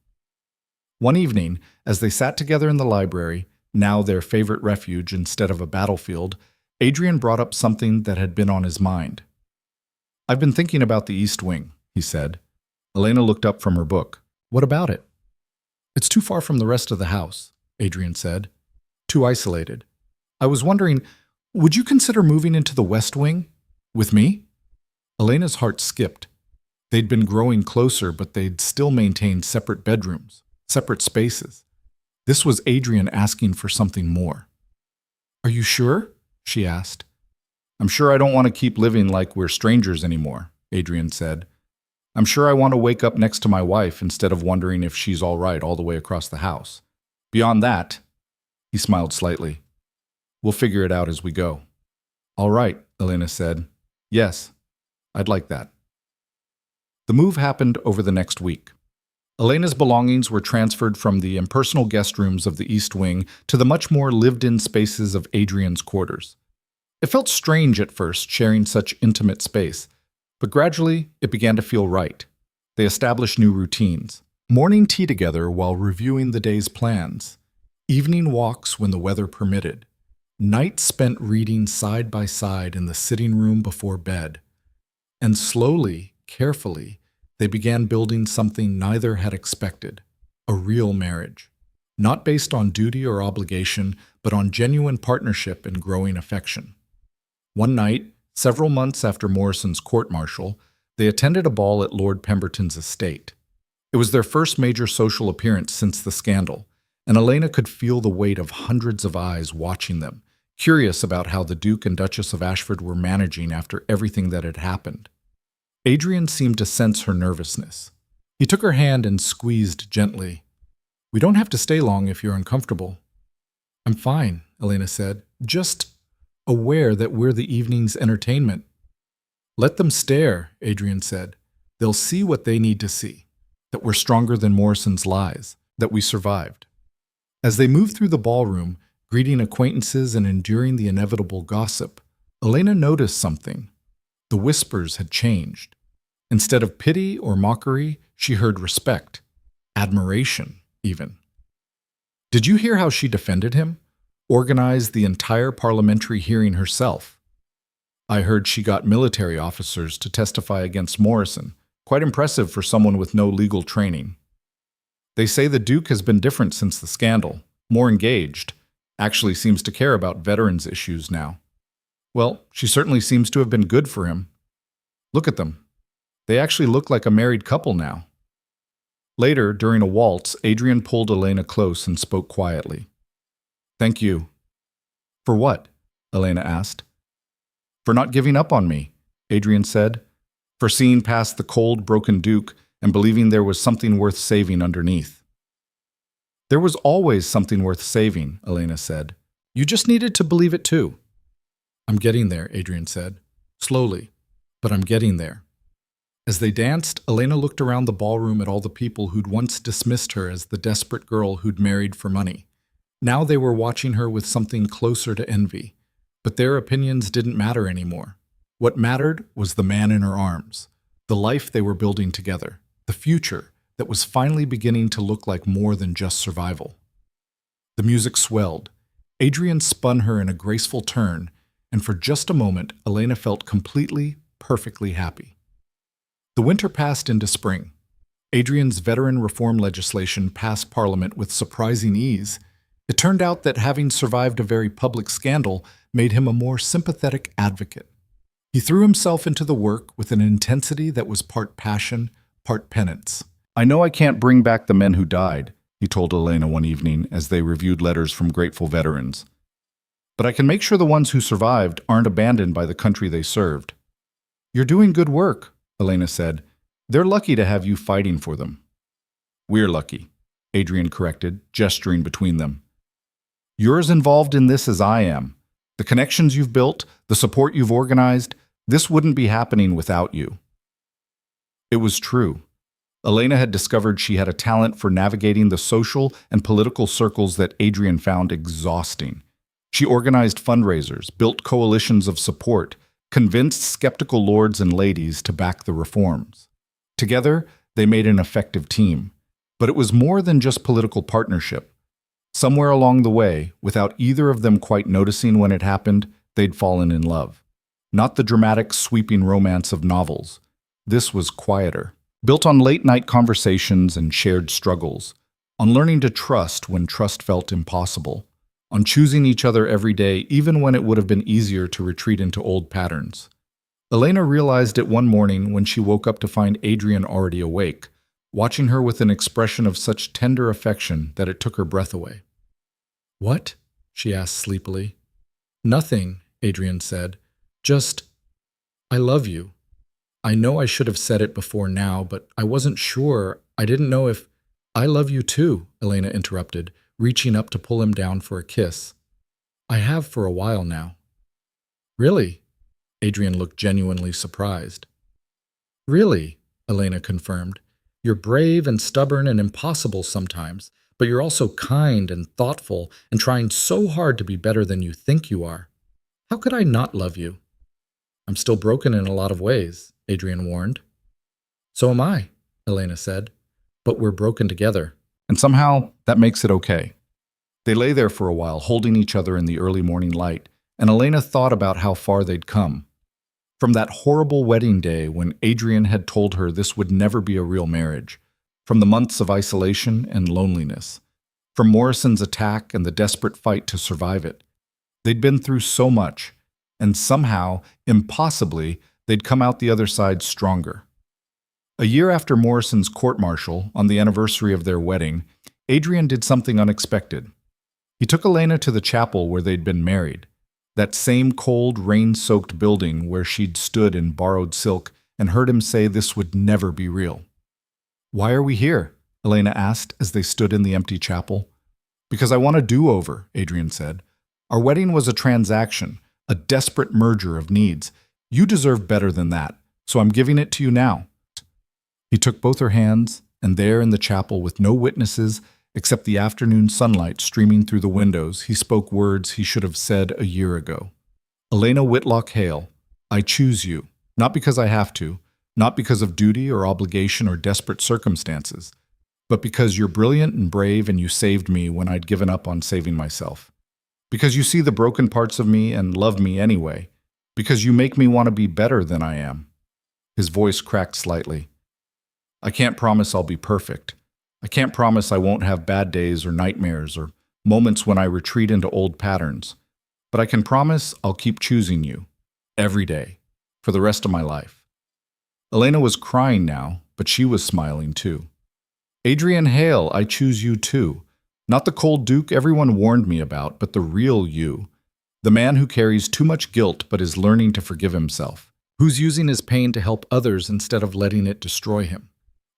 One evening, as they sat together in the library, now their favorite refuge instead of a battlefield, Adrian brought up something that had been on his mind. "I've been thinking about the East Wing," he said. Elena looked up from her book. "What about it?" "It's too far from the rest of the house," Adrian said. "Too isolated. I was wondering, would you consider moving into the West Wing? With me?" Elena's heart skipped. They'd been growing closer, but they'd still maintained separate bedrooms, separate spaces. This was Adrian asking for something more. "Are you sure?" she asked. "I'm sure I don't want to keep living like we're strangers anymore," Adrian said. "I'm sure I want to wake up next to my wife instead of wondering if she's all right all the way across the house. Beyond that," he smiled slightly, "we'll figure it out as we go." "All right," Elena said. "Yes, I'd like that." The move happened over the next week. Elena's belongings were transferred from the impersonal guest rooms of the East Wing to the much more lived-in spaces of Adrian's quarters. It felt strange at first, sharing such intimate space, but gradually it began to feel right. They established new routines. Morning tea together while reviewing the day's plans. Evening walks when the weather permitted. Nights spent reading side by side in the sitting room before bed. And slowly, carefully, they began building something neither had expected, a real marriage. Not based on duty or obligation, but on genuine partnership and growing affection. One night, several months after Morrison's court-martial, they attended a ball at Lord Pemberton's estate. It was their first major social appearance since the scandal, and Elena could feel the weight of hundreds of eyes watching them, curious about how the Duke and Duchess of Ashford were managing after everything that had happened. Adrian seemed to sense her nervousness. He took her hand and squeezed gently. "We don't have to stay long if you're uncomfortable." "I'm fine," Elena said, "just aware that we're the evening's entertainment." "Let them stare," Adrian said. "They'll see what they need to see, that we're stronger than Morrison's lies, that we survived." As they moved through the ballroom, greeting acquaintances and enduring the inevitable gossip, Elena noticed something. The whispers had changed. Instead of pity or mockery, she heard respect, admiration even. "Did you hear how she defended him? Organized the entire parliamentary hearing herself. I heard she got military officers to testify against Morrison. Quite impressive for someone with no legal training. They say the Duke has been different since the scandal, more engaged, actually seems to care about veterans' issues now. Well, she certainly seems to have been good for him. Look at them. They actually look like a married couple now." Later, during a waltz, Adrian pulled Elena close and spoke quietly. "Thank you." "For what?" Elena asked. "For not giving up on me," Adrian said. "For seeing past the cold, broken Duke and believing there was something worth saving underneath." "There was always something worth saving," Elena said. "You just needed to believe it too." "I'm getting there," Adrian said. "Slowly, but I'm getting there." As they danced, Elena looked around the ballroom at all the people who'd once dismissed her as the desperate girl who'd married for money. Now they were watching her with something closer to envy, but their opinions didn't matter anymore. What mattered was the man in her arms, the life they were building together, the future that was finally beginning to look like more than just survival. The music swelled. Adrian spun her in a graceful turn, and for just a moment, Elena felt completely, perfectly happy. The winter passed into spring. Adrian's veteran reform legislation passed Parliament with surprising ease. It turned out that having survived a very public scandal made him a more sympathetic advocate. He threw himself into the work with an intensity that was part passion, part penance. "I know I can't bring back the men who died," he told Elena one evening as they reviewed letters from grateful veterans. "But I can make sure the ones who survived aren't abandoned by the country they served." "You're doing good work," Elena said. "They're lucky to have you fighting for them." "We're lucky," Adrian corrected, gesturing between them. "You're as involved in this as I am. The connections you've built, the support you've organized, this wouldn't be happening without you." It was true. Elena had discovered she had a talent for navigating the social and political circles that Adrian found exhausting. She organized fundraisers, built coalitions of support, convinced skeptical lords and ladies to back the reforms. Together, they made an effective team. But it was more than just political partnership. Somewhere along the way, without either of them quite noticing when it happened, they'd fallen in love. Not the dramatic, sweeping romance of novels. This was quieter, built on late-night conversations and shared struggles, on learning to trust when trust felt impossible, on choosing each other every day even when it would have been easier to retreat into old patterns. Elena realized it one morning when she woke up to find Adrian already awake, watching her with an expression of such tender affection that it took her breath away. "What?" she asked sleepily. "Nothing," Adrian said. "Just, I love you. I know I should have said it before now, but I wasn't sure. I didn't know if—" "I love you too," Elena interrupted, reaching up to pull him down for a kiss. "I have for a while now." "Really?" Adrian looked genuinely surprised. "Really," Elena confirmed. "You're brave and stubborn and impossible sometimes, but you're also kind and thoughtful and trying so hard to be better than you think you are. How could I not love you?" "I'm still broken in a lot of ways," Adrian warned. "So am I," Elena said. "But we're broken together. And somehow, that makes it okay." They lay there for a while, holding each other in the early morning light, and Elena thought about how far they'd come. From that horrible wedding day when Adrian had told her this would never be a real marriage, from the months of isolation and loneliness, from Morrison's attack and the desperate fight to survive it. They'd been through so much, and somehow, impossibly, they'd come out the other side stronger. A year after Morrison's court-martial, on the anniversary of their wedding, Adrian did something unexpected. He took Elena to the chapel where they'd been married, that same cold, rain-soaked building where she'd stood in borrowed silk, and heard him say this would never be real. "Why are we here?" Elena asked as they stood in the empty chapel. "Because I want a do-over," Adrian said. "Our wedding was a transaction, a desperate merger of needs. You deserve better than that, so I'm giving it to you now." He took both her hands, and there in the chapel with no witnesses except the afternoon sunlight streaming through the windows, he spoke words he should have said a year ago. "Elena Whitlock Hale, I choose you, not because I have to, not because of duty or obligation or desperate circumstances, but because you're brilliant and brave and you saved me when I'd given up on saving myself. Because you see the broken parts of me and love me anyway. Because you make me want to be better than I am." His voice cracked slightly. "I can't promise I'll be perfect. I can't promise I won't have bad days or nightmares or moments when I retreat into old patterns. But I can promise I'll keep choosing you, every day, for the rest of my life." Elena was crying now, but she was smiling too. "Adrian Hale, I choose you too. Not the cold Duke everyone warned me about, but the real you. The man who carries too much guilt but is learning to forgive himself. Who's using his pain to help others instead of letting it destroy him.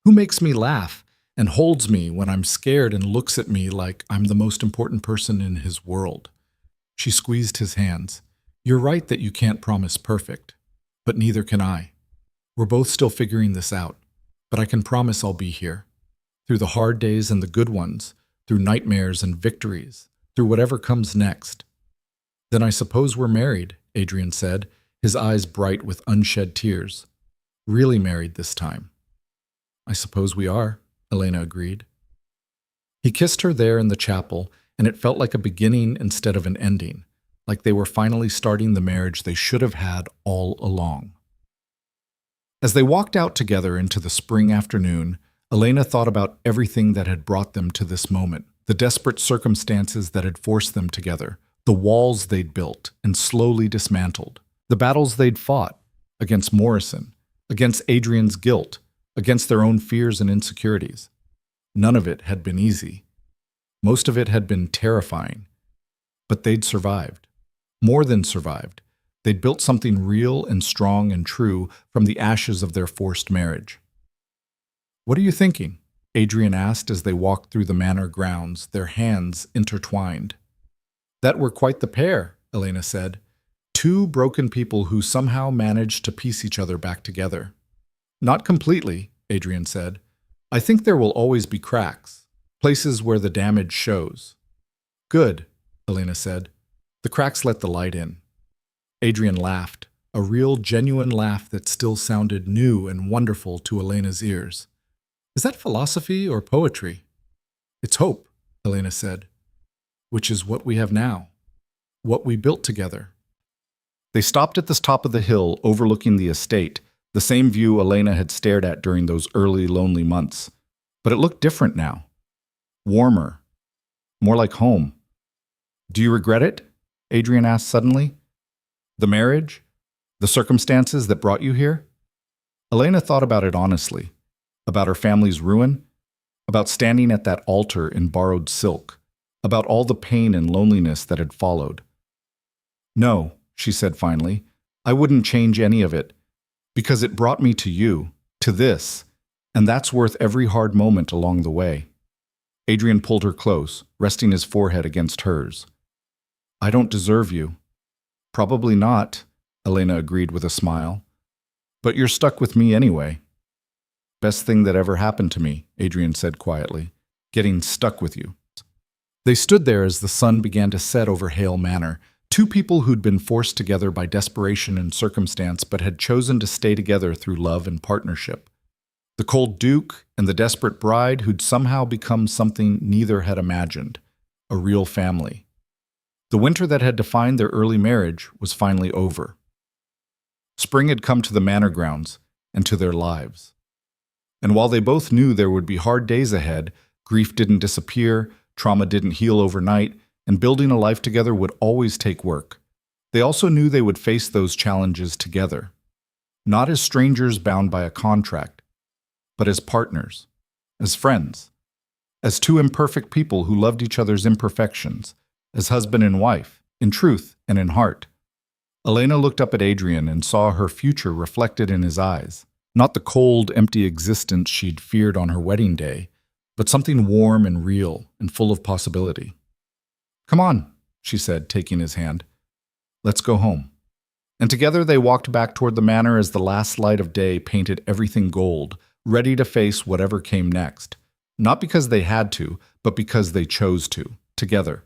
Who makes me laugh and holds me when I'm scared and looks at me like I'm the most important person in his world." She squeezed his hands. "You're right that you can't promise perfect, but neither can I. We're both still figuring this out, but I can promise I'll be here. Through the hard days and the good ones, through nightmares and victories, through whatever comes next." "Then I suppose we're married," Adrian said, his eyes bright with unshed tears. "Really married this time." "I suppose we are," Elena agreed. He kissed her there in the chapel, and it felt like a beginning instead of an ending, like they were finally starting the marriage they should have had all along. As they walked out together into the spring afternoon, Elena thought about everything that had brought them to this moment, the desperate circumstances that had forced them together, the walls they'd built and slowly dismantled, the battles they'd fought against Morrison, against Adrian's guilt, against their own fears and insecurities. None of it had been easy. Most of it had been terrifying. But they'd survived. More than survived. They'd built something real and strong and true from the ashes of their forced marriage. "What are you thinking?" Adrian asked as they walked through the manor grounds, their hands intertwined. "That we're quite the pair," Elena said. "Two broken people who somehow managed to piece each other back together." "Not completely," Adrian said. "I think there will always be cracks, places where the damage shows." "Good," Elena said. "The cracks let the light in." Adrian laughed, a real, genuine laugh that still sounded new and wonderful to Elena's ears. "Is that philosophy or poetry?" "It's hope," Elena said. "Which is what we have now, what we built together." They stopped at the top of the hill overlooking the estate, the same view Elena had stared at during those early, lonely months. But it looked different now. Warmer. More like home. "Do you regret it?" Adrian asked suddenly. "The marriage? The circumstances that brought you here?" Elena thought about it honestly. About her family's ruin. About standing at that altar in borrowed silk. About all the pain and loneliness that had followed. "No," she said finally. "I wouldn't change any of it. Because it brought me to you, to this, and that's worth every hard moment along the way." Adrian pulled her close, resting his forehead against hers. "I don't deserve you." "Probably not," Elena agreed with a smile. "But you're stuck with me anyway." "Best thing that ever happened to me," Adrian said quietly. "Getting stuck with you." They stood there as the sun began to set over Hale Manor, two people who'd been forced together by desperation and circumstance but had chosen to stay together through love and partnership. The cold Duke and the desperate bride who'd somehow become something neither had imagined, a real family. The winter that had defined their early marriage was finally over. Spring had come to the manor grounds and to their lives. And while they both knew there would be hard days ahead, grief didn't disappear, Trauma didn't heal overnight, and building a life together would always take work. They also knew they would face those challenges together, not as strangers bound by a contract, but as partners, as friends, as two imperfect people who loved each other's imperfections, as husband and wife, in truth and in heart. Elena looked up at Adrian and saw her future reflected in his eyes. Not the cold, empty existence she'd feared on her wedding day, but something warm and real and full of possibility. "Come on," she said, taking his hand. "Let's go home." And together they walked back toward the manor as the last light of day painted everything gold, ready to face whatever came next. Not because they had to, but because they chose to, together.